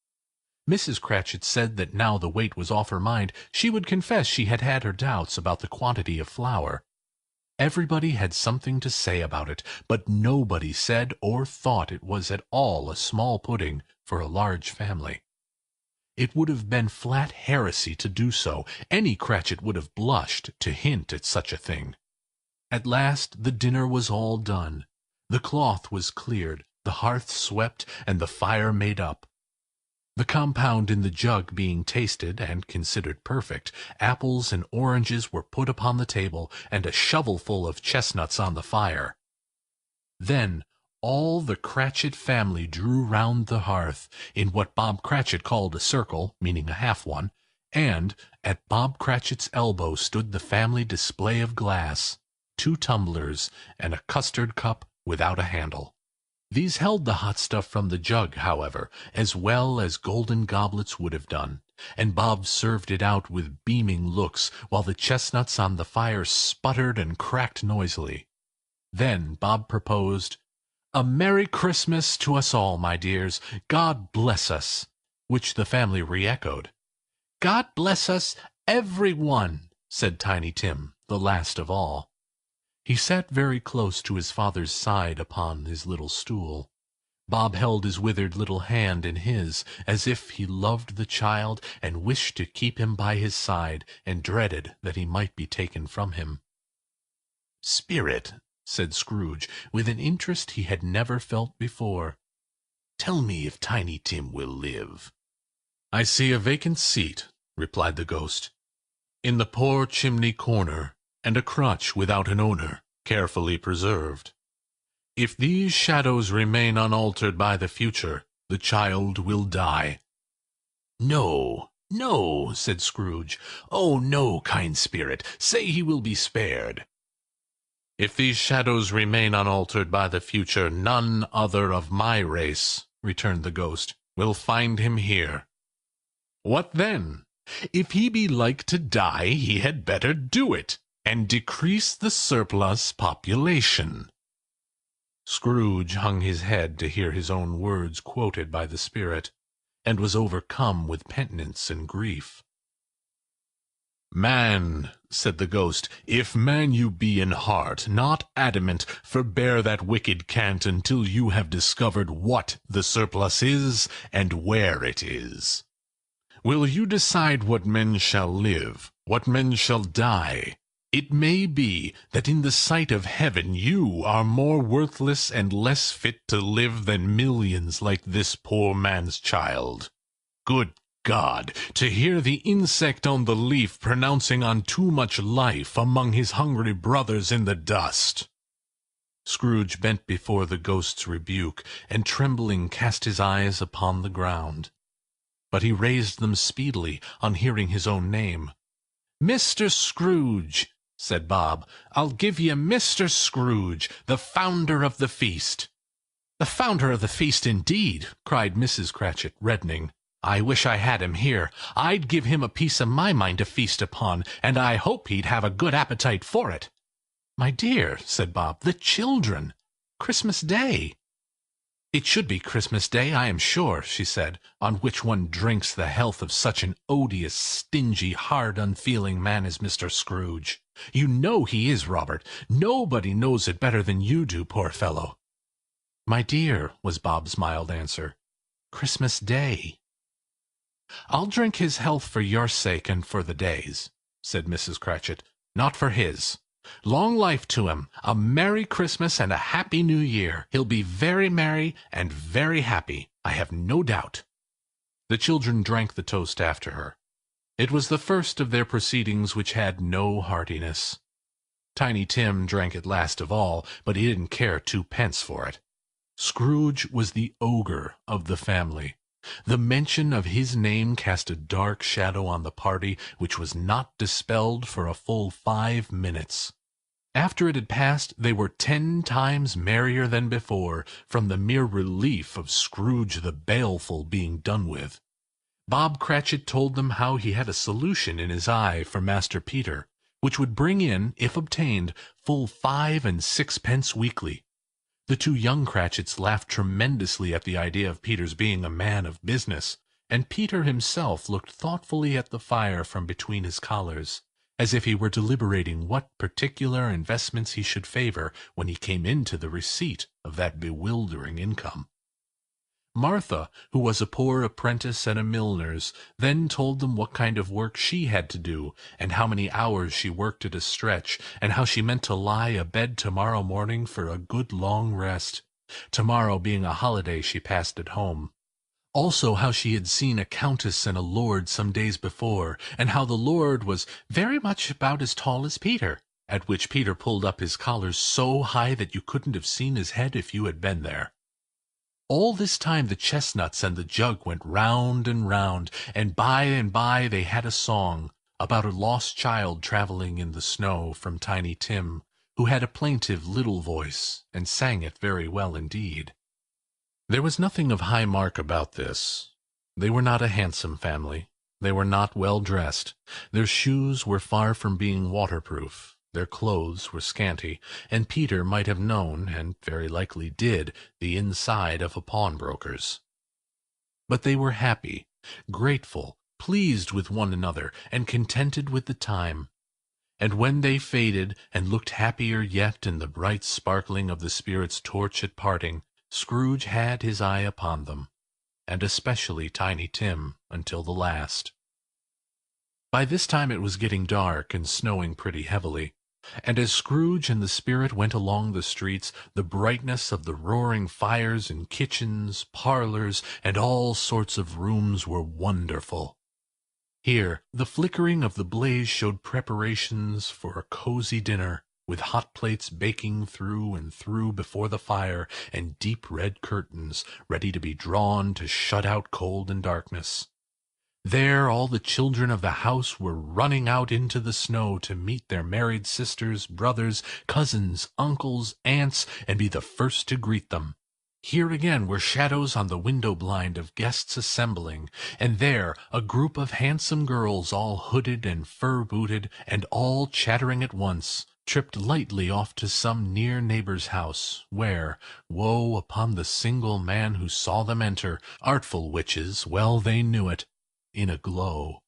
Mrs. Cratchit said that now the weight was off her mind, she would confess she had had her doubts about the quantity of flour. Everybody had something to say about it, but nobody said or thought it was at all a small pudding for a large family. It would have been flat heresy to do so. Any Cratchit would have blushed to hint at such a thing. At last the dinner was all done. The cloth was cleared, the hearth swept, and the fire made up. The compound in the jug being tasted and considered perfect, apples and oranges were put upon the table, and a shovelful of chestnuts on the fire. Then all the Cratchit family drew round the hearth, in what Bob Cratchit called a circle, meaning a half one, and at Bob Cratchit's elbow stood the family display of glass, 2 tumblers, and a custard cup without a handle. These held the hot stuff from the jug, however, as well as golden goblets would have done, and Bob served it out with beaming looks, while the chestnuts on the fire sputtered and cracked noisily. Then Bob proposed, "A Merry Christmas to us all, my dears. God bless us," which the family re-echoed. "God bless us, every one," said Tiny Tim, the last of all. He sat very close to his father's side upon his little stool. Bob held his withered little hand in his, as if he loved the child and wished to keep him by his side, and dreaded that he might be taken from him. "Spirit," said Scrooge, with an interest he had never felt before, "tell me if Tiny Tim will live." "I see a vacant seat," replied the ghost, "in the poor chimney corner, and a crutch without an owner, carefully preserved. If these shadows remain unaltered by the future, the child will die." "No, no," said Scrooge. "Oh, no, kind spirit, say he will be spared." "If these shadows remain unaltered by the future, none other of my race," returned the ghost, "will find him here." "What then? If he be like to die, he had better do it, and decrease the surplus population." Scrooge hung his head to hear his own words quoted by the spirit, and was overcome with penitence and grief. "Man," said the ghost, "if man you be in heart, not adamant, forbear that wicked cant until you have discovered what the surplus is, and where it is. Will you decide what men shall live, what men shall die? It may be that in the sight of heaven you are more worthless and less fit to live than millions like this poor man's child. Good God, to hear the insect on the leaf pronouncing on too much life among his hungry brothers in the dust." Scrooge bent before the ghost's rebuke, and trembling cast his eyes upon the ground. But he raised them speedily on hearing his own name. "Mr. Scrooge," said Bob, "I'll give ye Mr. Scrooge, the founder of the feast." "The founder of the feast, indeed!" cried Mrs. Cratchit, reddening. "I wish I had him here. I'd give him a piece of my mind to feast upon, and I hope he'd have a good appetite for it." "My dear," said Bob, "the children! Christmas Day!" "It should be Christmas Day, I am sure," she said, "on which one drinks the health of such an odious, stingy, hard, unfeeling man as Mr. Scrooge. You know he is, Robert. Nobody knows it better than you do, poor fellow." "My dear," was Bob's mild answer, "Christmas Day." "I'll drink his health for your sake and for the day's," said Mrs. Cratchit, "not for his. Long life to him, a Merry Christmas and a Happy New Year. He'll be very merry and very happy, I have no doubt." The children drank the toast after her. It was the first of their proceedings which had no heartiness. Tiny Tim drank it last of all, but he didn't care twopence for it. Scrooge was the ogre of the family. The mention of his name cast a dark shadow on the party, which was not dispelled for a full 5 minutes. After it had passed, they were 10 times merrier than before, from the mere relief of Scrooge the Baleful being done with. Bob Cratchit told them how he had a solution in his eye for Master Peter, which would bring in, if obtained, full 5 and 6 pence weekly. The 2 young Cratchits laughed tremendously at the idea of Peter's being a man of business, and Peter himself looked thoughtfully at the fire from between his collars, as if he were deliberating what particular investments he should favor when he came into the receipt of that bewildering income. Martha, who was a poor apprentice at a milliner's, then told them what kind of work she had to do, and how many hours she worked at a stretch, and how she meant to lie abed tomorrow morning for a good long rest, tomorrow being a holiday she passed at home. Also how she had seen a countess and a lord some days before, and how the lord was very much about as tall as Peter, at which Peter pulled up his collars so high that you couldn't have seen his head if you had been there. All this time the chestnuts and the jug went round and round, and by they had a song about a lost child travelling in the snow from Tiny Tim, who had a plaintive little voice, and sang it very well indeed. There was nothing of high mark about this. They were not a handsome family. They were not well dressed. Their shoes were far from being waterproof. Their clothes were scanty, and Peter might have known, and very likely did, the inside of a pawnbroker's. But they were happy, grateful, pleased with one another, and contented with the time. And when they faded, and looked happier yet in the bright sparkling of the spirit's torch at parting, Scrooge had his eye upon them, and especially Tiny Tim, until the last. By this time it was getting dark, and snowing pretty heavily, and as Scrooge and the spirit went along the streets, the brightness of the roaring fires in kitchens, parlors, and all sorts of rooms were wonderful. Here the flickering of the blaze showed preparations for a cozy dinner, with hot plates baking through and through before the fire, and deep red curtains ready to be drawn to shut out cold and darkness. There all the children of the house were running out into the snow to meet their married sisters, brothers, cousins, uncles, aunts, and be the first to greet them. Here again were shadows on the window blind of guests assembling, and there a group of handsome girls, all hooded and fur-booted, and all chattering at once, tripped lightly off to some near neighbor's house, where, woe upon the single man who saw them enter, artful witches, well they knew it, in a glow.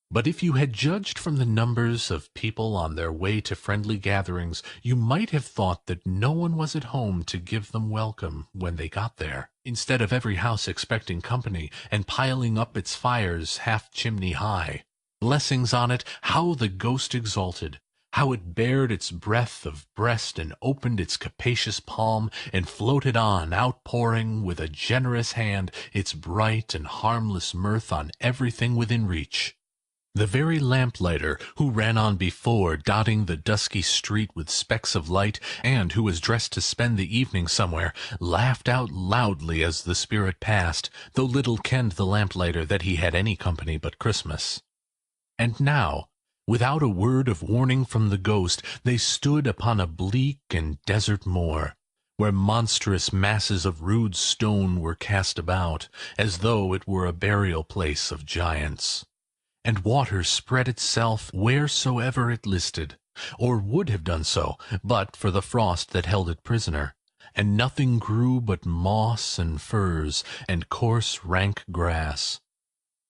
But if you had judged from the numbers of people on their way to friendly gatherings, you might have thought that no one was at home to give them welcome when they got there, instead of every house expecting company, and piling up its fires half-chimney high. Blessings on it, how the ghost exulted! How it bared its breadth of breast, and opened its capacious palm, and floated on, outpouring with a generous hand its bright and harmless mirth on everything within reach. The very lamplighter, who ran on before, dotting the dusky street with specks of light, and who was dressed to spend the evening somewhere, laughed out loudly as the spirit passed, though little kenned the lamplighter that he had any company but Christmas. And now, without a word of warning from the ghost, they stood upon a bleak and desert moor, where monstrous masses of rude stone were cast about, as though it were a burial place of giants. And water spread itself wheresoever it listed, or would have done so, but for the frost that held it prisoner, and nothing grew but moss and furze, and coarse rank grass.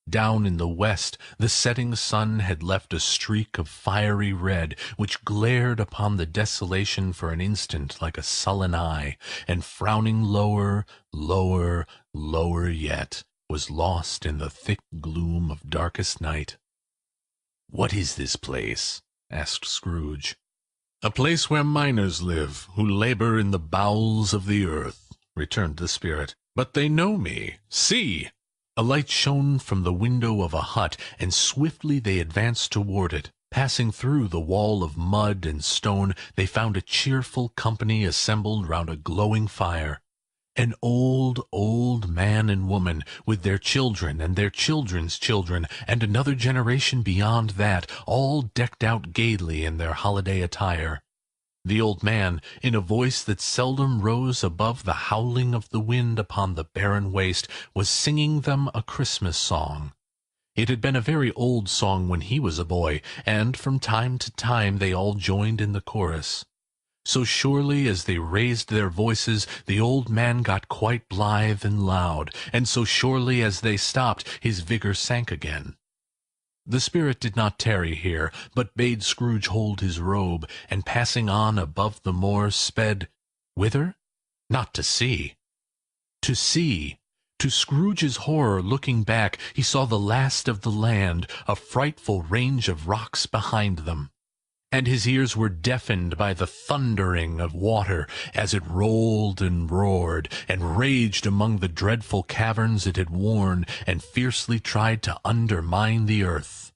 Down in the west the setting sun had left a streak of fiery red, which glared upon the desolation for an instant like a sullen eye, and frowning lower, lower, lower yet, was lost in the thick gloom of darkest night. "What is this place?" asked Scrooge. "A place where miners live, who labor in the bowels of the earth," returned the spirit. "But they know me. See!" A light shone from the window of a hut, and swiftly they advanced toward it. Passing through the wall of mud and stone, they found a cheerful company assembled round a glowing fire. An old, old man and woman, with their children and their children's children, and another generation beyond that, all decked out gaily in their holiday attire. The old man, in a voice that seldom rose above the howling of the wind upon the barren waste, was singing them a Christmas song. It had been a very old song when he was a boy, and from time to time they all joined in the chorus. So surely as they raised their voices, the old man got quite blithe and loud, and so surely as they stopped, his vigor sank again. The spirit did not tarry here, but bade Scrooge hold his robe, and passing on above the moor, sped whither? Not to see. To see. To Scrooge's horror, looking back, he saw the last of the land, a frightful range of rocks behind them. And his ears were deafened by the thundering of water as it rolled and roared, and raged among the dreadful caverns it had worn, and fiercely tried to undermine the earth.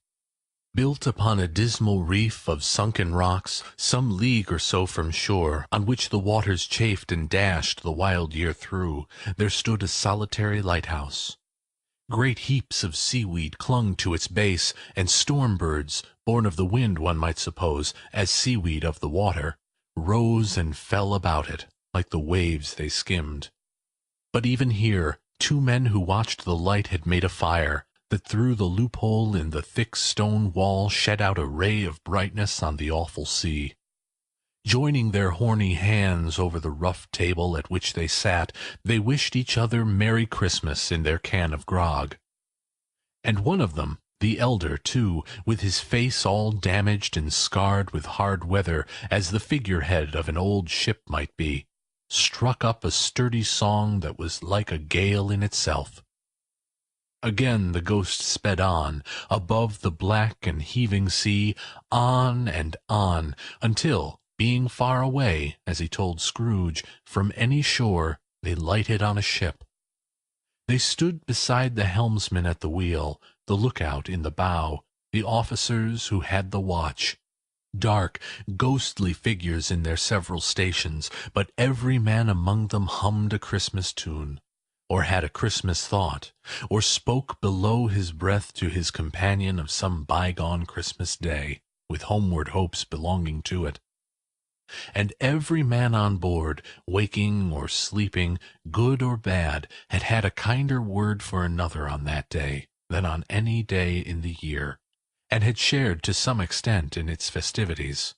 Built upon a dismal reef of sunken rocks, some league or so from shore, on which the waters chafed and dashed the wild year through, there stood a solitary lighthouse. Great heaps of seaweed clung to its base, and storm-birds, born of the wind one might suppose, as seaweed of the water, rose and fell about it, like the waves they skimmed. But even here, two men who watched the light had made a fire, that through the loophole in the thick stone wall shed out a ray of brightness on the awful sea. Joining their horny hands over the rough table at which they sat, they wished each other Merry Christmas in their can of grog. And one of them, the elder, too, with his face all damaged and scarred with hard weather, as the figurehead of an old ship might be, struck up a sturdy song that was like a gale in itself. Again the ghost sped on, above the black and heaving sea, on and on, until, being far away, as he told Scrooge, from any shore, they lighted on a ship. They stood beside the helmsman at the wheel, the lookout in the bow, the officers who had the watch. Dark, ghostly figures in their several stations, but every man among them hummed a Christmas tune, or had a Christmas thought, or spoke below his breath to his companion of some bygone Christmas day, with homeward hopes belonging to it. And every man on board, waking or sleeping, good or bad, had had a kinder word for another on that day than on any day in the year, and had shared to some extent in its festivities,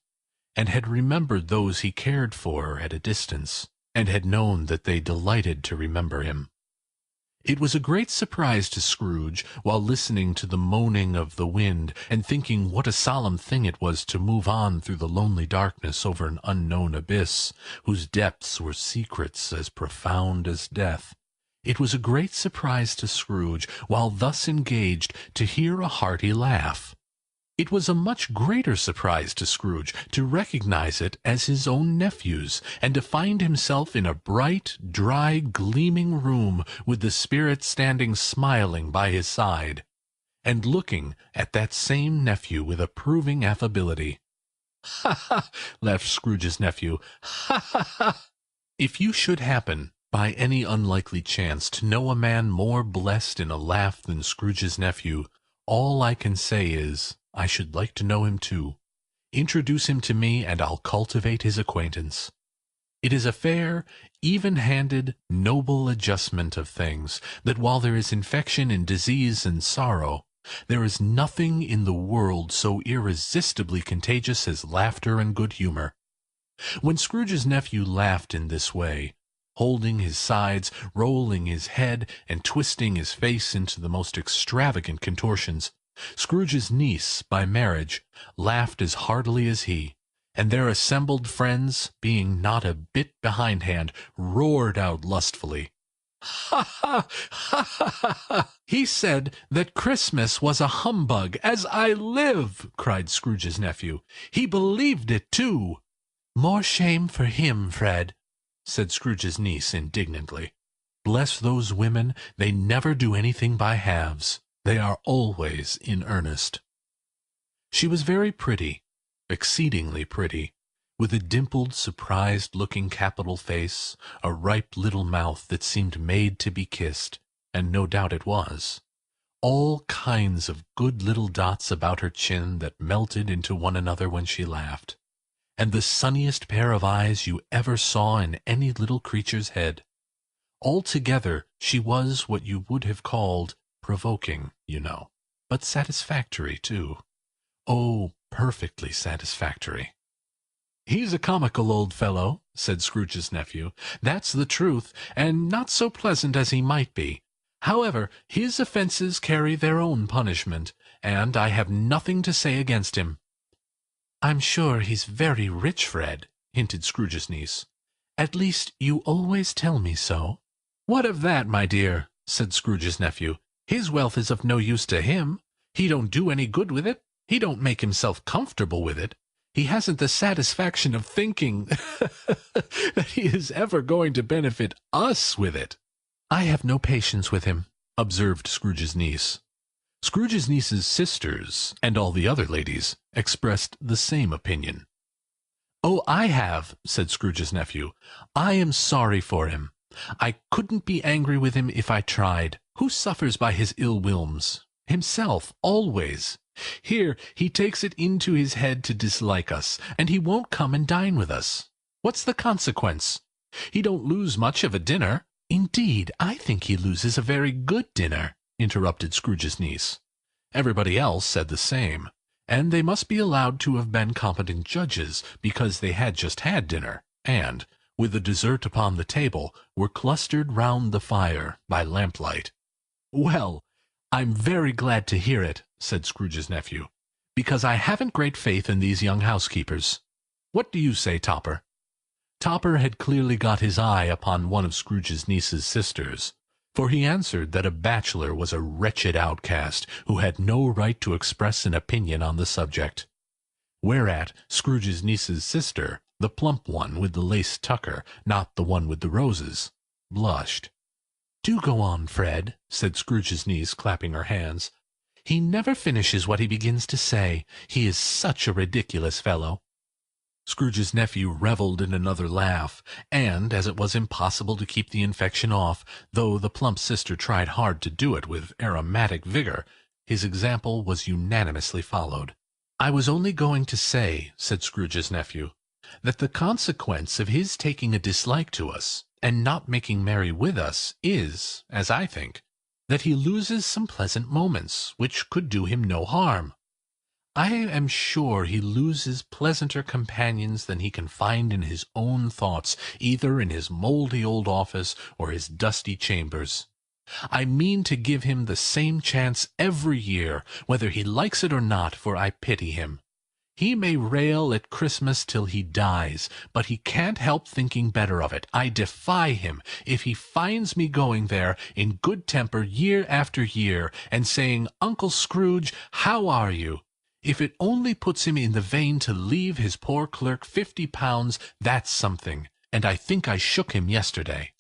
and had remembered those he cared for at a distance, and had known that they delighted to remember him. It was a great surprise to Scrooge, while listening to the moaning of the wind, and thinking what a solemn thing it was to move on through the lonely darkness over an unknown abyss, whose depths were secrets as profound as death. It was a great surprise to Scrooge, while thus engaged, to hear a hearty laugh. It was a much greater surprise to Scrooge to recognize it as his own nephew's, and to find himself in a bright, dry, gleaming room, with the spirit standing smiling by his side, and looking at that same nephew with approving affability. "Ha, ha!" laughed Scrooge's nephew. "Ha, ha, ha!" If you should happen, by any unlikely chance, to know a man more blessed in a laugh than Scrooge's nephew, all I can say is, I should like to know him too. Introduce him to me, and I'll cultivate his acquaintance. It is a fair, even-handed, noble adjustment of things, that while there is infection and disease and sorrow, there is nothing in the world so irresistibly contagious as laughter and good humor. When Scrooge's nephew laughed in this way, holding his sides, rolling his head, and twisting his face into the most extravagant contortions, Scrooge's niece, by marriage, laughed as heartily as he, and their assembled friends, being not a bit behindhand, roared out lustfully. "Ha, ha, ha, ha, ha, ha! He said that Christmas was a humbug, as I live!" cried Scrooge's nephew. "He believed it, too." "More shame for him, Fred," said Scrooge's niece indignantly. "Bless those women, they never do anything by halves. They are always in earnest." She was very pretty, exceedingly pretty, with a dimpled, surprised-looking capital face, a ripe little mouth that seemed made to be kissed, and no doubt it was. All kinds of good little dots about her chin that melted into one another when she laughed, and the sunniest pair of eyes you ever saw in any little creature's head. Altogether she was what you would have called provoking, you know, but satisfactory, too. Oh, perfectly satisfactory. "He's a comical old fellow," said Scrooge's nephew. "That's the truth, and not so pleasant as he might be. However, his offences carry their own punishment, and I have nothing to say against him." "I'm sure he's very rich, Fred," hinted Scrooge's niece. "At least, you always tell me so." "What of that, my dear?" said Scrooge's nephew. "His wealth is of no use to him. He don't do any good with it. He don't make himself comfortable with it. He hasn't the satisfaction of thinking that he is ever going to benefit us with it." "I have no patience with him," observed Scrooge's niece. Scrooge's niece's sisters, and all the other ladies, expressed the same opinion. "Oh, I have," said Scrooge's nephew. "I am sorry for him. I couldn't be angry with him if I tried. Who suffers by his ill whims? Himself, always. Here, he takes it into his head to dislike us, and he won't come and dine with us. What's the consequence? He don't lose much of a dinner." "Indeed, I think he loses a very good dinner," interrupted Scrooge's niece. Everybody else said the same, and they must be allowed to have been competent judges, because they had just had dinner, and, with the dessert upon the table, were clustered round the fire by lamplight. "Well, I'm very glad to hear it," said Scrooge's nephew, "because I haven't great faith in these young housekeepers. What do you say, Topper?" Topper had clearly got his eye upon one of Scrooge's niece's sisters, for he answered that a bachelor was a wretched outcast who had no right to express an opinion on the subject. Whereat Scrooge's niece's sister, the plump one with the lace tucker, not the one with the roses, blushed. "Do go on, Fred," said Scrooge's niece, clapping her hands. "He never finishes what he begins to say. He is such a ridiculous fellow." Scrooge's nephew revelled in another laugh, and, as it was impossible to keep the infection off, though the plump sister tried hard to do it with aromatic vigor, his example was unanimously followed. "I was only going to say," said Scrooge's nephew, "that the consequence of his taking a dislike to us, and not making merry with us, is, as I think, that he loses some pleasant moments, which could do him no harm. I am sure he loses pleasanter companions than he can find in his own thoughts, either in his mouldy old office or his dusty chambers. I mean to give him the same chance every year, whether he likes it or not, for I pity him. He may rail at Christmas till he dies, but he can't help thinking better of it. I defy him, if he finds me going there, in good temper year after year, and saying, 'Uncle Scrooge, how are you?' If it only puts him in the vein to leave his poor clerk £50, that's something, and I think I shook him yesterday."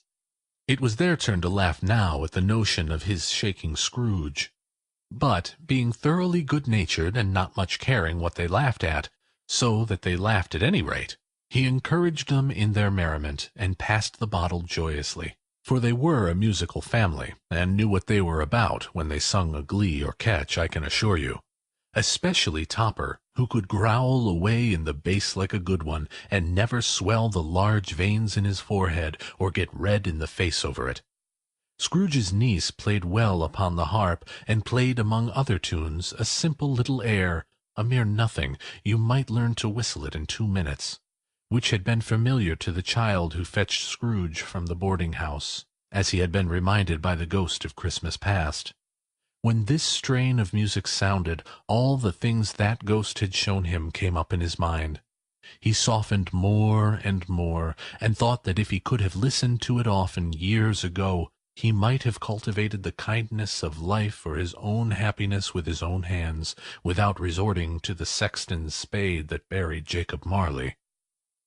It was their turn to laugh now at the notion of his shaking Scrooge. But, being thoroughly good-natured and not much caring what they laughed at, so that they laughed at any rate, he encouraged them in their merriment, and passed the bottle joyously. For they were a musical family, and knew what they were about when they sung a glee or catch, I can assure you. Especially Topper, who could growl away in the bass like a good one, and never swell the large veins in his forehead, or get red in the face over it. Scrooge's niece played well upon the harp, and played among other tunes a simple little air, a mere nothing, you might learn to whistle it in 2 minutes, which had been familiar to the child who fetched Scrooge from the boarding-house, as he had been reminded by the ghost of Christmas past. When this strain of music sounded, all the things that ghost had shown him came up in his mind. He softened more and more, and thought that if he could have listened to it often years ago, he might have cultivated the kindness of life for his own happiness with his own hands, without resorting to the sexton's spade that buried Jacob Marley.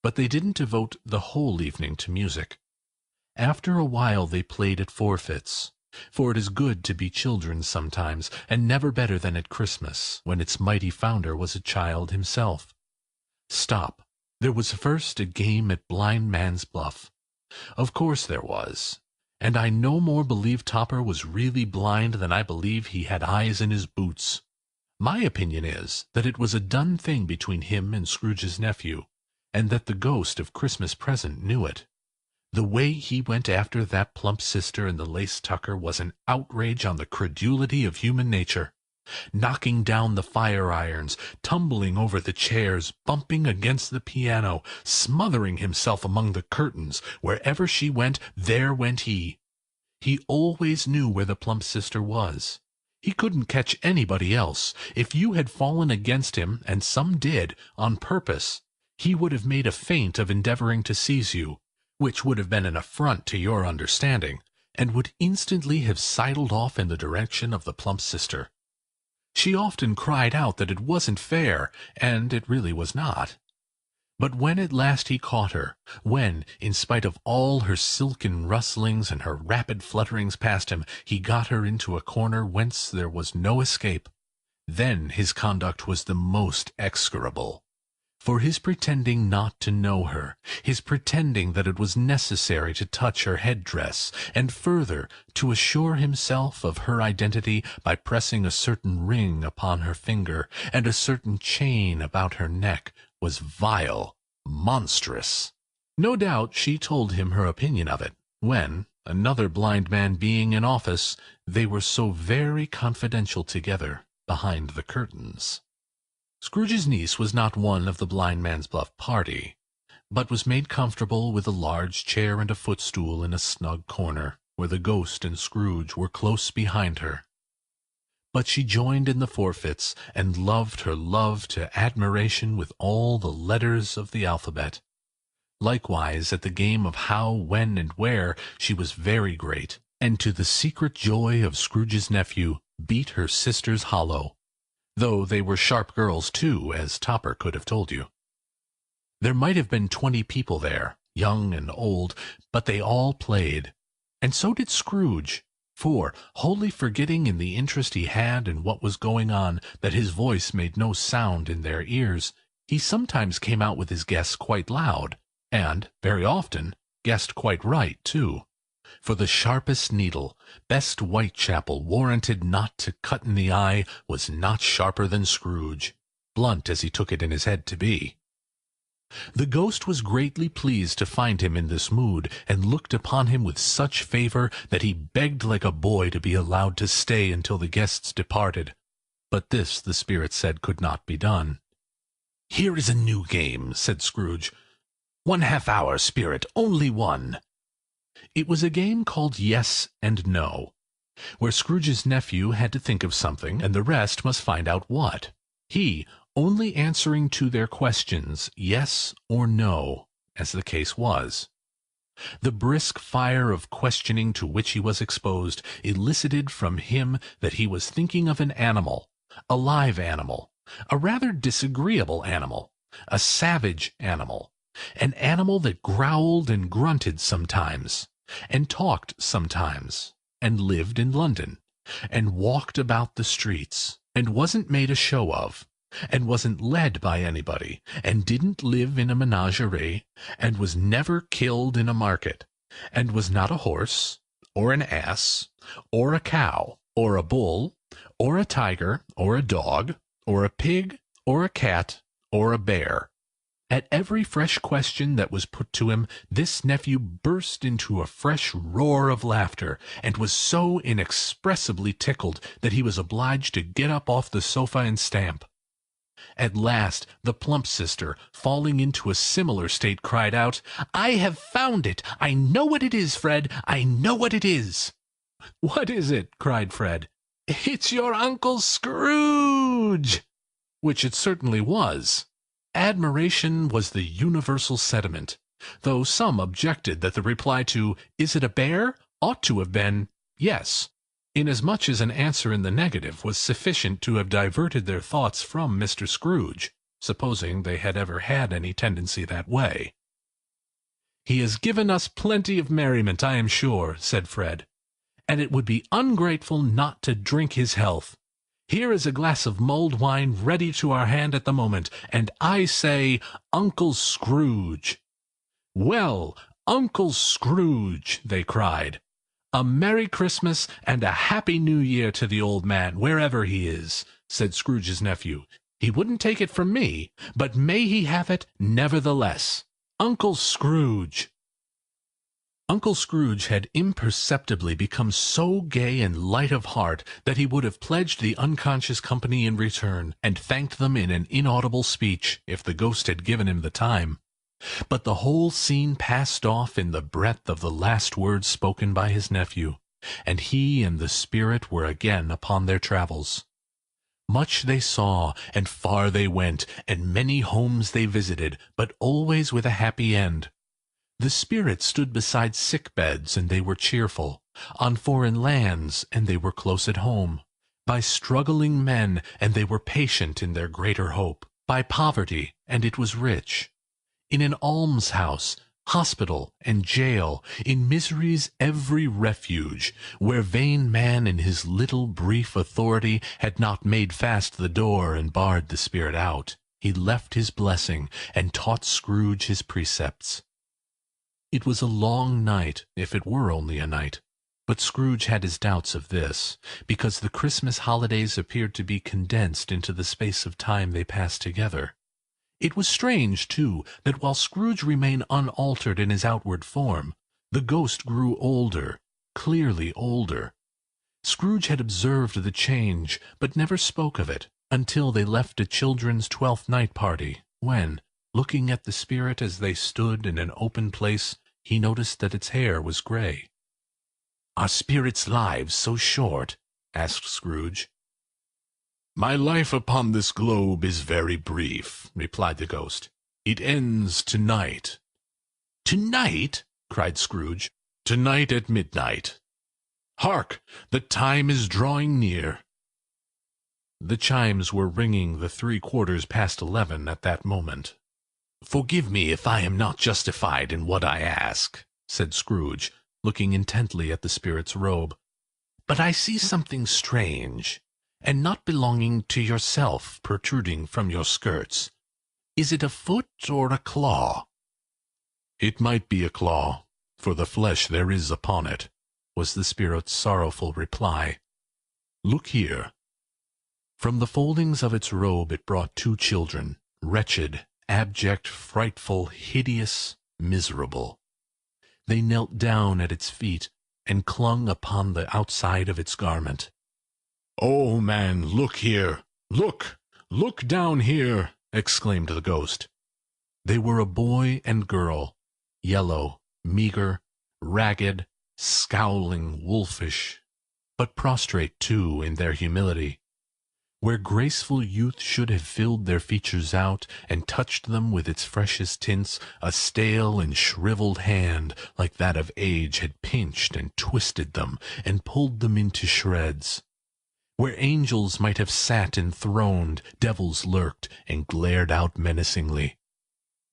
But they didn't devote the whole evening to music. After a while they played at forfeits, for it is good to be children sometimes, and never better than at Christmas, when its mighty founder was a child himself. Stop. There was first a game at Blind Man's Bluff. Of course there was. And I no more believe Topper was really blind than I believe he had eyes in his boots. My opinion is that it was a done thing between him and Scrooge's nephew, and that the ghost of Christmas Present knew it. The way he went after that plump sister in the lace tucker was an outrage on the credulity of human nature. Knocking down the fire-irons, tumbling over the chairs, bumping against the piano, smothering himself among the curtains. Wherever she went, there went he. He always knew where the plump sister was. He couldn't catch anybody else. If you had fallen against him, and some did, on purpose, he would have made a feint of endeavoring to seize you, which would have been an affront to your understanding, and would instantly have sidled off in the direction of the plump sister. She often cried out that it wasn't fair, and it really was not. But when at last he caught her, when, in spite of all her silken rustlings and her rapid flutterings past him, he got her into a corner whence there was no escape, then his conduct was the most execrable. For his pretending not to know her, his pretending that it was necessary to touch her head-dress, and further, to assure himself of her identity by pressing a certain ring upon her finger, and a certain chain about her neck, was vile, monstrous. No doubt she told him her opinion of it, when, another blind man being in office, they were so very confidential together behind the curtains. Scrooge's niece was not one of the Blind Man's Bluff party, but was made comfortable with a large chair and a footstool in a snug corner, where the ghost and Scrooge were close behind her. But she joined in the forfeits, and loved her love to admiration with all the letters of the alphabet. Likewise, at the game of how, when, and where, she was very great, and to the secret joy of Scrooge's nephew, beat her sisters hollow. Though they were sharp girls, too, as Topper could have told you. There might have been 20 people there, young and old, but they all played. And so did Scrooge, for, wholly forgetting in the interest he had in what was going on that his voice made no sound in their ears, he sometimes came out with his guess quite loud, and, very often, guessed quite right, too. For the sharpest needle, best Whitechapel warranted not to cut in the eye, was not sharper than Scrooge, blunt as he took it in his head to be. The ghost was greatly pleased to find him in this mood, and looked upon him with such favour that he begged like a boy to be allowed to stay until the guests departed. But this, the spirit said, could not be done. "Here is a new game," said Scrooge. "1/2 hour, spirit, only one." It was a game called Yes and No, where Scrooge's nephew had to think of something, and the rest must find out what. He only answering to their questions yes or no, as the case was. The brisk fire of questioning to which he was exposed elicited from him that he was thinking of an animal, a live animal, a rather disagreeable animal, a savage animal, an animal that growled and grunted sometimes, and talked sometimes, and lived in London, and walked about the streets, and wasn't made a show of, and wasn't led by anybody, and didn't live in a menagerie, and was never killed in a market, and was not a horse, or an ass, or a cow, or a bull, or a tiger, or a dog, or a pig, or a cat, or a bear. At every fresh question that was put to him, this nephew burst into a fresh roar of laughter, and was so inexpressibly tickled that he was obliged to get up off the sofa and stamp. At last the plump sister, falling into a similar state, cried out, "I have found it! I know what it is, Fred! I know what it is!" "What is it?" cried Fred. "It's your Uncle Scrooge!" Which it certainly was. Admiration was the universal sentiment, though some objected that the reply to "Is it a bear?" ought to have been "Yes," inasmuch as an answer in the negative was sufficient to have diverted their thoughts from Mr. Scrooge. supposing they had ever had any tendency that way. "He has given us plenty of merriment, I am sure," said Fred, "and it would be ungrateful not to drink his health. Here is a glass of mulled wine ready to our hand at the moment, and I say, Uncle Scrooge." "Well, Uncle Scrooge," they cried, "a Merry Christmas and a Happy New Year to the old man, wherever he is," said Scrooge's nephew. "He wouldn't take it from me, but may he have it nevertheless. Uncle Scrooge!" Uncle Scrooge had imperceptibly become so gay and light of heart that he would have pledged the unconscious company in return, and thanked them in an inaudible speech, if the ghost had given him the time. But the whole scene passed off in the breath of the last words spoken by his nephew, and he and the spirit were again upon their travels. Much they saw, and far they went, and many homes they visited, but always with a happy end. The spirit stood beside sick beds, and they were cheerful; on foreign lands, and they were close at home; by struggling men, and they were patient in their greater hope; by poverty, and it was rich; in an almshouse, hospital, and jail, in misery's every refuge, where vain man in his little brief authority had not made fast the door and barred the spirit out, he left his blessing, and taught Scrooge his precepts. It was a long night, if it were only a night, but Scrooge had his doubts of this, because the Christmas holidays appeared to be condensed into the space of time they passed together. It was strange, too, that while Scrooge remained unaltered in his outward form, the ghost grew older, clearly older. Scrooge had observed the change, but never spoke of it, until they left a children's Twelfth Night party, when, looking at the spirit as they stood in an open place, he noticed that its hair was grey. "Are spirits' lives so short?" asked Scrooge. "My life upon this globe is very brief," replied the ghost. "It ends to-night." "To-night?" cried Scrooge. "To-night at midnight. Hark! The time is drawing near." The chimes were ringing the 11:75 at that moment. "Forgive me if I am not justified in what I ask," said Scrooge, looking intently at the spirit's robe, "but I see something strange, and not belonging to yourself, protruding from your skirts. Is it a foot or a claw?" "It might be a claw, for the flesh there is upon it," was the spirit's sorrowful reply. "Look here." From the foldings of its robe it brought 2 children, wretched, abject, frightful, hideous, miserable. They knelt down at its feet, and clung upon the outside of its garment. "Oh, man, look here! Look! Look down here!" exclaimed the ghost. They were a boy and girl, yellow, meagre, ragged, scowling, wolfish, but prostrate, too, in their humility. Where graceful youth should have filled their features out, and touched them with its freshest tints, a stale and shriveled hand, like that of age, had pinched and twisted them, and pulled them into shreds. Where angels might have sat enthroned, devils lurked, and glared out menacingly.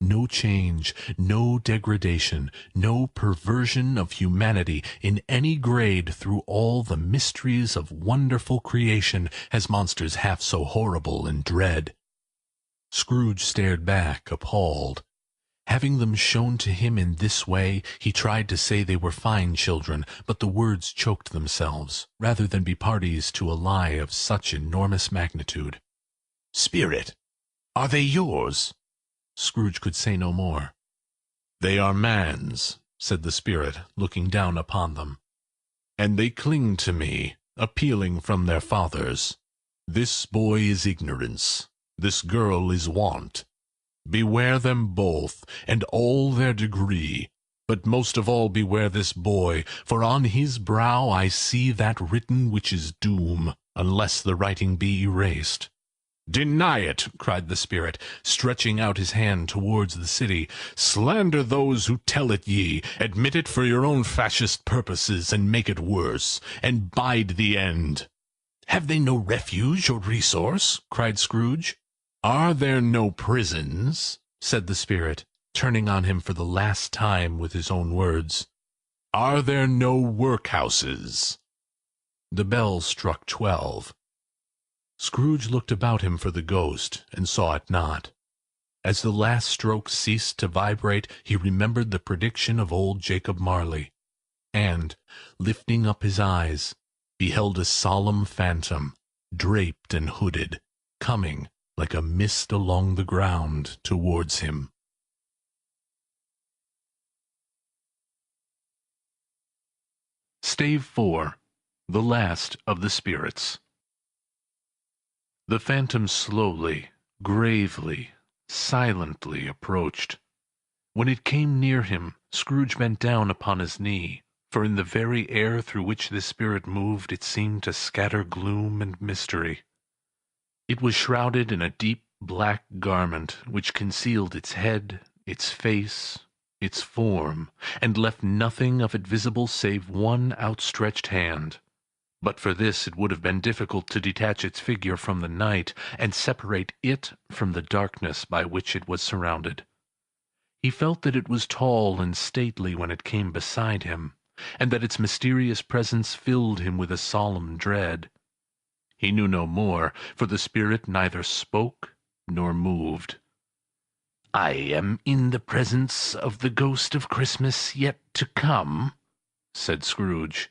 No change, no degradation, no perversion of humanity in any grade through all the mysteries of wonderful creation has monsters half so horrible and dread. Scrooge stared back, appalled. Having them shown to him in this way, he tried to say they were fine children, but the words choked themselves, rather than be parties to a lie of such enormous magnitude. "Spirit, are they yours?" Scrooge could say no more. "They are man's," said the spirit, looking down upon them. "And they cling to me, appealing from their fathers. This boy is ignorance, this girl is want. Beware them both, and all their degree, but most of all beware this boy, for on his brow I see that written which is doom, unless the writing be erased." "Deny it!" cried the spirit, stretching out his hand towards the city. "Slander those who tell it ye, admit it for your own fascist purposes, and make it worse, and bide the end." "Have they no refuge or resource?" cried Scrooge. "Are there no prisons?" said the spirit, turning on him for the last time with his own words. "Are there no workhouses?" The bell struck 12. Scrooge looked about him for the ghost, and saw it not. As the last stroke ceased to vibrate, he remembered the prediction of old Jacob Marley, and, lifting up his eyes, beheld a solemn phantom, draped and hooded, coming, like a mist along the ground, towards him. Stave 4. The Last of the Spirits. The phantom slowly, gravely, silently approached. When it came near him, Scrooge bent down upon his knee, for in the very air through which this spirit moved it seemed to scatter gloom and mystery. It was shrouded in a deep black garment, which concealed its head, its face, its form, and left nothing of it visible save one outstretched hand. But for this it would have been difficult to detach its figure from the night, and separate it from the darkness by which it was surrounded. He felt that it was tall and stately when it came beside him, and that its mysterious presence filled him with a solemn dread. He knew no more, for the spirit neither spoke nor moved. "I am in the presence of the ghost of Christmas yet to come," said Scrooge.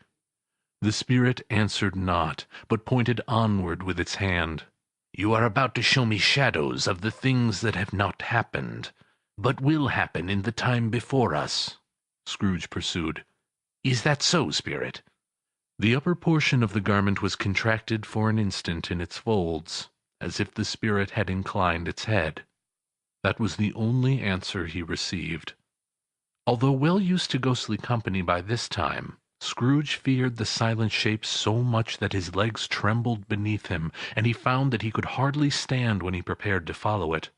The spirit answered not, but pointed onward with its hand. "You are about to show me shadows of the things that have not happened, but will happen in the time before us," Scrooge pursued. "Is that so, spirit?" The upper portion of the garment was contracted for an instant in its folds, as if the spirit had inclined its head. That was the only answer he received. Although well used to ghostly company by this time, Scrooge feared the silent shape so much that his legs trembled beneath him, and he found that he could hardly stand when he prepared to follow it.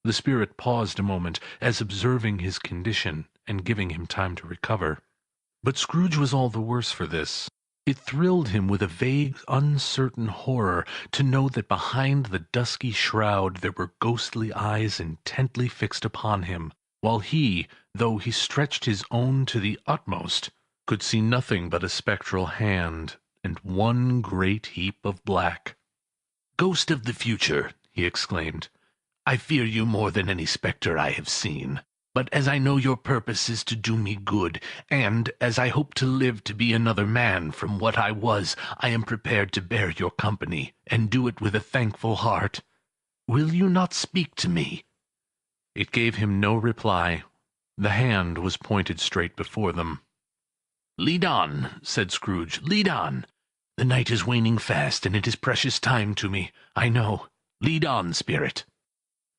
The spirit paused a moment, as observing his condition, and giving him time to recover. But Scrooge was all the worse for this. It thrilled him with a vague, uncertain horror to know that behind the dusky shroud there were ghostly eyes intently fixed upon him, while he, though he stretched his own to the utmost, could see nothing but a spectral hand, and one great heap of black. "Ghost of the future," he exclaimed, "I fear you more than any spectre I have seen. But as I know your purpose is to do me good, and as I hope to live to be another man from what I was, I am prepared to bear your company, and do it with a thankful heart. Will you not speak to me?" It gave him no reply. The hand was pointed straight before them. "Lead on," said Scrooge, "lead on. The night is waning fast, and it is precious time to me, I know. Lead on, spirit."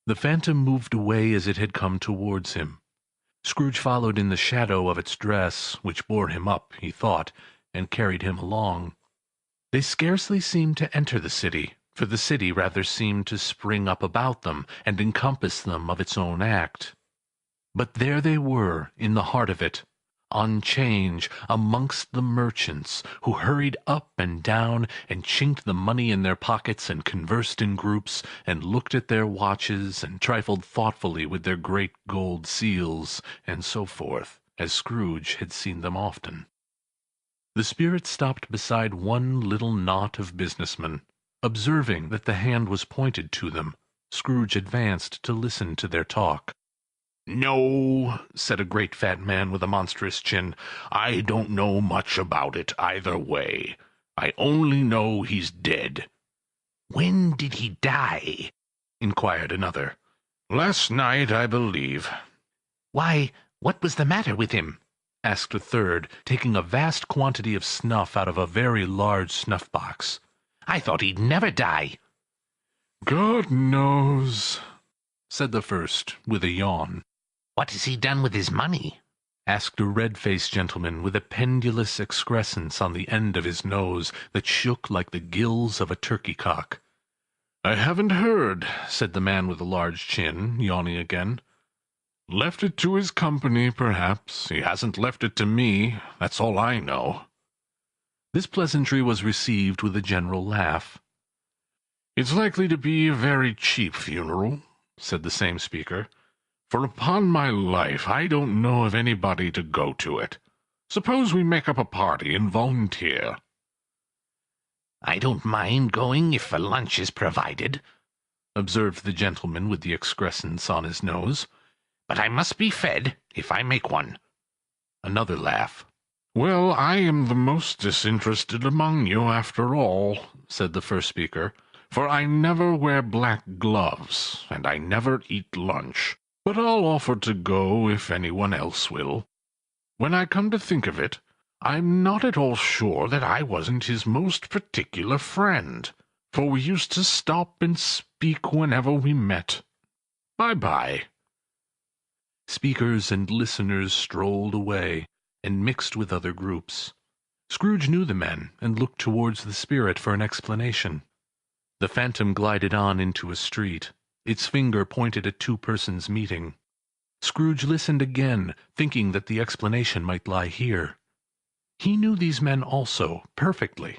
The phantom moved away as it had come towards him. Scrooge followed in the shadow of its dress, which bore him up, he thought, and carried him along. They scarcely seemed to enter the city, for the city rather seemed to spring up about them, and encompass them of its own act. But there they were, in the heart of it, on 'Change, amongst the merchants, who hurried up and down, and chinked the money in their pockets, and conversed in groups, and looked at their watches, and trifled thoughtfully with their great gold seals, and so forth, as Scrooge had seen them often. The spirit stopped beside one little knot of businessmen. Observing that the hand was pointed to them, Scrooge advanced to listen to their talk. "No," said a great fat man with a monstrous chin, "I don't know much about it either way. I only know he's dead." "When did he die?" inquired another. "Last night, I believe." "Why, what was the matter with him?" asked a third, taking a vast quantity of snuff out of a very large snuff-box. "I thought he'd never die." "God knows," said the first, with a yawn. "What has he done with his money?" asked a red-faced gentleman with a pendulous excrescence on the end of his nose that shook like the gills of a turkey-cock. "I haven't heard," said the man with the large chin, yawning again. "Left it to his company, perhaps. He hasn't left it to me. That's all I know." This pleasantry was received with a general laugh. "It's likely to be a very cheap funeral," said the same speaker, "for upon my life I don't know of anybody to go to it. Suppose we make up a party and volunteer." "I don't mind going if a lunch is provided," observed the gentleman with the excrescence on his nose. "but I must be fed if I make one." Another laugh. "Well, I am the most disinterested among you, after all," said the first speaker, "for I never wear black gloves, and I never eat lunch. But I'll offer to go if anyone else will. When I come to think of it, I'm not at all sure that I wasn't his most particular friend, for we used to stop and speak whenever we met. Bye-bye." Speakers and listeners strolled away, and mixed with other groups. Scrooge knew the men, and looked towards the spirit for an explanation. The phantom glided on into a street. Its finger pointed at two persons meeting. Scrooge listened again, thinking that the explanation might lie here. He knew these men also, perfectly.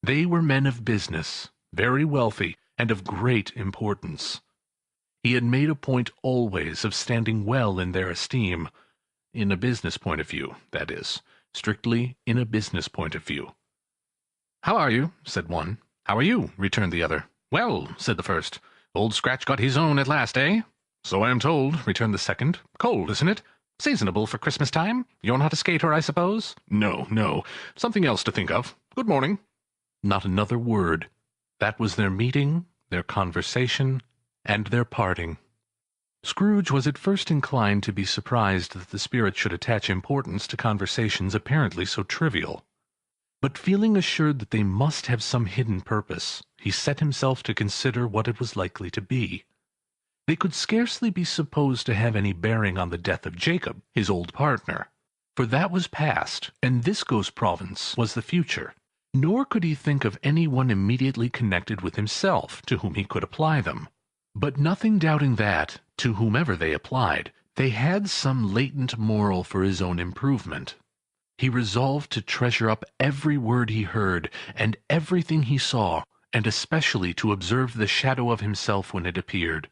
They were men of business, very wealthy, and of great importance. He had made a point always of standing well in their esteem, in a business point of view, that is, strictly in a business point of view. "How are you?" said one. "How are you?" returned the other. "Well," said the first, "Old Scratch got his own at last, eh?" "So I am told," returned the second. "Cold, isn't it? Seasonable for Christmas time? You're not a skater, I suppose?" "No, no. Something else to think of. Good morning." Not another word. That was their meeting, their conversation, and their parting. Scrooge was at first inclined to be surprised that the spirit should attach importance to conversations apparently so trivial. But feeling assured that they must have some hidden purpose, he set himself to consider what it was likely to be. They could scarcely be supposed to have any bearing on the death of Jacob, his old partner, for that was past, and this ghost province was the future. Nor could he think of any one immediately connected with himself, to whom he could apply them. But nothing doubting that, to whomever they applied, they had some latent moral for his own improvement. He resolved to treasure up every word he heard, and everything he saw, and especially to observe the shadow of himself when it appeared.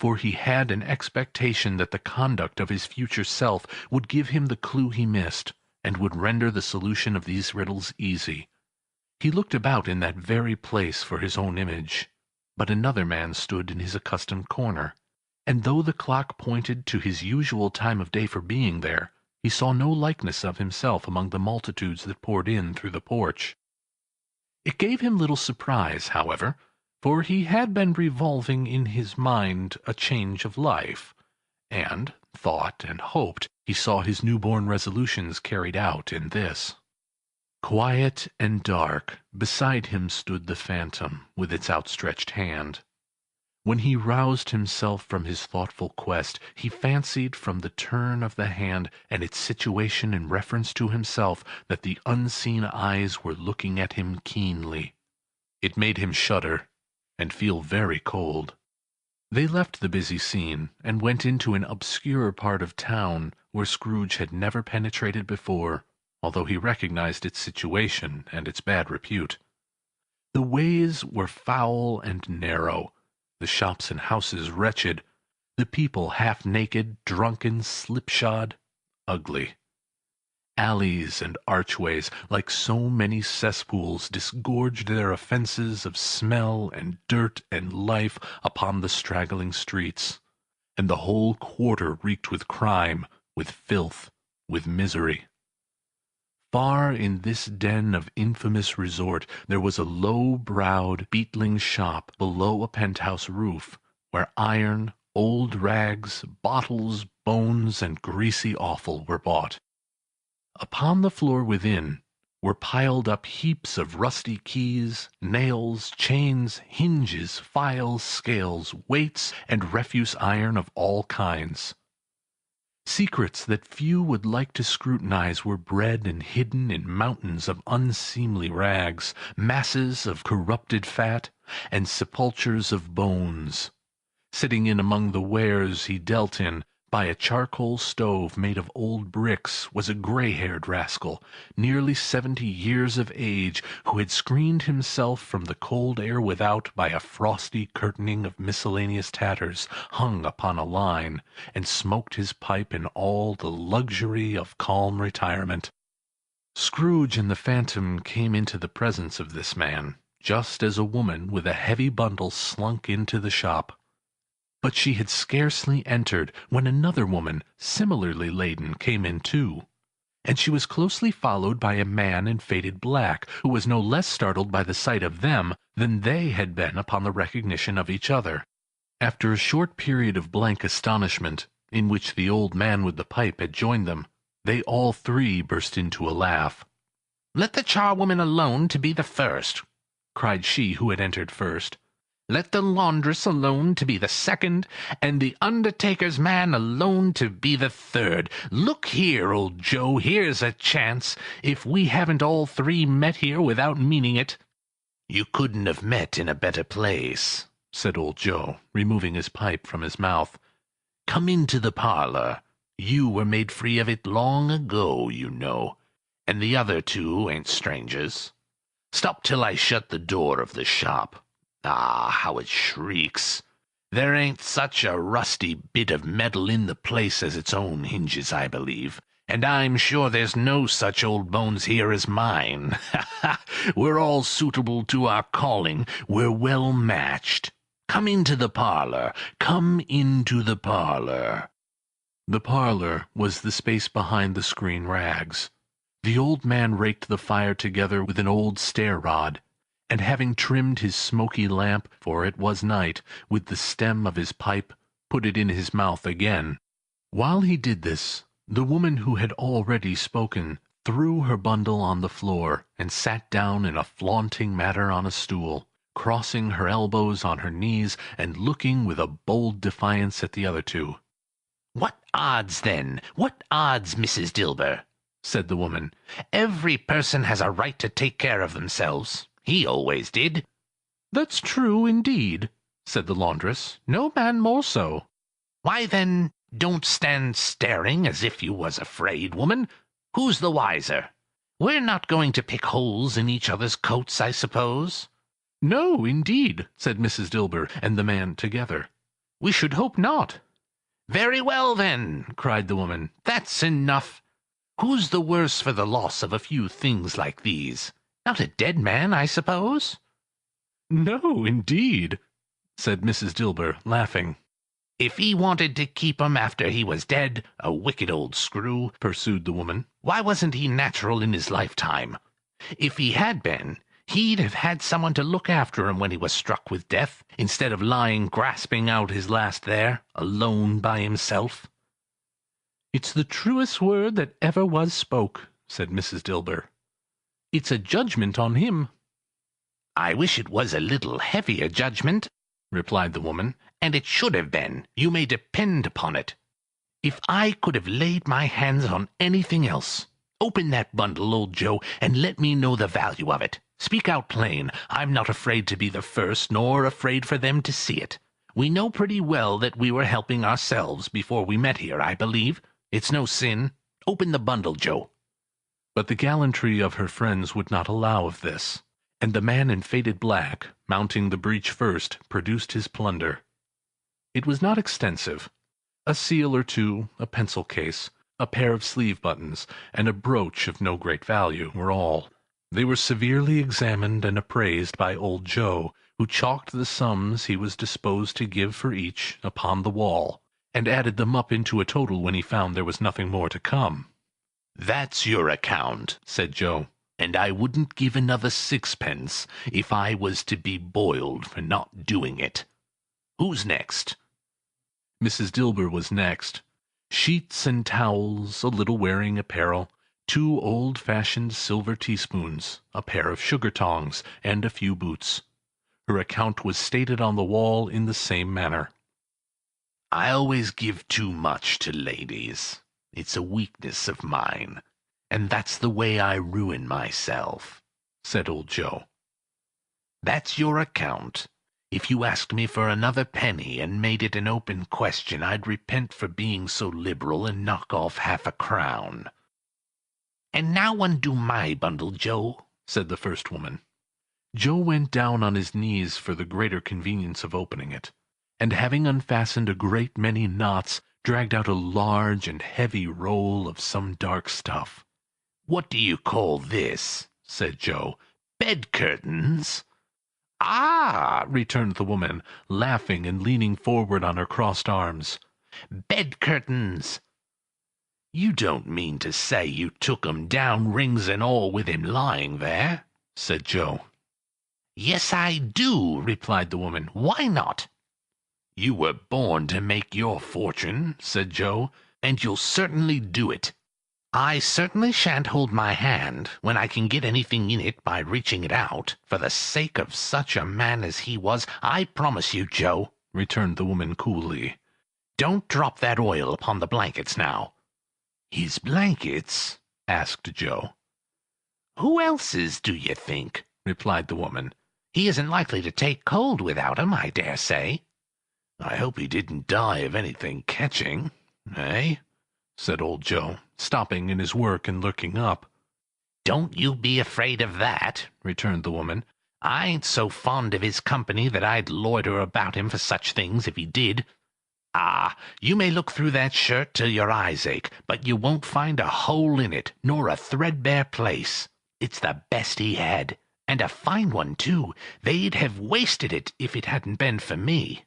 For he had an expectation that the conduct of his future self would give him the clue he missed, and would render the solution of these riddles easy. He looked about in that very place for his own image, but another man stood in his accustomed corner, and though the clock pointed to his usual time of day for being there, he saw no likeness of himself among the multitudes that poured in through the porch. It gave him little surprise, however, for he had been revolving in his mind a change of life, and thought and hoped he saw his newborn resolutions carried out in this. Quiet and dark, beside him stood the phantom, with its outstretched hand. When he roused himself from his thoughtful quest, he fancied from the turn of the hand and its situation in reference to himself that the unseen eyes were looking at him keenly. It made him shudder, and feel very cold. They left the busy scene, and went into an obscure part of town, where Scrooge had never penetrated before, although he recognized its situation and its bad repute. The ways were foul and narrow, the shops and houses wretched, the people half-naked, drunken, slipshod, ugly. Alleys and archways, like so many cesspools, disgorged their offences of smell and dirt and life upon the straggling streets, and the whole quarter reeked with crime, with filth, with misery. Far in this den of infamous resort there was a low-browed, beetling shop below a penthouse roof, where iron, old rags, bottles, bones, and greasy offal were bought. Upon the floor within were piled up heaps of rusty keys, nails, chains, hinges, files, scales, weights, and refuse iron of all kinds. Secrets that few would like to scrutinize were bred and hidden in mountains of unseemly rags, masses of corrupted fat, and sepulchres of bones. Sitting in among the wares he dealt in, by a charcoal stove made of old bricks was a grey-haired rascal, nearly 70 years of age, who had screened himself from the cold air without by a frosty curtaining of miscellaneous tatters hung upon a line, and smoked his pipe in all the luxury of calm retirement. Scrooge and the Phantom came into the presence of this man, just as a woman with a heavy bundle slunk into the shop. But she had scarcely entered when another woman, similarly laden, came in too, and she was closely followed by a man in faded black, who was no less startled by the sight of them than they had been upon the recognition of each other. After a short period of blank astonishment, in which the old man with the pipe had joined them, they all three burst into a laugh. "Let the charwoman alone to be the first," cried she who had entered first. "Let the laundress alone to be the second, and the undertaker's man alone to be the third. Look here, old Joe, here's a chance, if we haven't all three met here without meaning it." "You couldn't have met in a better place," said old Joe, removing his pipe from his mouth. "Come into the parlor. You were made free of it long ago, you know, and the other two ain't strangers. Stop till I shut the door of the shop. Ah, how it shrieks! There ain't such a rusty bit of metal in the place as its own hinges, I believe, and I'm sure there's no such old bones here as mine. Ha ha! We're all suitable to our calling. We're well matched. Come into the parlor. Come into the parlor." The parlor was the space behind the screen rags. The old man raked the fire together with an old stair-rod, and having trimmed his smoky lamp, for it was night, with the stem of his pipe, put it in his mouth again. While he did this, the woman who had already spoken threw her bundle on the floor, and sat down in a flaunting manner on a stool, crossing her elbows on her knees, and looking with a bold defiance at the other two. "What odds, then? What odds, Mrs. Dilber?" said the woman. "Every person has a right to take care of themselves. He always did." "That's true, indeed," said the laundress. "No man more so." "Why, then, don't stand staring as if you was afraid, woman. Who's the wiser? We're not going to pick holes in each other's coats, I suppose?" "No, indeed," said Mrs. Dilber and the man together. "We should hope not." "Very well, then," cried the woman. "That's enough. Who's the worse for the loss of a few things like these? Not a dead man, I suppose?" "No, indeed," said Mrs. Dilber, laughing. "If he wanted to keep 'em after he was dead, a wicked old screw," pursued the woman, "why wasn't he natural in his lifetime? If he had been, he'd have had someone to look after him when he was struck with death, instead of lying grasping out his last there, alone by himself." "It's the truest word that ever was spoke," said Mrs. Dilber. "It's a judgment on him." "I wish it was a little heavier judgment," replied the woman, "and it should have been, you may depend upon it. If I could have laid my hands on anything else. Open that bundle, old Joe, and let me know the value of it. Speak out plain. I'm not afraid to be the first, nor afraid for them to see it. We know pretty well that we were helping ourselves before we met here, I believe. It's no sin. Open the bundle, Joe." But the gallantry of her friends would not allow of this, and the man in faded black, mounting the breach first, produced his plunder. It was not extensive. A seal or two, a pencil case, a pair of sleeve buttons, and a brooch of no great value, were all. They were severely examined and appraised by old Joe, who chalked the sums he was disposed to give for each upon the wall, and added them up into a total when he found there was nothing more to come. "That's your account," said Joe, "and I wouldn't give another sixpence if I was to be boiled for not doing it. Who's next?" Mrs. Dilber was next. Sheets and towels, a little wearing apparel, 2 old-fashioned silver teaspoons, a pair of sugar tongs, and a few boots. Her account was stated on the wall in the same manner. "I always give too much to ladies. It's a weakness of mine, and that's the way I ruin myself," said old Joe. "That's your account. If you asked me for another penny and made it an open question, I'd repent for being so liberal and knock off half a crown. And now undo my bundle, Joe, said the first woman. Joe went down on his knees for the greater convenience of opening it, and having unfastened a great many knots, dragged out a large and heavy roll of some dark stuff. What do you call this? Said Joe. Bed curtains? Ah, returned the woman, laughing and leaning forward on her crossed arms. Bed curtains! You don't mean to say you took 'em down, rings and all, with him lying there? Said Joe. Yes, I do, replied the woman. Why not? You were born to make your fortune, said Joe, and you'll certainly do it. I certainly shan't hold my hand when I can get anything in it by reaching it out, for the sake of such a man as he was, I promise you, Joe, returned the woman coolly. Don't drop that oil upon the blankets now. His blankets? asked Joe. Who else's, do you think? Replied the woman. He isn't likely to take cold without 'em, I dare say. I hope he didn't die of anything catching, eh? Said old Joe, stopping in his work and looking up. Don't you be afraid of that, returned the woman. I ain't so fond of his company that I'd loiter about him for such things if he did. Ah, you may look through that shirt till your eyes ache, but you won't find a hole in it, nor a threadbare place. It's the best he had, and a fine one, too. They'd have wasted it if it hadn't been for me.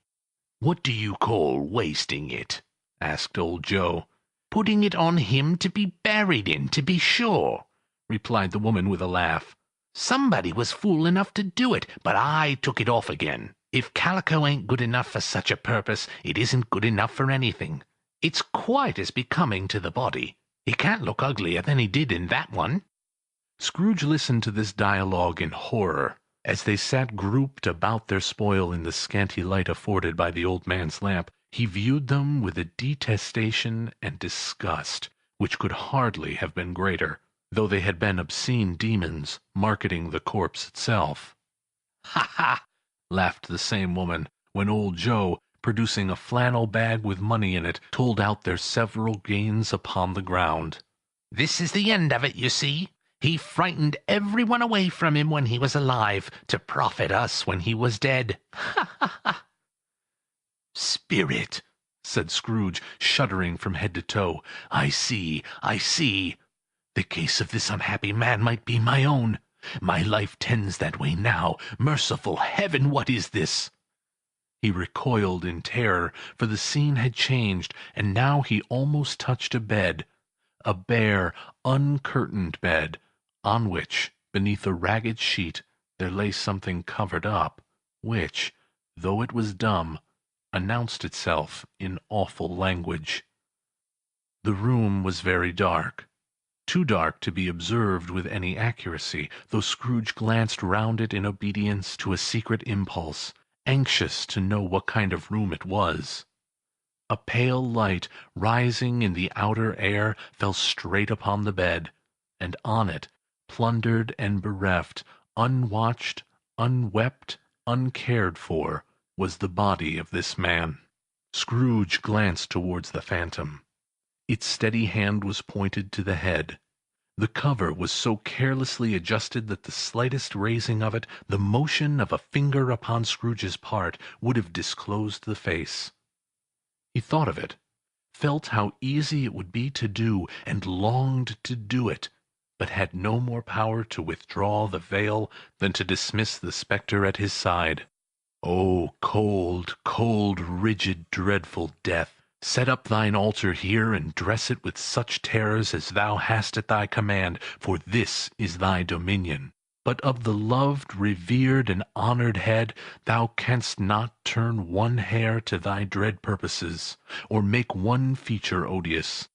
What do you call wasting it? Asked old Joe. Putting it on him to be buried in, to be sure, replied the woman with a laugh. Somebody was fool enough to do it, but I took it off again. If calico ain't good enough for such a purpose, it isn't good enough for anything. It's quite as becoming to the body. He can't look uglier than he did in that one. Scrooge listened to this dialogue in horror, as they sat grouped about their spoil in the scanty light afforded by the old man's lamp. He viewed them with a detestation and disgust which could hardly have been greater, though they had been obscene demons marketing the corpse itself. Ha ha! Laughed the same woman, when old Joe, producing a flannel bag with money in it, told out their several gains upon the ground. This is the end of it, you see. He frightened everyone away from him when he was alive, to profit us when he was dead. Ha ha ha! Spirit, said Scrooge, shuddering from head to toe. I see, I see. The case of this unhappy man might be my own. My life tends that way now. Merciful heaven, what is this? He recoiled in terror, for the scene had changed, and now he almost touched a bed, a bare, uncurtained bed, on which, beneath a ragged sheet, there lay something covered up, which, though it was dumb, announced itself in awful language. The room was very dark. Too dark to be observed with any accuracy, though Scrooge glanced round it in obedience to a secret impulse, anxious to know what kind of room it was. A pale light, rising in the outer air, fell straight upon the bed, and on it, plundered and bereft, unwatched, unwept, uncared for, was the body of this man. Scrooge glanced towards the phantom. Its steady hand was pointed to the head. The cover was so carelessly adjusted that the slightest raising of it, the motion of a finger upon Scrooge's part, would have disclosed the face. He thought of it, felt how easy it would be to do, and longed to do it, but had no more power to withdraw the veil than to dismiss the spectre at his side. O cold, cold, rigid, dreadful death! Set up thine altar here, and dress it with such terrors as thou hast at thy command, for this is thy dominion. But of the loved, revered, and honoured head, thou canst not turn one hair to thy dread purposes, or make one feature odious.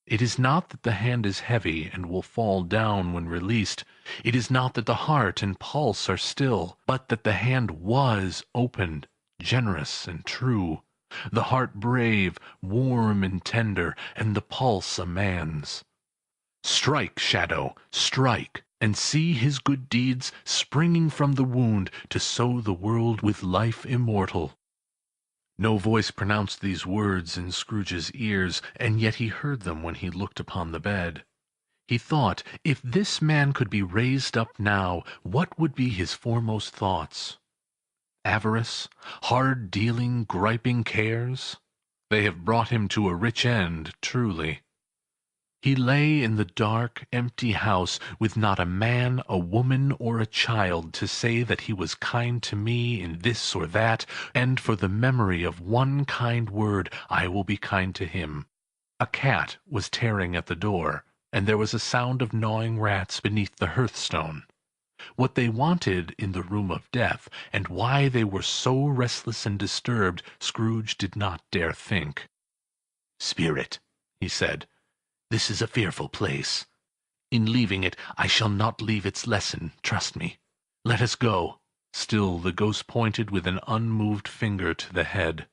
It is not that the hand is heavy, and will fall down when released. It is not that the heart and pulse are still, but that the hand was opened, generous and true, the heart brave, warm and tender, and the pulse a man's. Strike, shadow, strike! and see his good deeds springing from the wound to sow the world with life immortal. No voice pronounced these words in Scrooge's ears, and yet he heard them when he looked upon the bed. He thought, if this man could be raised up now, what would be his foremost thoughts? Avarice, hard-dealing, griping cares? They have brought him to a rich end, truly. He lay in the dark, empty house, with not a man, a woman, or a child to say that he was kind to me in this or that, and for the memory of one kind word I will be kind to him. A cat was tearing at the door, and there was a sound of gnawing rats beneath the hearthstone. What they wanted in the room of death, and why they were so restless and disturbed, Scrooge did not dare think. "Spirit," he said, "this is a fearful place. In leaving it, I shall not leave its lesson, trust me. Let us go." Still the ghost pointed with an unmoved finger to the head.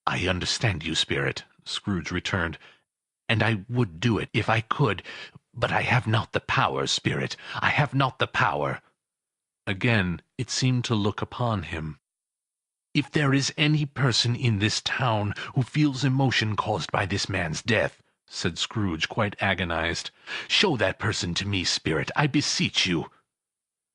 "I understand you, Spirit," Scrooge returned, "and I would do it if I could, but I have not the power, Spirit, I have not the power." Again it seemed to look upon him. "If there is any person in this town who feels emotion caused by this man's death," said Scrooge, quite agonized, "show that person to me, Spirit, I beseech you."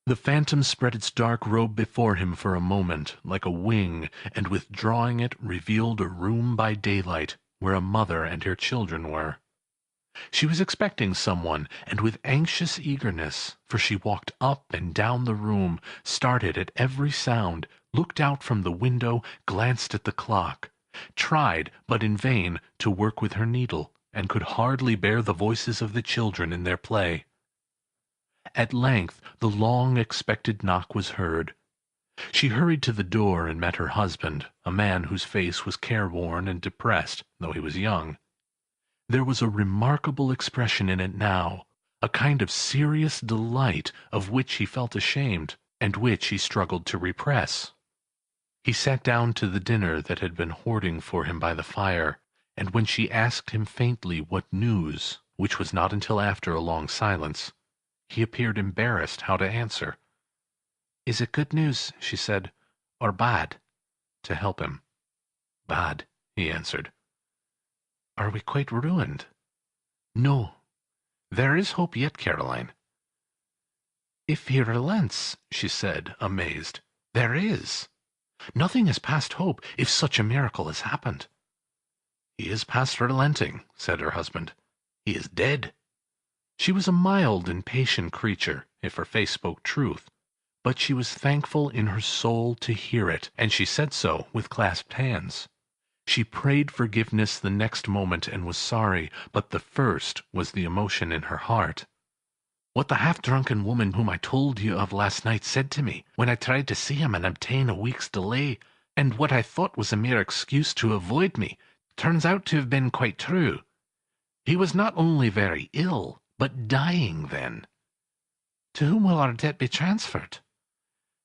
The phantom spread its dark robe before him for a moment, like a wing, and withdrawing it, revealed a room by daylight, where a mother and her children were. She was expecting someone, and with anxious eagerness, for she walked up and down the room, started at every sound, looked out from the window, glanced at the clock, tried, but in vain, to work with her needle, and could hardly bear the voices of the children in their play. At length the long-expected knock was heard. She hurried to the door and met her husband, a man whose face was careworn and depressed, though he was young. There was a remarkable expression in it now, a kind of serious delight of which he felt ashamed, and which he struggled to repress. He sat down to the dinner that had been hoarding for him by the fire, and when she asked him faintly what news, which was not until after a long silence, he appeared embarrassed how to answer. "Is it good news," she said, "or bad?" to help him. "Bad," he answered. "Are we quite ruined?" "No. There is hope yet, Caroline." "If he relents," she said, amazed, "there is. Nothing is past hope, if such a miracle has happened." "He is past relenting," said her husband. "He is dead." She was a mild and patient creature, if her face spoke truth, but she was thankful in her soul to hear it, and she said so with clasped hands. She prayed forgiveness the next moment and was sorry, but the first was the emotion in her heart. "What the half-drunken woman whom I told you of last night said to me, when I tried to see him and obtain a week's delay, and what I thought was a mere excuse to avoid me, turns out to have been quite true. He was not only very ill, but dying then." "To whom will our debt be transferred?"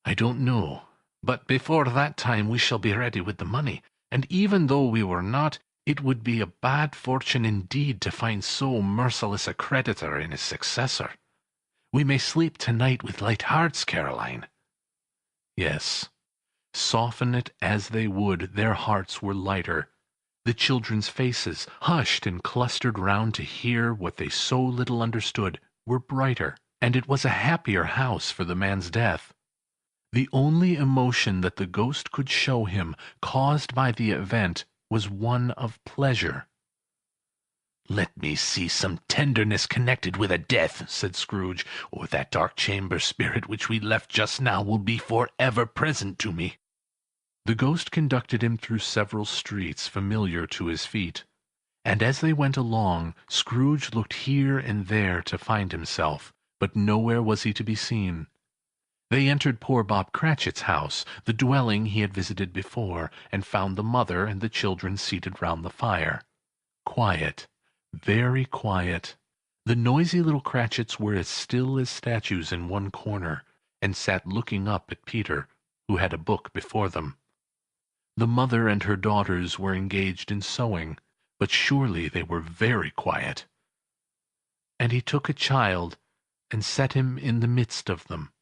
"I don't know, but before that time we shall be ready with the money, and even though we were not, it would be a bad fortune indeed to find so merciless a creditor in his successor. We may sleep tonight with light hearts, Caroline." Yes. Soften it as they would, their hearts were lighter. The children's faces, hushed and clustered round to hear what they so little understood, were brighter, and it was a happier house for the man's death. The only emotion that the ghost could show him, caused by the event, was one of pleasure. "Let me see some tenderness connected with a death," said Scrooge, "or that dark chamber spirit which we left just now will be for ever present to me." The ghost conducted him through several streets familiar to his feet, and as they went along, Scrooge looked here and there to find himself, but nowhere was he to be seen. They entered poor Bob Cratchit's house, the dwelling he had visited before, and found the mother and the children seated round the fire. Quiet. Very quiet. The noisy little Cratchits were as still as statues in one corner, and sat looking up at Peter, who had a book before them. The mother and her daughters were engaged in sewing, but surely they were very quiet. And he took a child, and set him in the midst of them.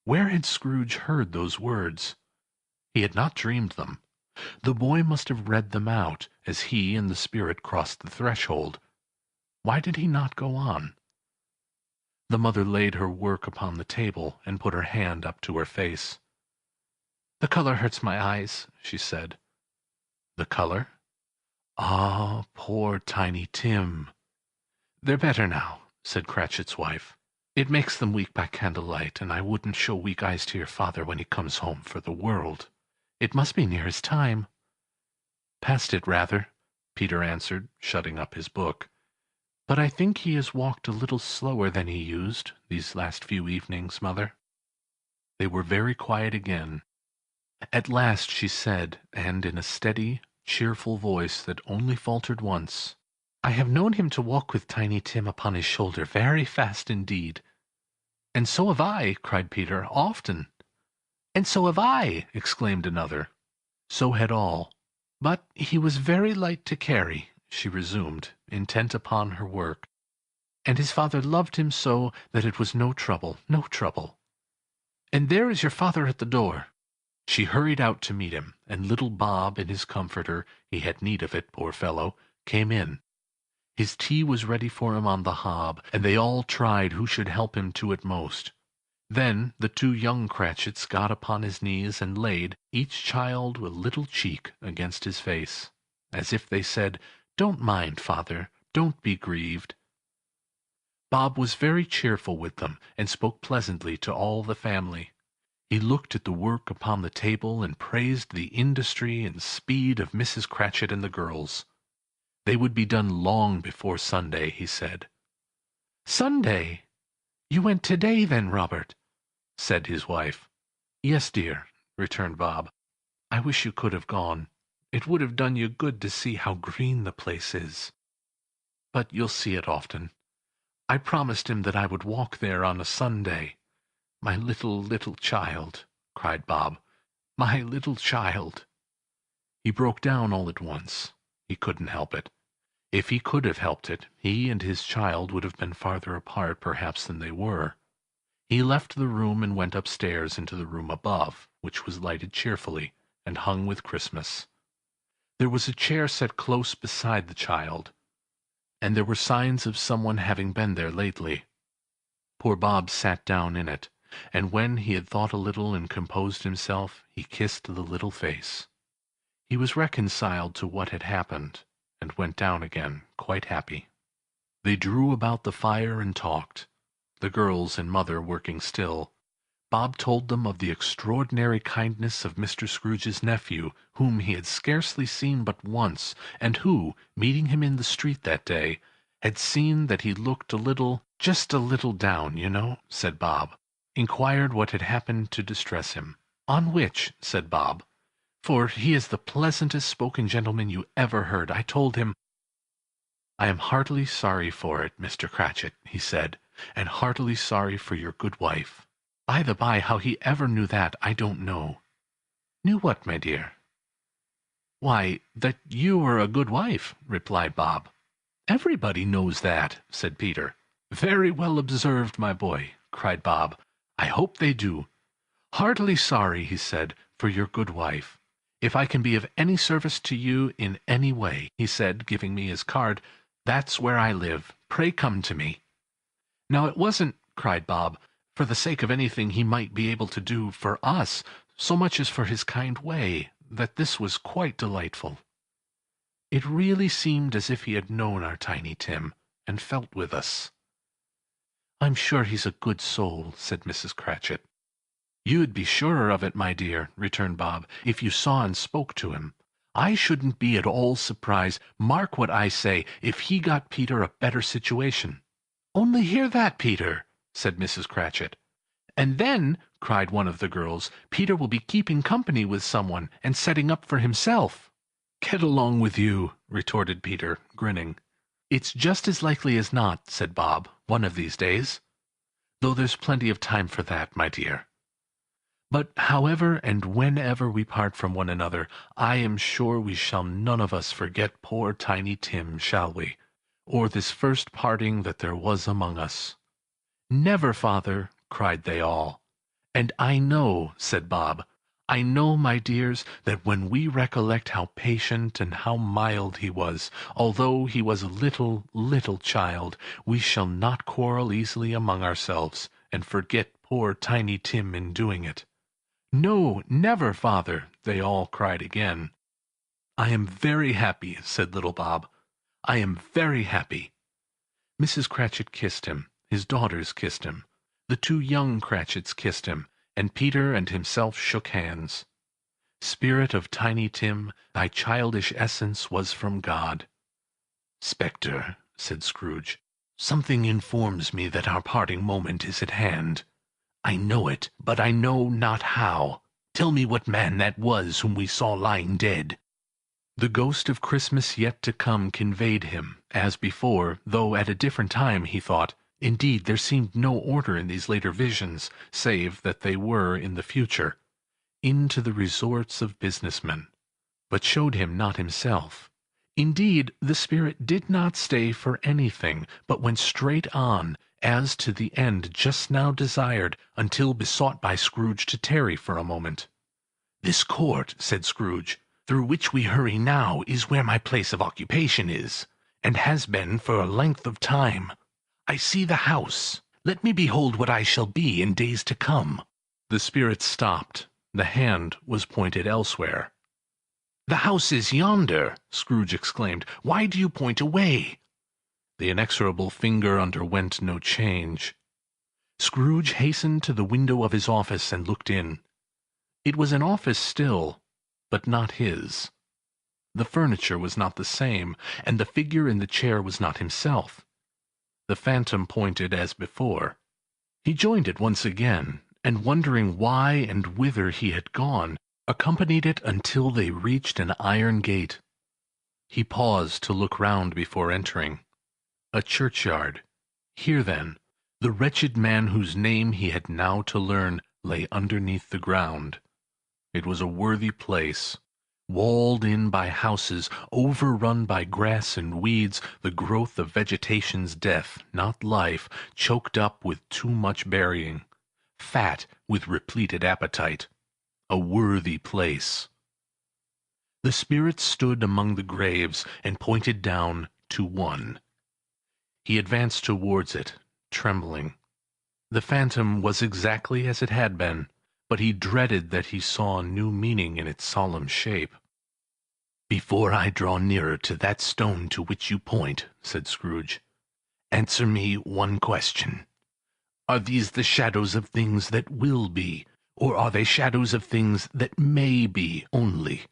Where had Scrooge heard those words? He had not dreamed them. The boy must have read them out, as he and the spirit crossed the threshold. Why did he not go on? The mother laid her work upon the table, and put her hand up to her face. "The color hurts my eyes," she said. "The color? Ah, poor Tiny Tim!" "They're better now," said Cratchit's wife. "It makes them weak by candlelight, and I wouldn't show weak eyes to your father when he comes home for the world. It must be near his time." "Past it, rather," Peter answered, shutting up his book. "But I think he has walked a little slower than he used, these last few evenings, mother." They were very quiet again. At last she said, and in a steady, cheerful voice that only faltered once, "I have known him to walk with Tiny Tim upon his shoulder very fast indeed." "And so have I," cried Peter, "often." "And so have I," exclaimed another. So had all. "But he was very light to carry," she resumed, intent upon her work. "And his father loved him so that it was no trouble, no trouble. And there is your father at the door." She hurried out to meet him, and little Bob in his comforter, he had need of it, poor fellow, came in. His tea was ready for him on the hob, and they all tried who should help him to it most. Then the two young Cratchits got upon his knees and laid, each child a little cheek against his face, as if they said, "Don't mind, father, don't be grieved." Bob was very cheerful with them, and spoke pleasantly to all the family. He looked at the work upon the table, and praised the industry and speed of Mrs. Cratchit and the girls. They would be done long before Sunday, he said. "Sunday! You went to-day, then, Robert?" said his wife. "Yes, dear," returned Bob. "I wish you could have gone. It would have done you good to see how green the place is. But you'll see it often. I promised him that I would walk there on a Sunday. My little, little child," cried Bob. "My little child." He broke down all at once. He couldn't help it. If he could have helped it, he and his child would have been farther apart perhaps than they were. He left the room and went upstairs into the room above, which was lighted cheerfully, and hung with Christmas. There was a chair set close beside the child, and there were signs of someone having been there lately. Poor Bob sat down in it, and when he had thought a little and composed himself, he kissed the little face. He was reconciled to what had happened, and went down again, quite happy. They drew about the fire and talked, the girls and mother working still. Bob told them of the extraordinary kindness of Mr. Scrooge's nephew, whom he had scarcely seen but once, and who, meeting him in the street that day, had seen that he looked a little, just a little down, you know, said Bob. Inquired what had happened to distress him. On which, said Bob, for he is the pleasantest spoken gentleman you ever heard, I told him, "I am heartily sorry for it, Mr. Cratchit," he said, "and heartily sorry for your good wife." By the by, how he ever knew that, I don't know. "Knew what, my dear?" "Why, that you were a good wife," replied Bob. "Everybody knows that," said Peter. "Very well observed, my boy," cried Bob. "I hope they do. Heartily sorry," he said, "for your good wife. If I can be of any service to you in any way," he said, giving me his card, "that's where I live. Pray come to me." Now it wasn't, cried Bob, for the sake of anything he might be able to do for us, so much as for his kind way, that this was quite delightful. It really seemed as if he had known our Tiny Tim, and felt with us. "I'm sure he's a good soul," said Mrs. Cratchit. "You'd be surer of it, my dear," returned Bob, "if you saw and spoke to him. I shouldn't be at all surprised, mark what I say, if he got Peter a better situation." "Only hear that, Peter!" said Mrs. Cratchit. "And then," cried one of the girls, "Peter will be keeping company with someone, and setting up for himself." "Get along with you," retorted Peter, grinning. "It's just as likely as not," said Bob, "one of these days. Though there's plenty of time for that, my dear. But however and whenever we part from one another, I am sure we shall none of us forget poor Tiny Tim, shall we? Or this first parting that there was among us. "Never, father," cried they all. "And I know," said Bob, "I know, my dears, that when we recollect how patient and how mild he was, although he was a little, little child, we shall not quarrel easily among ourselves, and forget poor Tiny Tim in doing it." "No, never, father," they all cried again. "I am very happy," said little Bob. "I am very happy." Mrs. Cratchit kissed him, his daughters kissed him, the two young Cratchits kissed him, and Peter and himself shook hands. "Spirit of Tiny Tim, thy childish essence was from God." "Spectre," said Scrooge, "something informs me that our parting moment is at hand. I know it, but I know not how. Tell me what man that was whom we saw lying dead." The ghost of Christmas yet to come conveyed him, as before, though at a different time, he thought. Indeed, there seemed no order in these later visions, save that they were in the future, into the resorts of business men, but showed him not himself. Indeed, the spirit did not stay for anything, but went straight on, as to the end just now desired, until besought by Scrooge to tarry for a moment. "This court," said Scrooge, "through which we hurry now, is where my place of occupation is, and has been for a length of time. I see the house. Let me behold what I shall be in days to come." The spirit stopped. The hand was pointed elsewhere. "The house is yonder," Scrooge exclaimed. "Why do you point away?" The inexorable finger underwent no change. Scrooge hastened to the window of his office and looked in. It was an office still, but not his. The furniture was not the same, and the figure in the chair was not himself. The phantom pointed as before. He joined it once again, and wondering why and whither he had gone, accompanied it until they reached an iron gate. He paused to look round before entering. A churchyard. Here, then, the wretched man whose name he had now to learn lay underneath the ground. It was a worthy place, walled in by houses, overrun by grass and weeds, the growth of vegetation's death, not life, choked up with too much burying, fat with repleted appetite. A worthy place. The spirit stood among the graves, and pointed down to one. He advanced towards it, trembling. The phantom was exactly as it had been, but he dreaded that he saw a new meaning in its solemn shape. "Before I draw nearer to that stone to which you point," said Scrooge, "answer me one question. Are these the shadows of things that will be, or are they shadows of things that may be only?"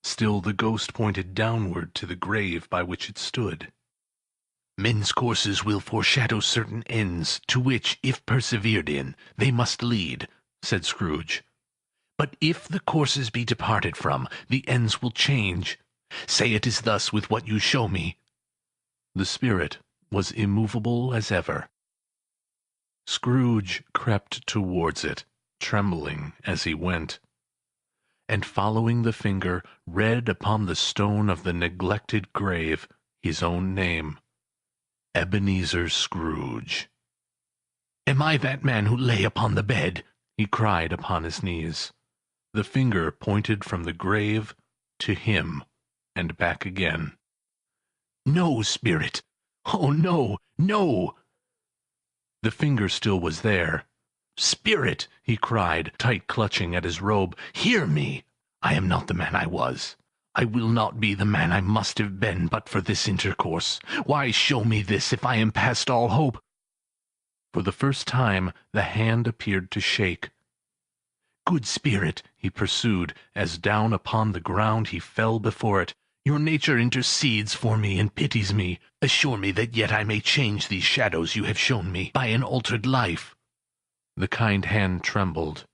Still the ghost pointed downward to the grave by which it stood. "Men's courses will foreshadow certain ends, to which, if persevered in, they must lead," said Scrooge. "But if the courses be departed from, the ends will change. Say it is thus with what you show me." The spirit was immovable as ever. Scrooge crept towards it, trembling as he went, and following the finger, read upon the stone of the neglected grave his own name, Ebenezer Scrooge. "Am I that man who lay upon the bed?" he cried upon his knees. The finger pointed from the grave to him, and back again. "No, spirit! Oh, no, no!" The finger still was there. "Spirit!" he cried, tight clutching at his robe, "hear me! I am not the man I was. I will not be the man I must have been but for this intercourse. Why show me this, if I am past all hope?" For the first time the hand appeared to shake. "Good spirit," he pursued, as down upon the ground he fell before it, "your nature intercedes for me and pities me. Assure me that yet I may change these shadows you have shown me, by an altered life." The kind hand trembled.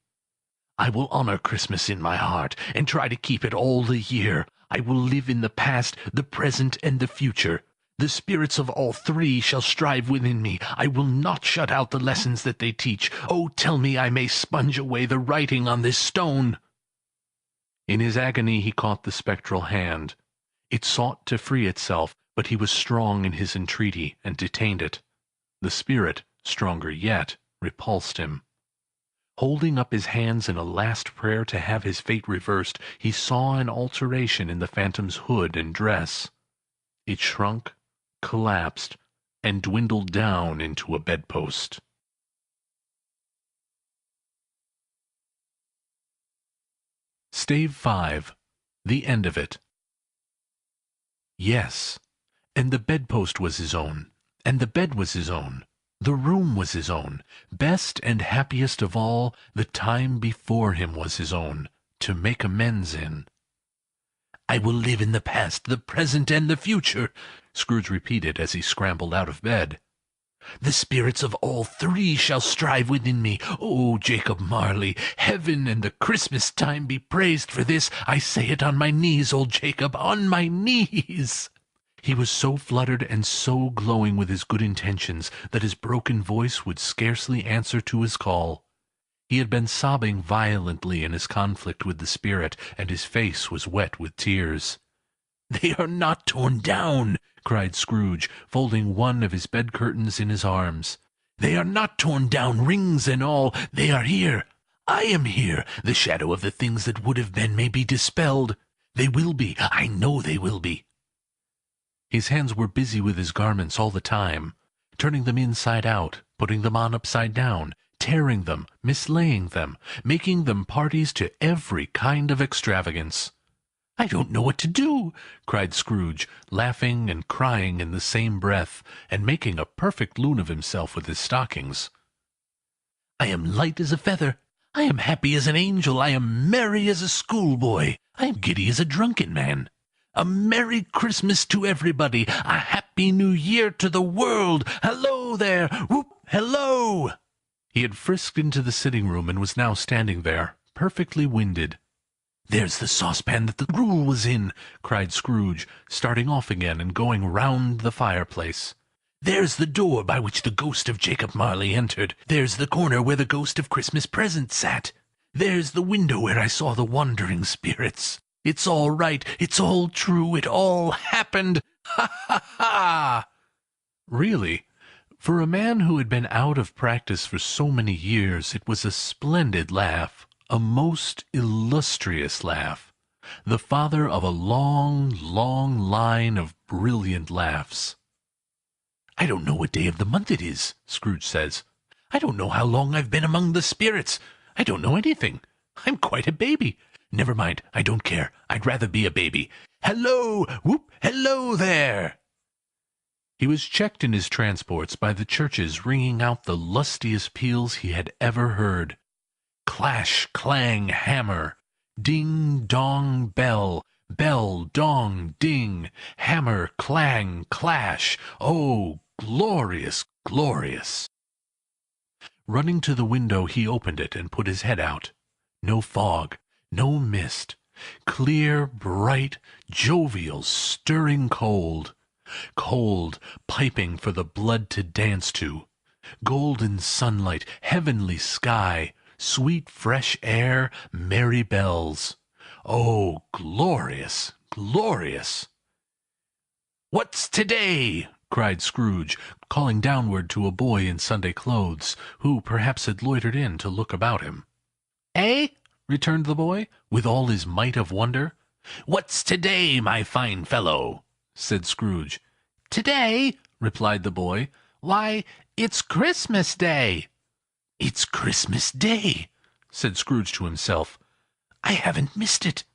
"I will honor Christmas in my heart, and try to keep it all the year. I will live in the past, the present, and the future. The spirits of all three shall strive within me. I will not shut out the lessons that they teach. Oh, tell me I may sponge away the writing on this stone." In his agony he caught the spectral hand. It sought to free itself, but he was strong in his entreaty, and detained it. The spirit stronger yet, repulsed him. Holding up his hands in a last prayer to have his fate reversed, he saw an alteration in the phantom's hood and dress. It shrunk, collapsed, and dwindled down into a bedpost. Stave 5. The end of it. Yes, and the bedpost was his own, and the bed was his own, the room was his own, best and happiest of all, the time before him was his own, to make amends in. "I will live in the past, the present, and the future," Scrooge repeated as he scrambled out of bed. "The spirits of all three shall strive within me. Oh, Jacob Marley, heaven and the Christmas time be praised for this. I say it on my knees, old Jacob, on my knees." He was so fluttered and so glowing with his good intentions that his broken voice would scarcely answer to his call. He had been sobbing violently in his conflict with the spirit, and his face was wet with tears. "They are not torn down," cried Scrooge, folding one of his bed-curtains in his arms. "They are not torn down, rings and all. They are here. I am here. The shadow of the things that would have been may be dispelled. They will be. I know they will be." His hands were busy with his garments all the time, turning them inside out, putting them on upside down, tearing them, mislaying them, making them parties to every kind of extravagance. "I don't know what to do," cried Scrooge, laughing and crying in the same breath, and making a perfect loon of himself with his stockings. "I am light as a feather. I am happy as an angel. I am merry as a schoolboy. I am giddy as a drunken man. A Merry Christmas to everybody. A Happy New Year to the world. Hello there! Whoop! Hello!" He had frisked into the sitting-room and was now standing there, perfectly winded. "There's the saucepan that the gruel was in," cried Scrooge, starting off again and going round the fireplace. "There's the door by which the ghost of Jacob Marley entered. There's the corner where the ghost of Christmas Present sat. There's the window where I saw the wandering spirits. It's all right. It's all true. It all happened. Ha, ha, ha!" Really, for a man who had been out of practice for so many years, it was a splendid laugh, a most illustrious laugh, the father of a long, long line of brilliant laughs. "I don't know what day of the month it is," Scrooge says. "I don't know how long I've been among the spirits. I don't know anything. I'm quite a baby. Never mind, I don't care. I'd rather be a baby. Hello! Whoop! Hello there!" He was checked in his transports by the churches ringing out the lustiest peals he had ever heard. Clash, clang, hammer. Ding, dong, bell. Bell, dong, ding. Hammer, clang, clash. Oh, glorious, glorious! Running to the window, he opened it and put his head out. No fog. No mist. Clear, bright, jovial, stirring cold. Cold, piping for the blood to dance to. Golden sunlight, heavenly sky, sweet fresh air, merry bells. Oh, glorious, glorious! "What's today?" cried Scrooge, calling downward to a boy in Sunday clothes, who perhaps had loitered in to look about him. "Eh?" returned the boy, with all his might of wonder. "What's today, my fine fellow?" said Scrooge. "Today?" replied the boy. "Why, it's Christmas Day." "It's Christmas Day," said Scrooge to himself. "I haven't missed it.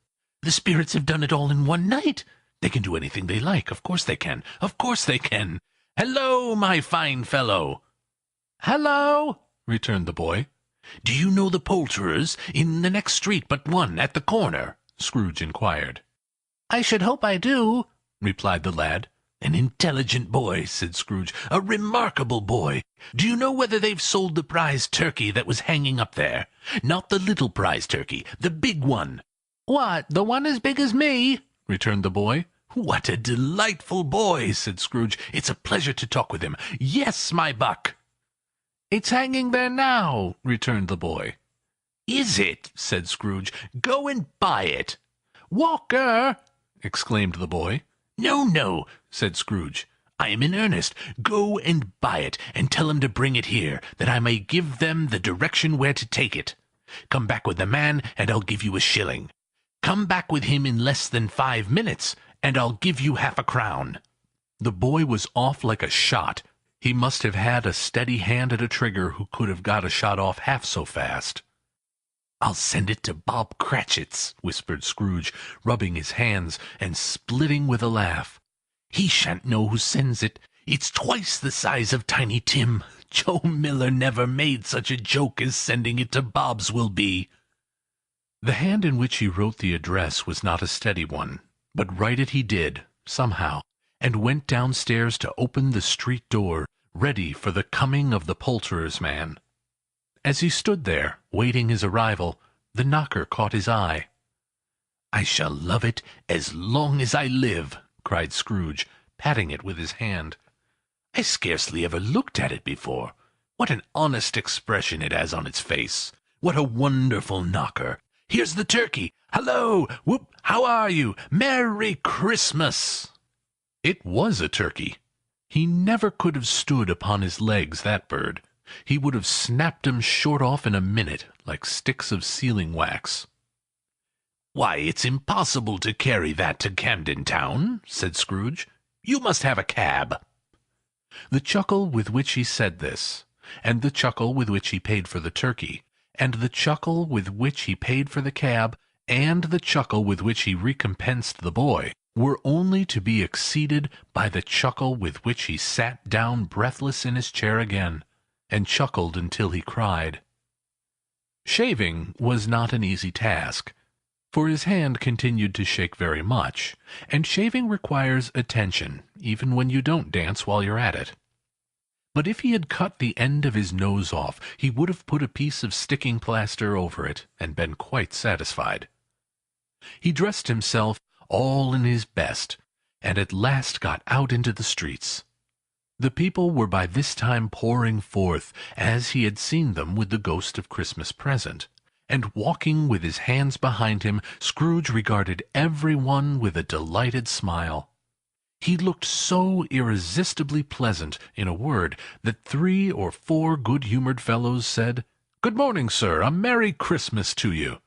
The spirits have done it all in one night. They can do anything they like. Of course they can. Of course they can. Hello, my fine fellow." "Hello," returned the boy. "Do you know the poulterers in the next street but one, at the corner?" Scrooge inquired. "I should hope I do," replied the lad. "An intelligent boy," said Scrooge. "A remarkable boy. Do you know whether they've sold the prize turkey that was hanging up there? Not the little prize turkey, the big one." "What, the one as big as me?" returned the boy. "What a delightful boy!" said Scrooge. "It's a pleasure to talk with him. Yes, my buck." "It's hanging there now," returned the boy. "Is it?" said Scrooge. "Go and buy it." "Walker!" exclaimed the boy. "No, no," said Scrooge. I am in earnest. Go and buy it, and tell him to bring it here, that I may give them the direction where to take it. Come back with the man, and I'll give you a shilling. Come back with him in less than 5 minutes, and I'll give you half a crown." The boy was off like a shot. He must have had a steady hand at a trigger who could have got a shot off half so fast. "I'll send it to Bob Cratchit's," whispered Scrooge, rubbing his hands and splitting with a laugh. "He shan't know who sends it. It's twice the size of Tiny Tim. Joe Miller never made such a joke as sending it to Bob's will be." The hand in which he wrote the address was not a steady one, but write it he did, somehow, and went downstairs to open the street door, ready for the coming of the poulterer's man. As he stood there, waiting his arrival, the knocker caught his eye. "I shall love it as long as I live," cried Scrooge, patting it with his hand. "I scarcely ever looked at it before. What an honest expression it has on its face! What a wonderful knocker! Here's the turkey! Hallo! Whoop! How are you? Merry Christmas!" It was a turkey. He never could have stood upon his legs, that bird. He would have snapped 'em short off in a minute, like sticks of sealing wax. "Why, it's impossible to carry that to Camden Town," said Scrooge. "You must have a cab." The chuckle with which he said this, and the chuckle with which he paid for the turkey, and the chuckle with which he paid for the cab, and the chuckle with which he recompensed the boy, were only to be exceeded by the chuckle with which he sat down breathless in his chair again, and chuckled until he cried. Shaving was not an easy task, for his hand continued to shake very much, and shaving requires attention, even when you don't dance while you're at it. But if he had cut the end of his nose off, he would have put a piece of sticking plaster over it, and been quite satisfied. He dressed himself all in his best, and at last got out into the streets. The people were by this time pouring forth, as he had seen them with the ghost of Christmas Present, and walking with his hands behind him, Scrooge regarded every one with a delighted smile. He looked so irresistibly pleasant, in a word, that 3 or 4 good-humoured fellows said, "Good morning, sir, a Merry Christmas to you."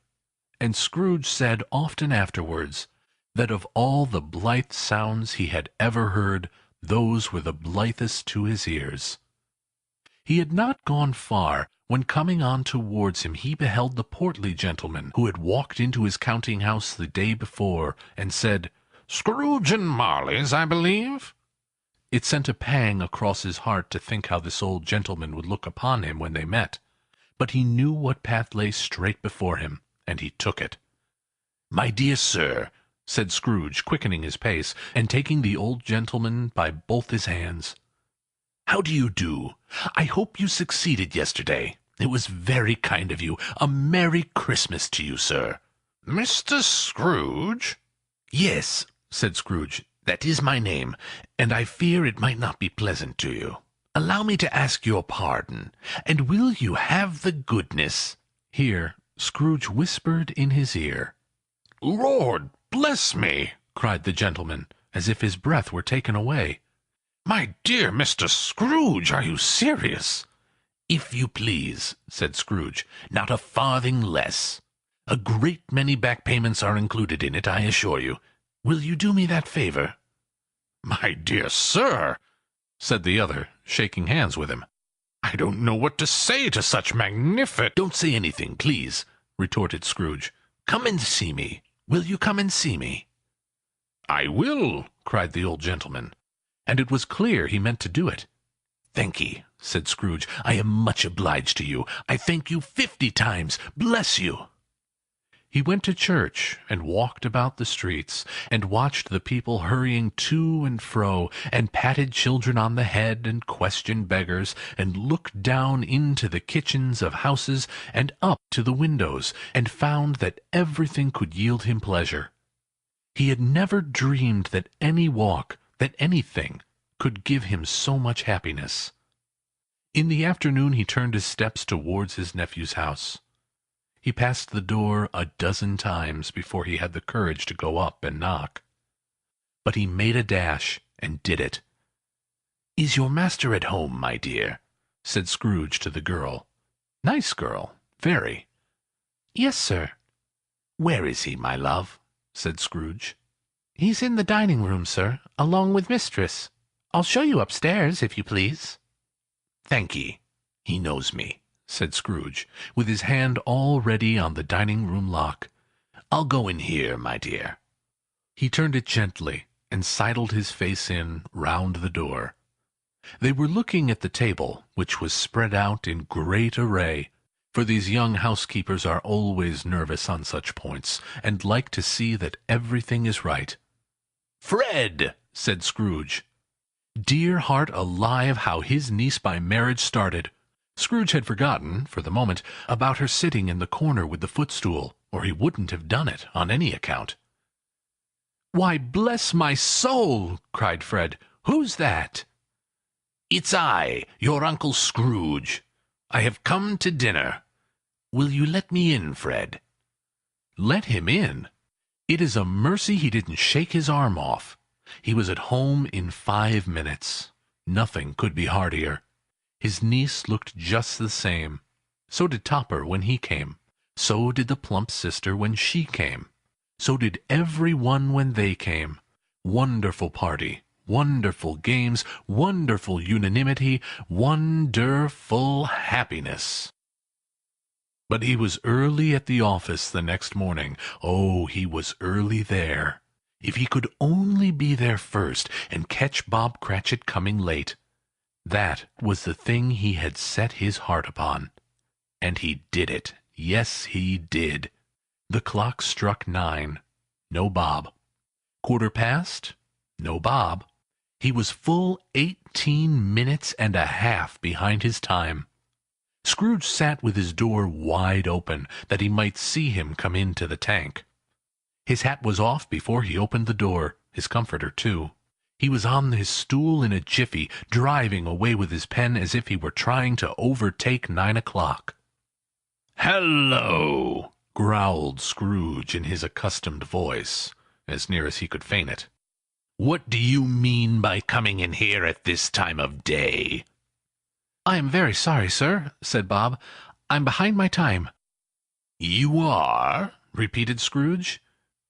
And Scrooge said often afterwards, that of all the blithe sounds he had ever heard, those were the blithest to his ears. He had not gone far, when coming on towards him he beheld the portly gentleman who had walked into his counting-house the day before, and said, "Scrooge and Marley's, I believe?" It sent a pang across his heart to think how this old gentleman would look upon him when they met, but he knew what path lay straight before him, and he took it. "My dear sir," said Scrooge, quickening his pace, and taking the old gentleman by both his hands, "how do you do? I hope you succeeded yesterday. It was very kind of you. A Merry Christmas to you, sir." "Mr. Scrooge?" "Yes," said Scrooge, "that is my name, and I fear it might not be pleasant to you. Allow me to ask your pardon, and will you have the goodness—" Here Scrooge whispered in his ear. "Lord bless me!" cried the gentleman, as if his breath were taken away. "My dear Mr. Scrooge, are you serious?" "If you please," said Scrooge, "not a farthing less. A great many back payments are included in it, I assure you. Will you do me that favor?" "My dear sir," said the other, shaking hands with him, "I don't know what to say to such magnificent—" "Don't say anything, please," retorted Scrooge. "Come and see me. Will you come and see me?" "I will," cried the old gentleman, and it was clear he meant to do it. "Thank'ee," said Scrooge. "I am much obliged to you. I thank you 50 times. Bless you!" He went to church, and walked about the streets, and watched the people hurrying to and fro, and patted children on the head, and questioned beggars, and looked down into the kitchens of houses, and up to the windows, and found that everything could yield him pleasure. He had never dreamed that any walk, that anything, could give him so much happiness. In the afternoon he turned his steps towards his nephew's house. He passed the door a dozen times before he had the courage to go up and knock. But he made a dash, and did it. "Is your master at home, my dear?" said Scrooge to the girl. Nice girl, very. "Yes, sir." "Where is he, my love?" said Scrooge. "He's in the dining room, sir, along with mistress. I'll show you upstairs, if you please." "Thank ye. He knows me," said Scrooge, with his hand already on the dining-room lock. "I'll go in here, my dear." He turned it gently, and sidled his face in, round the door. They were looking at the table, which was spread out in great array, for these young housekeepers are always nervous on such points, and like to see that everything is right. "Fred!" said Scrooge. Dear heart alive, how his niece by marriage started! Scrooge had forgotten, for the moment, about her sitting in the corner with the footstool, or he wouldn't have done it, on any account. "Why, bless my soul!" cried Fred. "Who's that?" "It's I, your Uncle Scrooge. I have come to dinner. Will you let me in, Fred?" Let him in? It is a mercy he didn't shake his arm off. He was at home in 5 minutes. Nothing could be heartier. His niece looked just the same. So did Topper when he came. So did the plump sister when she came. So did every one when they came. Wonderful party, wonderful games, wonderful unanimity, wonderful happiness. But he was early at the office the next morning. Oh, he was early there. If he could only be there first, and catch Bob Cratchit coming late. That was the thing he had set his heart upon. And he did it. Yes, he did. The clock struck 9. No Bob. 1/4 past. No Bob. He was full 18 minutes and a half behind his time. Scrooge sat with his door wide open, that he might see him come into the tank. His hat was off before he opened the door, his comforter too. He was on his stool in a jiffy, driving away with his pen as if he were trying to overtake 9 o'clock. "Hello!" growled Scrooge in his accustomed voice, as near as he could feign it. "What do you mean by coming in here at this time of day?" "I am very sorry, sir," said Bob. "I'm behind my time." "You are?" repeated Scrooge.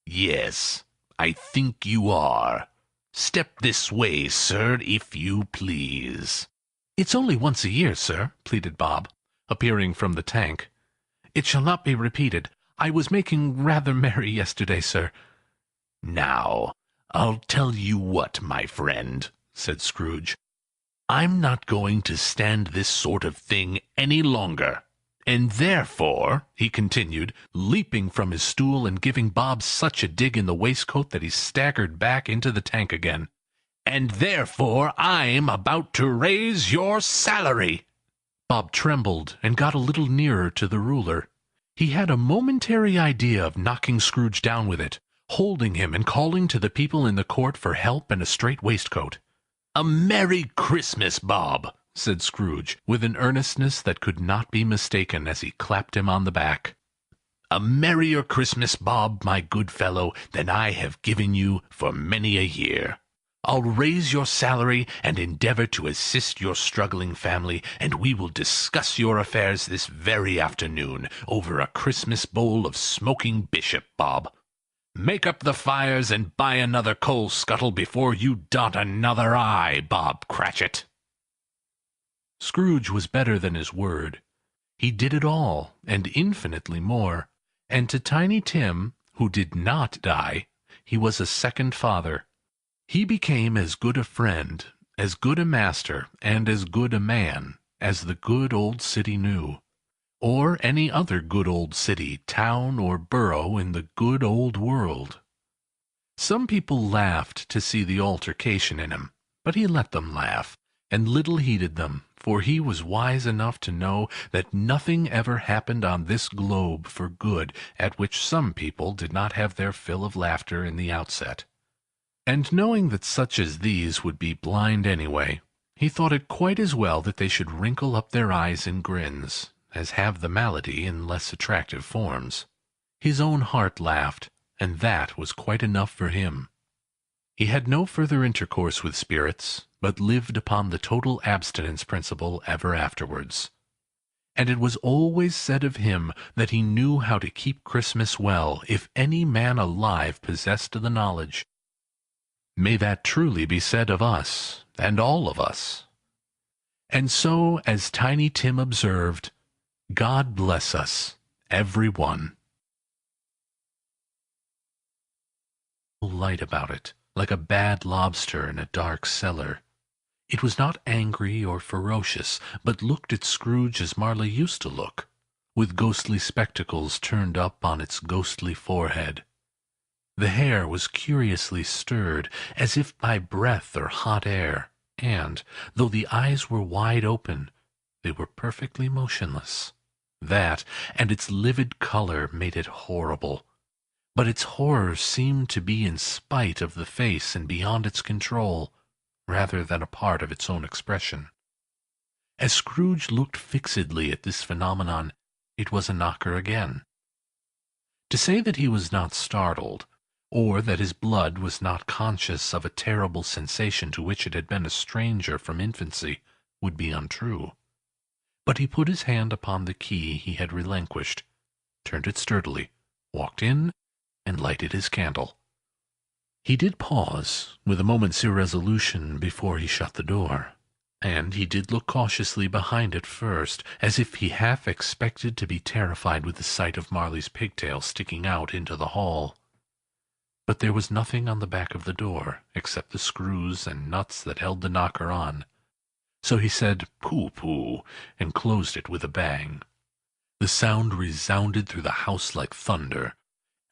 "Yes, I think you are. Step this way, sir, if you please." "It's only once a year, sir," pleaded Bob, appearing from the tank. "It shall not be repeated. I was making rather merry yesterday, sir." "Now, I'll tell you what, my friend," said Scrooge. "I'm not going to stand this sort of thing any longer. And therefore," he continued, leaping from his stool and giving Bob such a dig in the waistcoat that he staggered back into the tank again, "and therefore I'm about to raise your salary." Bob trembled and got a little nearer to the ruler. He had a momentary idea of knocking Scrooge down with it, holding him and calling to the people in the court for help and a straight waistcoat. "A Merry Christmas, Bob," said Scrooge, with an earnestness that could not be mistaken as he clapped him on the back. "A merrier Christmas, Bob, my good fellow, than I have given you for many a year. I'll raise your salary and endeavor to assist your struggling family, and we will discuss your affairs this very afternoon over a Christmas bowl of smoking bishop, Bob. Make up the fires and buy another coal scuttle before you dot another I, Bob Cratchit." Scrooge was better than his word. He did it all, and infinitely more. And to Tiny Tim, who did not die, he was a second father. He became as good a friend, as good a master, and as good a man, as the good old city knew, or any other good old city, town, or borough in the good old world. Some people laughed to see the altercation in him, but he let them laugh, and little heeded them, for he was wise enough to know that nothing ever happened on this globe for good at which some people did not have their fill of laughter in the outset. And knowing that such as these would be blind anyway, he thought it quite as well that they should wrinkle up their eyes in grins, as have the malady in less attractive forms. His own heart laughed, and that was quite enough for him. He had no further intercourse with spirits, but lived upon the total abstinence principle ever afterwards. And it was always said of him that he knew how to keep Christmas well, if any man alive possessed the knowledge. May that truly be said of us, and all of us. And so, as Tiny Tim observed, God bless us, every one. Light about it, like a bad lobster in a dark cellar. It was not angry or ferocious, but looked at Scrooge as Marley used to look, with ghostly spectacles turned up on its ghostly forehead. The hair was curiously stirred, as if by breath or hot air, and, though the eyes were wide open, they were perfectly motionless. That, and its livid colour, made it horrible. But its horror seemed to be in spite of the face and beyond its control, rather than a part of its own expression. As Scrooge looked fixedly at this phenomenon, it was a knocker again. To say that he was not startled, or that his blood was not conscious of a terrible sensation to which it had been a stranger from infancy, would be untrue. But he put his hand upon the key he had relinquished, turned it sturdily, walked in, and lighted his candle. He did pause, with a moment's irresolution, before he shut the door, and he did look cautiously behind it first, as if he half expected to be terrified with the sight of Marley's pigtail sticking out into the hall. But there was nothing on the back of the door, except the screws and nuts that held the knocker on. So he said, "Pooh-pooh," and closed it with a bang. The sound resounded through the house like thunder.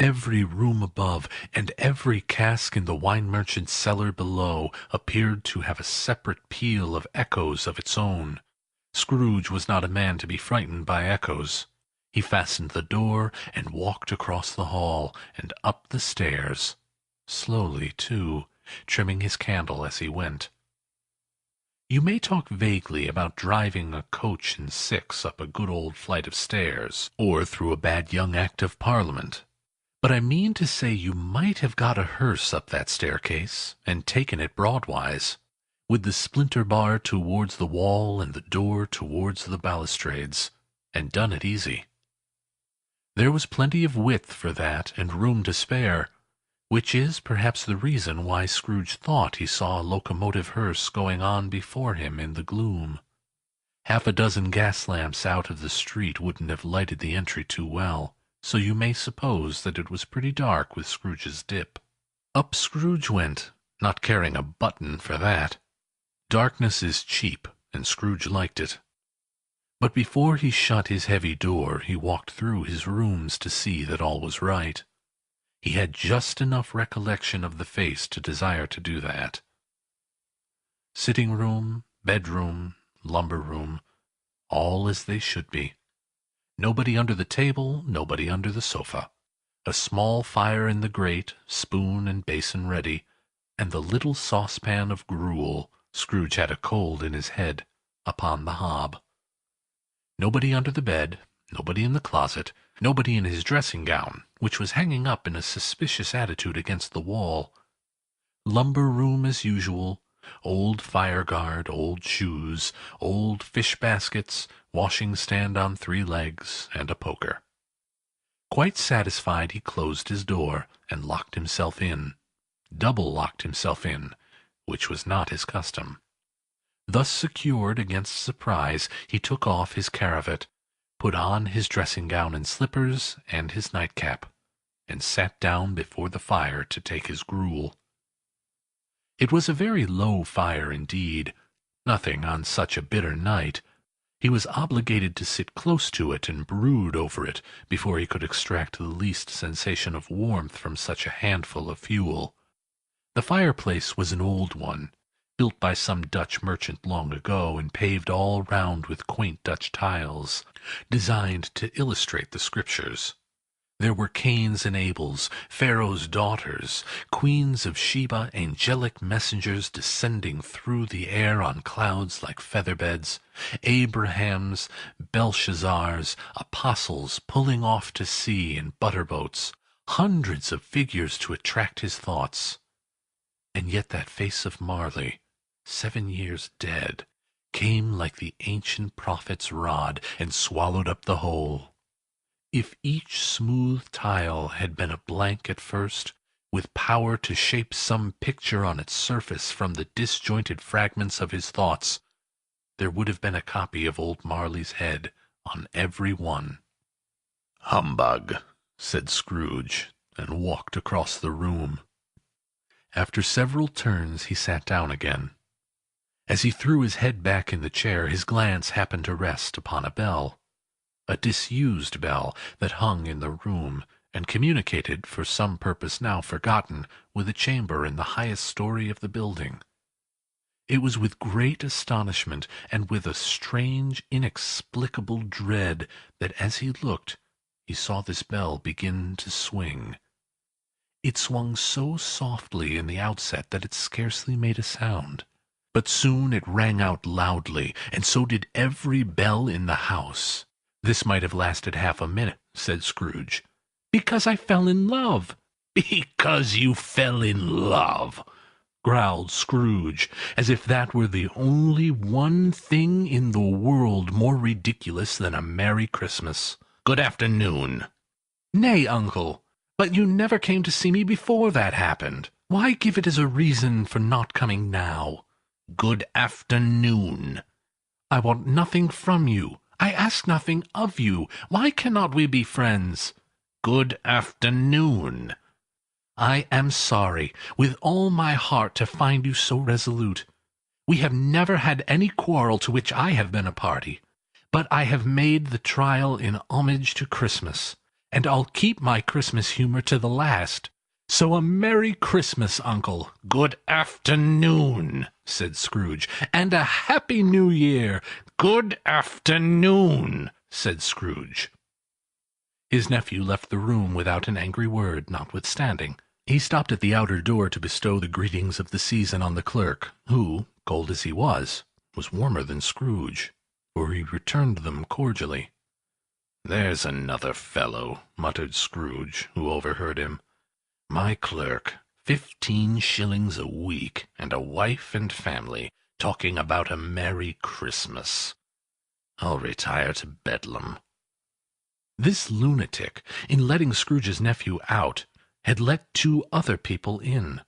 Every room above, and every cask in the wine merchant's cellar below, appeared to have a separate peal of echoes of its own. Scrooge was not a man to be frightened by echoes. He fastened the door, and walked across the hall, and up the stairs. Slowly, too, trimming his candle as he went. You may talk vaguely about driving a coach and six up a good old flight of stairs, or through a bad young Act of Parliament. But I mean to say you might have got a hearse up that staircase, and taken it broadwise, with the splinter bar towards the wall and the door towards the balustrades, and done it easy. There was plenty of width for that, and room to spare, which is perhaps the reason why Scrooge thought he saw a locomotive hearse going on before him in the gloom. Half a dozen gas lamps out of the street wouldn't have lighted the entry too well, so you may suppose that it was pretty dark with Scrooge's dip. Up Scrooge went, not caring a button for that. Darkness is cheap, and Scrooge liked it. But before he shut his heavy door, he walked through his rooms to see that all was right. He had just enough recollection of the face to desire to do that. Sitting-room, bedroom, lumber-room, all as they should be. Nobody under the table, nobody under the sofa. A small fire in the grate, spoon and basin ready, and the little saucepan of gruel, Scrooge had a cold in his head, upon the hob. Nobody under the bed, nobody in the closet, nobody in his dressing-gown, which was hanging up in a suspicious attitude against the wall. Lumber-room as usual, old fire-guard, old shoes, old fish-baskets, washing-stand on 3 legs, and a poker. Quite satisfied, he closed his door, and locked himself in. Double-locked himself in, which was not his custom. Thus secured against surprise, he took off his cravat, put on his dressing-gown and slippers, and his nightcap, and sat down before the fire to take his gruel. It was a very low fire indeed, nothing on such a bitter night. He was obligated to sit close to it and brood over it before he could extract the least sensation of warmth from such a handful of fuel. The fireplace was an old one, built by some Dutch merchant long ago, and paved all round with quaint Dutch tiles, designed to illustrate the Scriptures. There were Cains and Abels, Pharaoh's daughters, queens of Sheba, angelic messengers descending through the air on clouds like feather-beds, Abrahams, Belshazzars, apostles pulling off to sea in butter-boats, hundreds of figures to attract his thoughts. And yet that face of Marley, 7 years dead, came like the ancient prophet's rod, and swallowed up the whole. If each smooth tile had been a blank at first, with power to shape some picture on its surface from the disjointed fragments of his thoughts, there would have been a copy of old Marley's head on every one. "Humbug!" said Scrooge, and walked across the room. After several turns he sat down again. As he threw his head back in the chair, his glance happened to rest upon a bell, a disused bell that hung in the room, and communicated, for some purpose now forgotten, with a chamber in the highest story of the building. It was with great astonishment, and with a strange, inexplicable dread, that as he looked, he saw this bell begin to swing. It swung so softly in the outset that it scarcely made a sound. But soon it rang out loudly, and so did every bell in the house. "This might have lasted half a minute," said Scrooge. "Because I fell in love." "Because you fell in love!" growled Scrooge, as if that were the only one thing in the world more ridiculous than a Merry Christmas. "Good afternoon." "Nay, uncle, but you never came to see me before that happened. Why give it as a reason for not coming now?" "Good afternoon." "I want nothing from you. I ask nothing of you. Why cannot we be friends?" "Good afternoon." "I am sorry, with all my heart, to find you so resolute. We have never had any quarrel to which I have been a party, but I have made the trial in homage to Christmas, and I'll keep my Christmas humor to the last. So a Merry Christmas, uncle." "Good afternoon," said Scrooge, "and a Happy New Year." "Good afternoon," said Scrooge. His nephew left the room without an angry word, notwithstanding. He stopped at the outer door to bestow the greetings of the season on the clerk, who, cold as he was warmer than Scrooge, for he returned them cordially. "There's another fellow," muttered Scrooge, who overheard him. "My clerk, 15 shillings a week, and a wife and family, talking about a Merry Christmas. I'll retire to Bedlam." This lunatic, in letting Scrooge's nephew out, had let 2 other people in.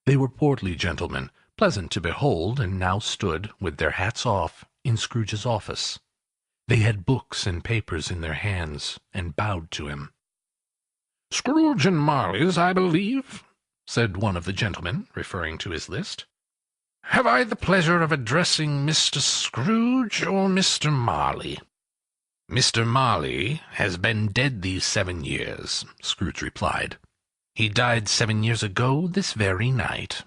They were portly gentlemen, pleasant to behold, and now stood, with their hats off, in Scrooge's office. They had books and papers in their hands, and bowed to him. "Scrooge and Marley's, I believe," said one of the gentlemen, referring to his list. "Have I the pleasure of addressing Mr. Scrooge or Mr. Marley?" "Mr. Marley has been dead these 7 years," Scrooge replied. "He died 7 years ago this very night."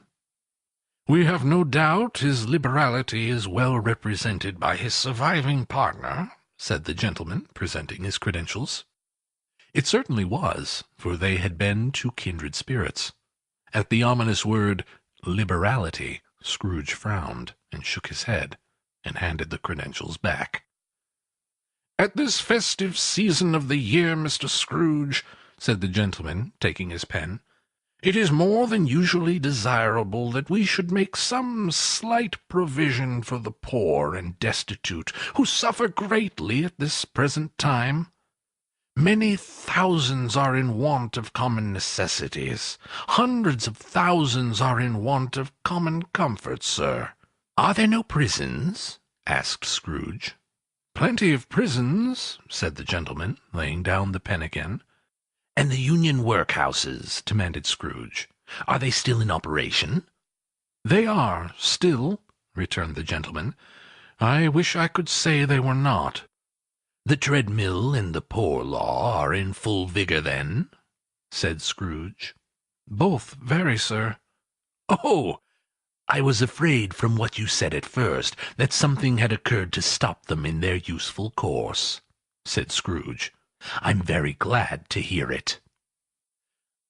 "We have no doubt his liberality is well represented by his surviving partner," said the gentleman, presenting his credentials. It certainly was, for they had been 2 kindred spirits. At the ominous word, liberality, Scrooge frowned, and shook his head, and handed the credentials back. "At this festive season of the year, Mr. Scrooge," said the gentleman, taking his pen, "it is more than usually desirable that we should make some slight provision for the poor and destitute, who suffer greatly at this present time. Many thousands are in want of common necessities. Hundreds of thousands are in want of common comforts, sir." "Are there no prisons?" asked Scrooge. "Plenty of prisons," said the gentleman, laying down the pen again. "And the Union workhouses?" demanded Scrooge. "Are they still in operation?" "They are, still," returned the gentleman. "I wish I could say they were not." "The treadmill and the poor law are in full vigor, then?" said Scrooge. "Both very, sir." "Oh! I was afraid, from what you said at first, that something had occurred to stop them in their useful course," said Scrooge. "I'm very glad to hear it."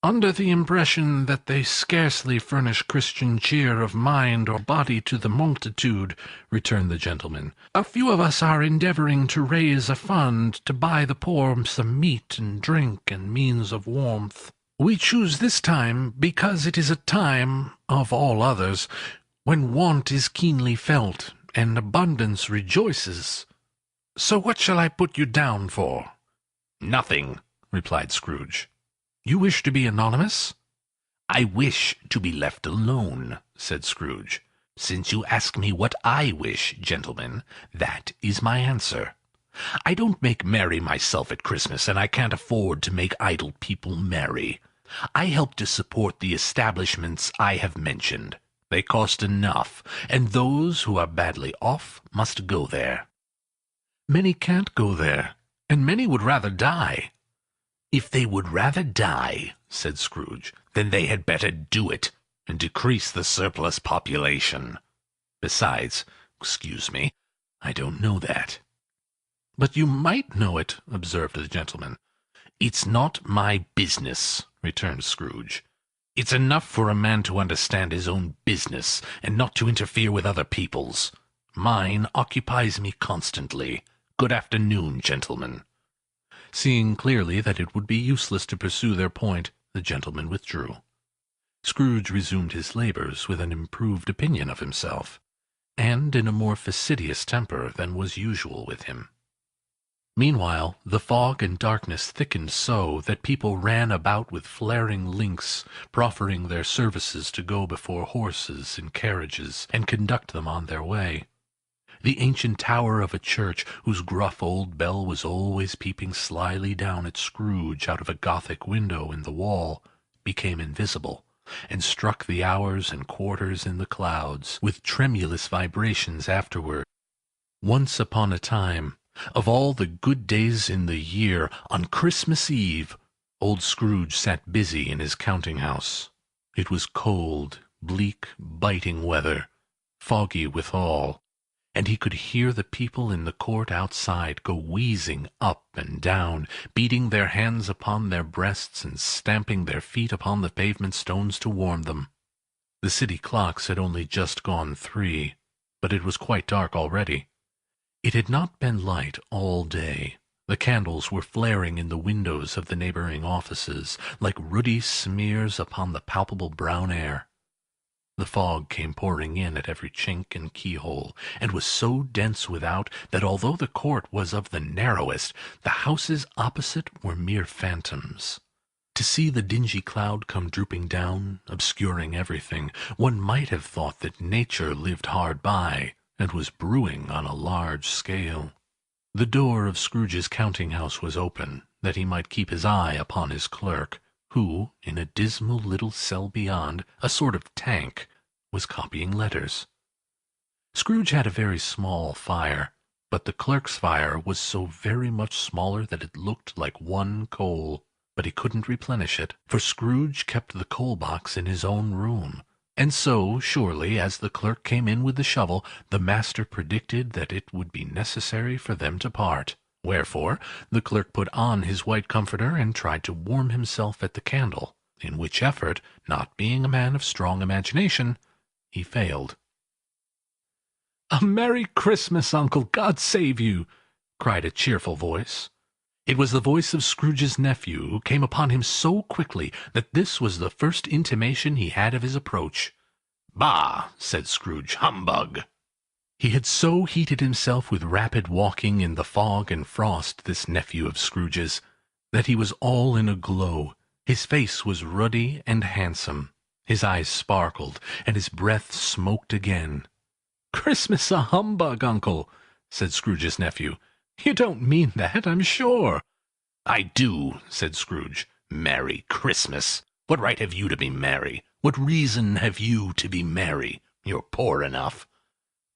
"Under the impression that they scarcely furnish Christian cheer of mind or body to the multitude," returned the gentleman, "a few of us are endeavoring to raise a fund to buy the poor some meat and drink and means of warmth." We choose this time because it is a time, of all others, when want is keenly felt and abundance rejoices. So what shall I put you down for?" "Nothing," replied Scrooge. "You wish to be anonymous?" "I wish to be left alone," said Scrooge. "Since you ask me what I wish, gentlemen, that is my answer. I don't make merry myself at Christmas, and I can't afford to make idle people merry. I help to support the establishments I have mentioned. They cost enough, and those who are badly off must go there." "Many can't go there, and many would rather die." "If they would rather die," said Scrooge, "then they had better do it, and decrease the surplus population. Besides, excuse me, I don't know that." "But you might know it," observed the gentleman. "It's not my business," returned Scrooge. "It's enough for a man to understand his own business, and not to interfere with other people's. Mine occupies me constantly. Good afternoon, gentlemen." Seeing clearly that it would be useless to pursue their point, the gentleman withdrew. Scrooge resumed his labours with an improved opinion of himself, and in a more fastidious temper than was usual with him. Meanwhile, the fog and darkness thickened so that people ran about with flaring links, proffering their services to go before horses and carriages, and conduct them on their way. The ancient tower of a church, whose gruff old bell was always peeping slyly down at Scrooge out of a Gothic window in the wall, became invisible, and struck the hours and quarters in the clouds, with tremulous vibrations afterward. Once upon a time, of all the good days in the year, on Christmas Eve, old Scrooge sat busy in his counting-house. It was cold, bleak, biting weather, foggy withal, and he could hear the people in the court outside go wheezing up and down, beating their hands upon their breasts and stamping their feet upon the pavement stones to warm them. The city clocks had only just gone 3, but it was quite dark already. It had not been light all day. The candles were flaring in the windows of the neighboring offices, like ruddy smears upon the palpable brown air. The fog came pouring in at every chink and keyhole, and was so dense without that although the court was of the narrowest, the houses opposite were mere phantoms. To see the dingy cloud come drooping down, obscuring everything, one might have thought that nature lived hard by, and was brewing on a large scale. The door of Scrooge's counting-house was open, that he might keep his eye upon his clerk, who, in a dismal little cell beyond, a sort of tank, was copying letters. Scrooge had a very small fire, but the clerk's fire was so very much smaller that it looked like one coal. But he couldn't replenish it, for Scrooge kept the coal-box in his own room. And so, surely, as the clerk came in with the shovel, the master predicted that it would be necessary for them to part. Wherefore, the clerk put on his white comforter and tried to warm himself at the candle, in which effort, not being a man of strong imagination, he failed. "A Merry Christmas, Uncle! God save you!" cried a cheerful voice. It was the voice of Scrooge's nephew, who came upon him so quickly that this was the first intimation he had of his approach. "Bah!" said Scrooge. "Humbug!" He had so heated himself with rapid walking in the fog and frost, this nephew of Scrooge's, that he was all in a glow. His face was ruddy and handsome. His eyes sparkled, and his breath smoked again. "Christmas a humbug, Uncle!" said Scrooge's nephew. "You don't mean that, I'm sure." "I do," said Scrooge. "Merry Christmas! What right have you to be merry? What reason have you to be merry? You're poor enough."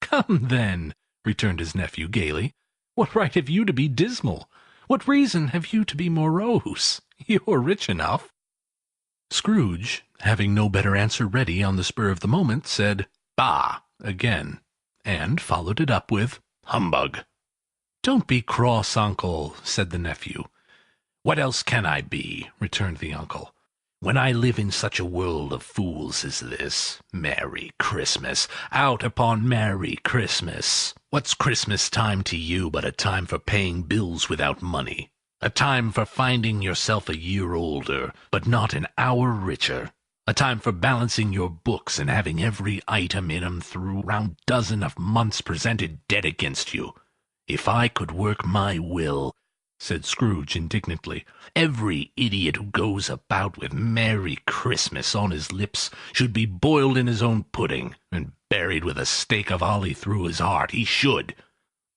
"Come, then," returned his nephew gaily. "What right have you to be dismal? What reason have you to be morose? You're rich enough." Scrooge, having no better answer ready on the spur of the moment, said, "Bah!" again, and followed it up with, "Humbug!" "Don't be cross, Uncle," said the nephew. "What else can I be?" returned the uncle. "When I live in such a world of fools as this. Merry Christmas! Out upon Merry Christmas! What's Christmas time to you but a time for paying bills without money? A time for finding yourself a year older, but not an hour richer. A time for balancing your books and having every item in 'em through round dozen of months presented dead against you. If I could work my will, said Scrooge indignantly, every idiot who goes about with Merry Christmas on his lips should be boiled in his own pudding, and buried with a stake of holly through his heart. He should.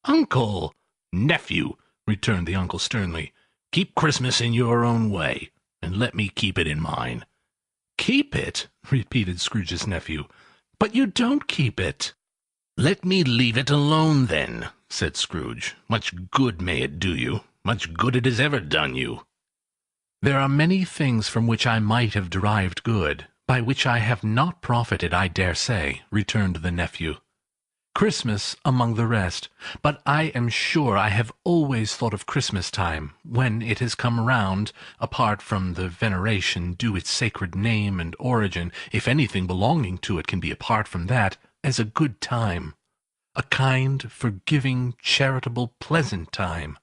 Uncle! Nephew, returned the uncle sternly, keep Christmas in your own way, and let me keep it in mine. Keep it? Repeated Scrooge's nephew. But you don't keep it. Let me leave it alone, then, said Scrooge. Much good may it do you. Much good it has ever done you. There are many things from which I might have derived good, by which I have not profited, I dare say, returned the nephew. Christmas among the rest, but I am sure I have always thought of Christmas time, when it has come round, apart from the veneration due its sacred name and origin, if anything belonging to it can be apart from that, as a good time. A kind, forgiving, charitable, pleasant time.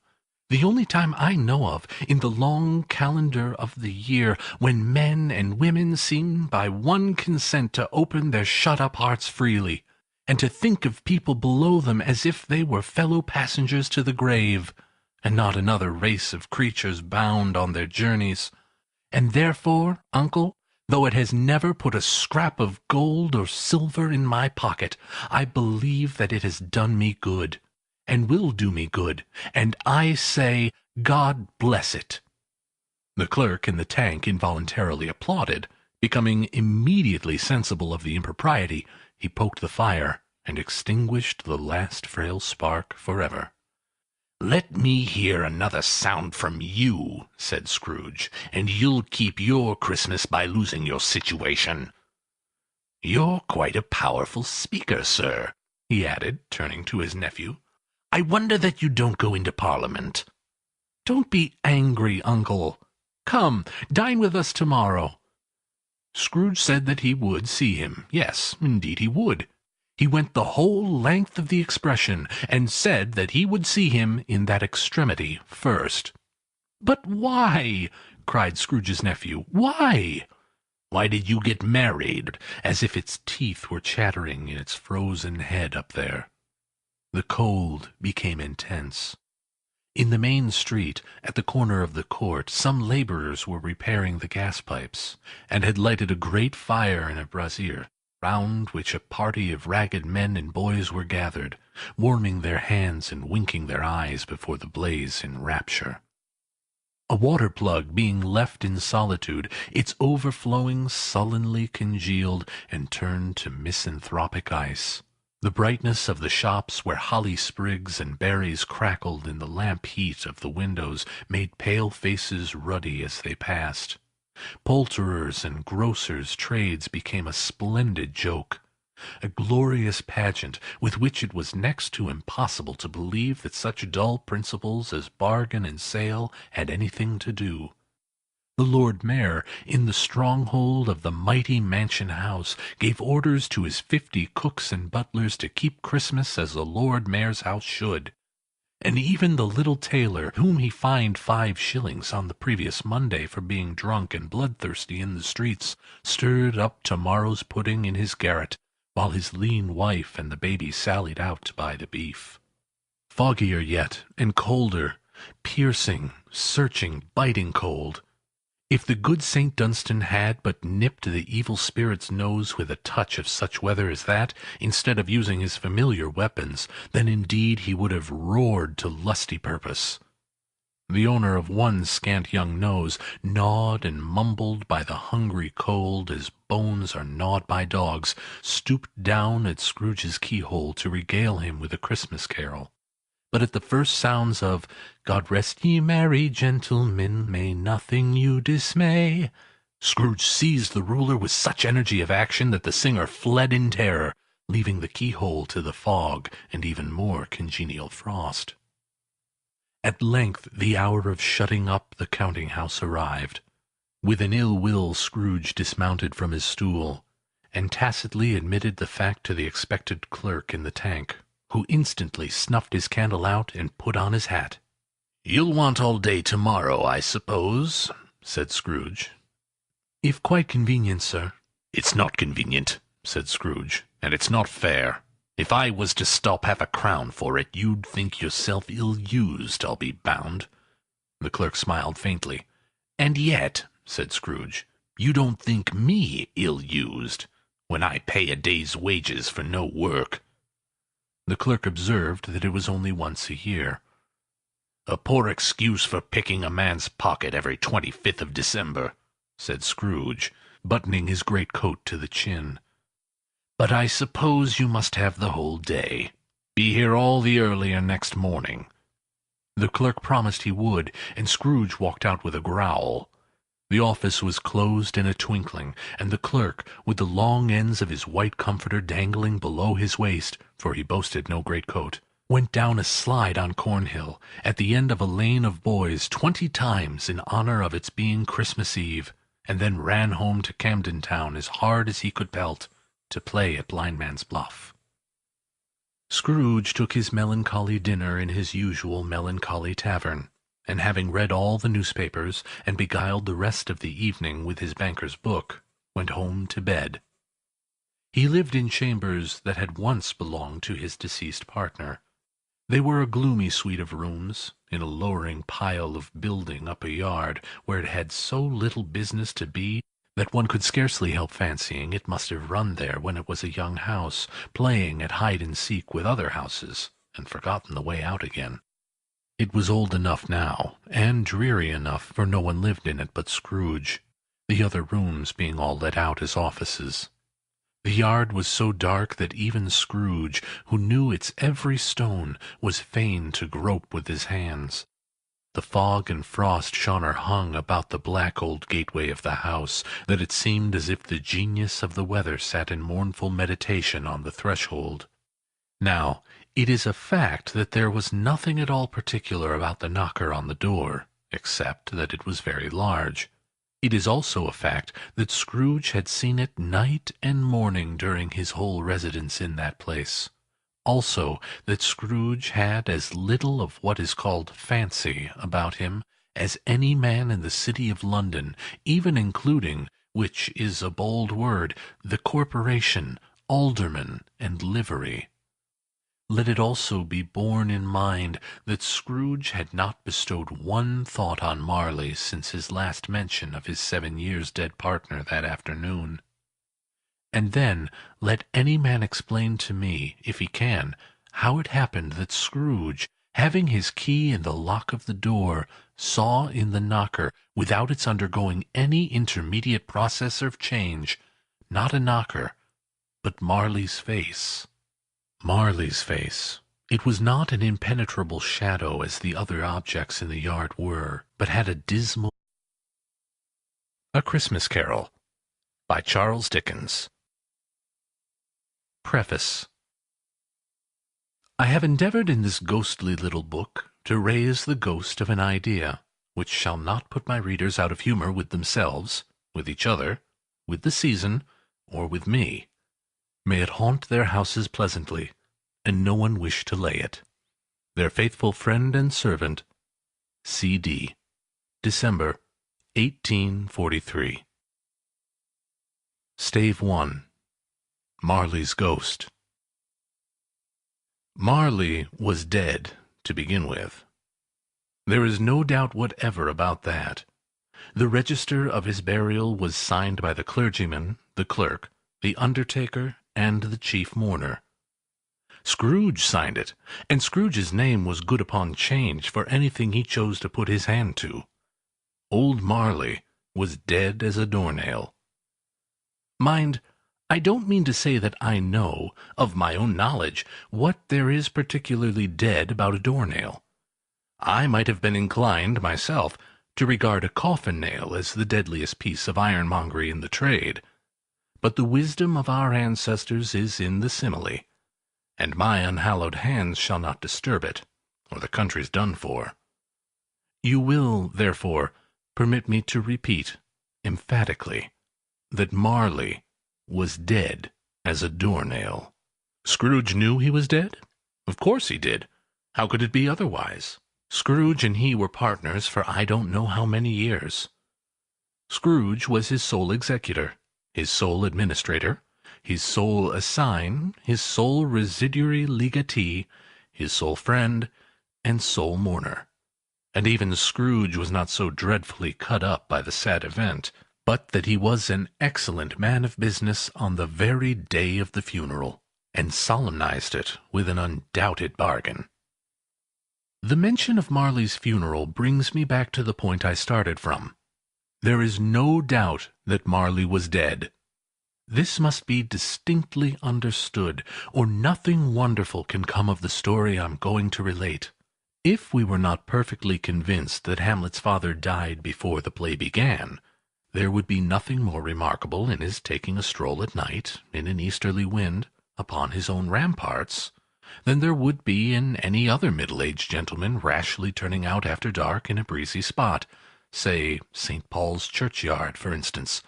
The only time I know of in the long calendar of the year when men and women seem by one consent to open their shut-up hearts freely, and to think of people below them as if they were fellow passengers to the grave, and not another race of creatures bound on their journeys. And therefore, uncle, though it has never put a scrap of gold or silver in my pocket, I believe that it has done me good, and will do me good, and I say, God bless it. The clerk in the tank involuntarily applauded. Becoming immediately sensible of the impropriety, he poked the fire, and extinguished the last frail spark forever. "Let me hear another sound from you," said Scrooge, "and you'll keep your Christmas by losing your situation. You're quite a powerful speaker, sir," he added, turning to his nephew. "I wonder that you don't go into Parliament." "Don't be angry, uncle. Come, dine with us tomorrow." Scrooge said that he would see him. Yes, indeed he would. He went the whole length of the expression, and said that he would see him in that extremity first. "But why?" cried Scrooge's nephew. "Why?" "Why did you get married?" as if its teeth were chattering in its frozen head up there. The cold became intense. In the main street, at the corner of the court, some labourers were repairing the gas-pipes, and had lighted a great fire in a brazier, round which a party of ragged men and boys were gathered, warming their hands and winking their eyes before the blaze in rapture. A water-plug being left in solitude, its overflowing sullenly congealed and turned to misanthropic ice. The brightness of the shops where holly sprigs and berries crackled in the lamp heat of the windows made pale faces ruddy as they passed. Poulterers' and grocers' trades became a splendid joke, a glorious pageant with which it was next to impossible to believe that such dull principles as bargain and sale had anything to do. The Lord Mayor, in the stronghold of the mighty mansion house, gave orders to his 50 cooks and butlers to keep Christmas as the Lord Mayor's house should. And even the little tailor, whom he fined 5 shillings on the previous Monday for being drunk and bloodthirsty in the streets, stirred up tomorrow's pudding in his garret, while his lean wife and the baby sallied out to buy the beef. Foggier yet, and colder, piercing, searching, biting cold. If the good St. Dunstan had but nipped the evil spirit's nose with a touch of such weather as that, instead of using his familiar weapons, then indeed he would have roared to lusty purpose. The owner of one scant young nose, gnawed and mumbled by the hungry cold as bones are gnawed by dogs, stooped down at Scrooge's keyhole to regale him with a Christmas carol. But at the first sounds of "God rest ye merry gentlemen, may nothing you dismay," Scrooge seized the ruler with such energy of action that the singer fled in terror, leaving the keyhole to the fog and even more congenial frost. At length the hour of shutting up the counting-house arrived. With an ill will Scrooge dismounted from his stool, and tacitly admitted the fact to the expected clerk in the tank, who instantly snuffed his candle out and put on his hat. "You'll want all day tomorrow, I suppose," said Scrooge. "If quite convenient, sir." "It's not convenient," said Scrooge, "and it's not fair. If I was to stop half a crown for it, you'd think yourself ill-used, I'll be bound." The clerk smiled faintly. "And yet," said Scrooge, "you don't think me ill-used, when I pay a day's wages for no work." The clerk observed that it was only once a year. "A poor excuse for picking a man's pocket every 25th of December," said Scrooge, buttoning his greatcoat to the chin. "But I suppose you must have the whole day. Be here all the earlier next morning." The clerk promised he would, and Scrooge walked out with a growl. The office was closed in a twinkling, and the clerk, with the long ends of his white comforter dangling below his waist, for he boasted no greatcoat, went down a slide on Cornhill, at the end of a lane of boys 20 times in honor of its being Christmas Eve, and then ran home to Camden Town as hard as he could pelt, to play at Blindman's Buff. Scrooge took his melancholy dinner in his usual melancholy tavern, and having read all the newspapers, and beguiled the rest of the evening with his banker's book, went home to bed. He lived in chambers that had once belonged to his deceased partner. They were a gloomy suite of rooms, in a lowering pile of building up a yard, where it had so little business to be that one could scarcely help fancying it must have run there when it was a young house, playing at hide-and-seek with other houses, and forgotten the way out again. It was old enough now, and dreary enough, for no one lived in it but Scrooge, the other rooms being all let out as offices. The yard was so dark that even Scrooge, who knew its every stone, was fain to grope with his hands. The fog and frost shone or hung about the black old gateway of the house, that it seemed as if the genius of the weather sat in mournful meditation on the threshold. Now, it is a fact that there was nothing at all particular about the knocker on the door, except that it was very large. It is also a fact that Scrooge had seen it night and morning during his whole residence in that place. Also, that Scrooge had as little of what is called fancy about him as any man in the city of London, even including, which is a bold word, the corporation, aldermen, and livery. Let it also be borne in mind that Scrooge had not bestowed one thought on Marley since his last mention of his 7 years dead partner that afternoon. And then let any man explain to me, if he can, how it happened that Scrooge, having his key in the lock of the door, saw in the knocker, without its undergoing any intermediate process of change, not a knocker, but Marley's face. Marley's face. It was not an impenetrable shadow as the other objects in the yard were, but had a dismal... A Christmas Carol by Charles Dickens. Preface. I have endeavored in this ghostly little book to raise the ghost of an idea, which shall not put my readers out of humour with themselves, with each other, with the season, or with me. May it haunt their houses pleasantly, and no one wish to lay it. Their faithful friend and servant, C.D. December, 1843. Stave 1. Marley's Ghost. Marley was dead, to begin with. There is no doubt whatever about that. The register of his burial was signed by the clergyman, the clerk, the undertaker, and the chief mourner. Scrooge signed it, and Scrooge's name was good upon change for anything he chose to put his hand to. Old Marley was dead as a doornail. Mind, I don't mean to say that I know, of my own knowledge, what there is particularly dead about a doornail. I might have been inclined, myself, to regard a coffin-nail as the deadliest piece of ironmongery in the trade. But the wisdom of our ancestors is in the simile, and my unhallowed hands shall not disturb it, or the country's done for. You will, therefore, permit me to repeat, emphatically, that Marley was dead as a doornail. Scrooge knew he was dead? Of course he did. How could it be otherwise? Scrooge and he were partners for I don't know how many years. Scrooge was his sole executor, his sole administrator, his sole assign, his sole residuary legatee, his sole friend, and sole mourner. And even Scrooge was not so dreadfully cut up by the sad event, but that he was an excellent man of business on the very day of the funeral, and solemnized it with an undoubted bargain. The mention of Marley's funeral brings me back to the point I started from. There is no doubt that Marley was dead. This must be distinctly understood, or nothing wonderful can come of the story I'm going to relate. If we were not perfectly convinced that Hamlet's father died before the play began, there would be nothing more remarkable in his taking a stroll at night, in an easterly wind, upon his own ramparts, than there would be in any other middle-aged gentleman rashly turning out after dark in a breezy spot, say St. Paul's churchyard, for instance,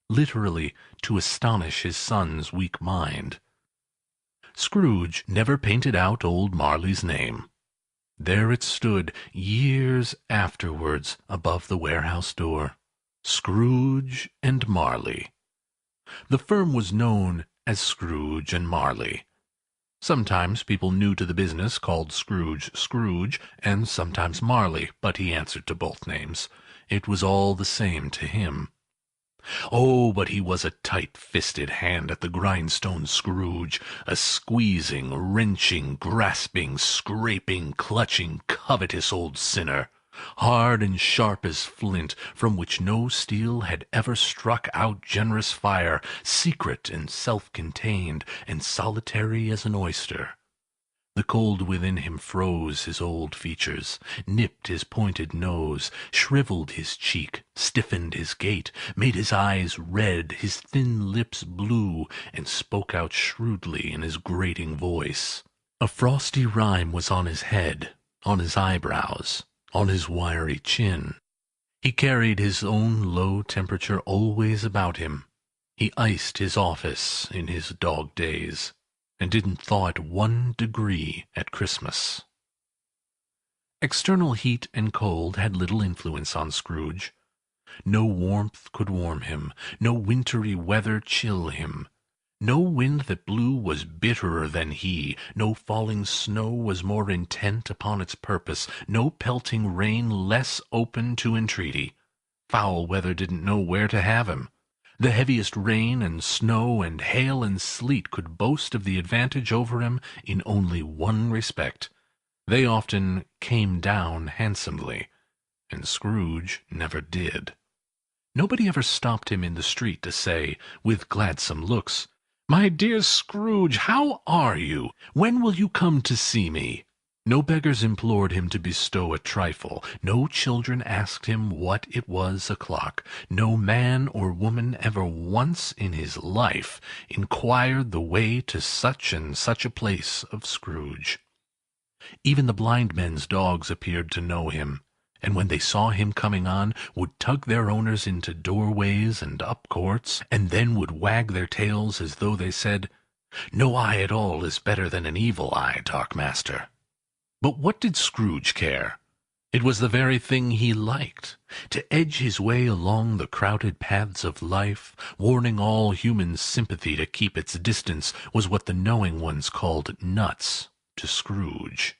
literally to astonish his son's weak mind. Scrooge never painted out old Marley's name. There it stood, years afterwards, above the warehouse door. Scrooge and Marley. The firm was known as Scrooge and Marley. Sometimes people new to the business called Scrooge Scrooge, and sometimes Marley, but he answered to both names. It was all the same to him. Oh, but he was a tight-fisted hand at the grindstone, Scrooge, a squeezing, wrenching, grasping, scraping, clutching, covetous old sinner, hard and sharp as flint, from which no steel had ever struck out generous fire, secret and self-contained, and solitary as an oyster. The cold within him froze his old features, nipped his pointed nose, shriveled his cheek, stiffened his gait, made his eyes red, his thin lips blue, and spoke out shrewdly in his grating voice. A frosty rime was on his head, on his eyebrows, on his wiry chin. He carried his own low temperature always about him. He iced his office in his dog days, and didn't thaw it 1 degree at Christmas. External heat and cold had little influence on Scrooge. No warmth could warm him, no wintry weather chill him. No wind that blew was bitterer than he, no falling snow was more intent upon its purpose, no pelting rain less open to entreaty. Foul weather didn't know where to have him. The heaviest rain and snow and hail and sleet could boast of the advantage over him in only one respect. They often came down handsomely, and Scrooge never did. Nobody ever stopped him in the street to say, with gladsome looks, "My dear Scrooge, how are you? When will you come to see me?" No beggars implored him to bestow a trifle, no children asked him what it was o'clock, no man or woman ever once in his life inquired the way to such and such a place of Scrooge. Even the blind men's dogs appeared to know him, and when they saw him coming on, would tug their owners into doorways and up courts, and then would wag their tails as though they said, "No eye at all is better than an evil eye, Dark Master." But what did Scrooge care? It was the very thing he liked. To edge his way along the crowded paths of life, warning all human sympathy to keep its distance, was what the knowing ones called nuts to Scrooge.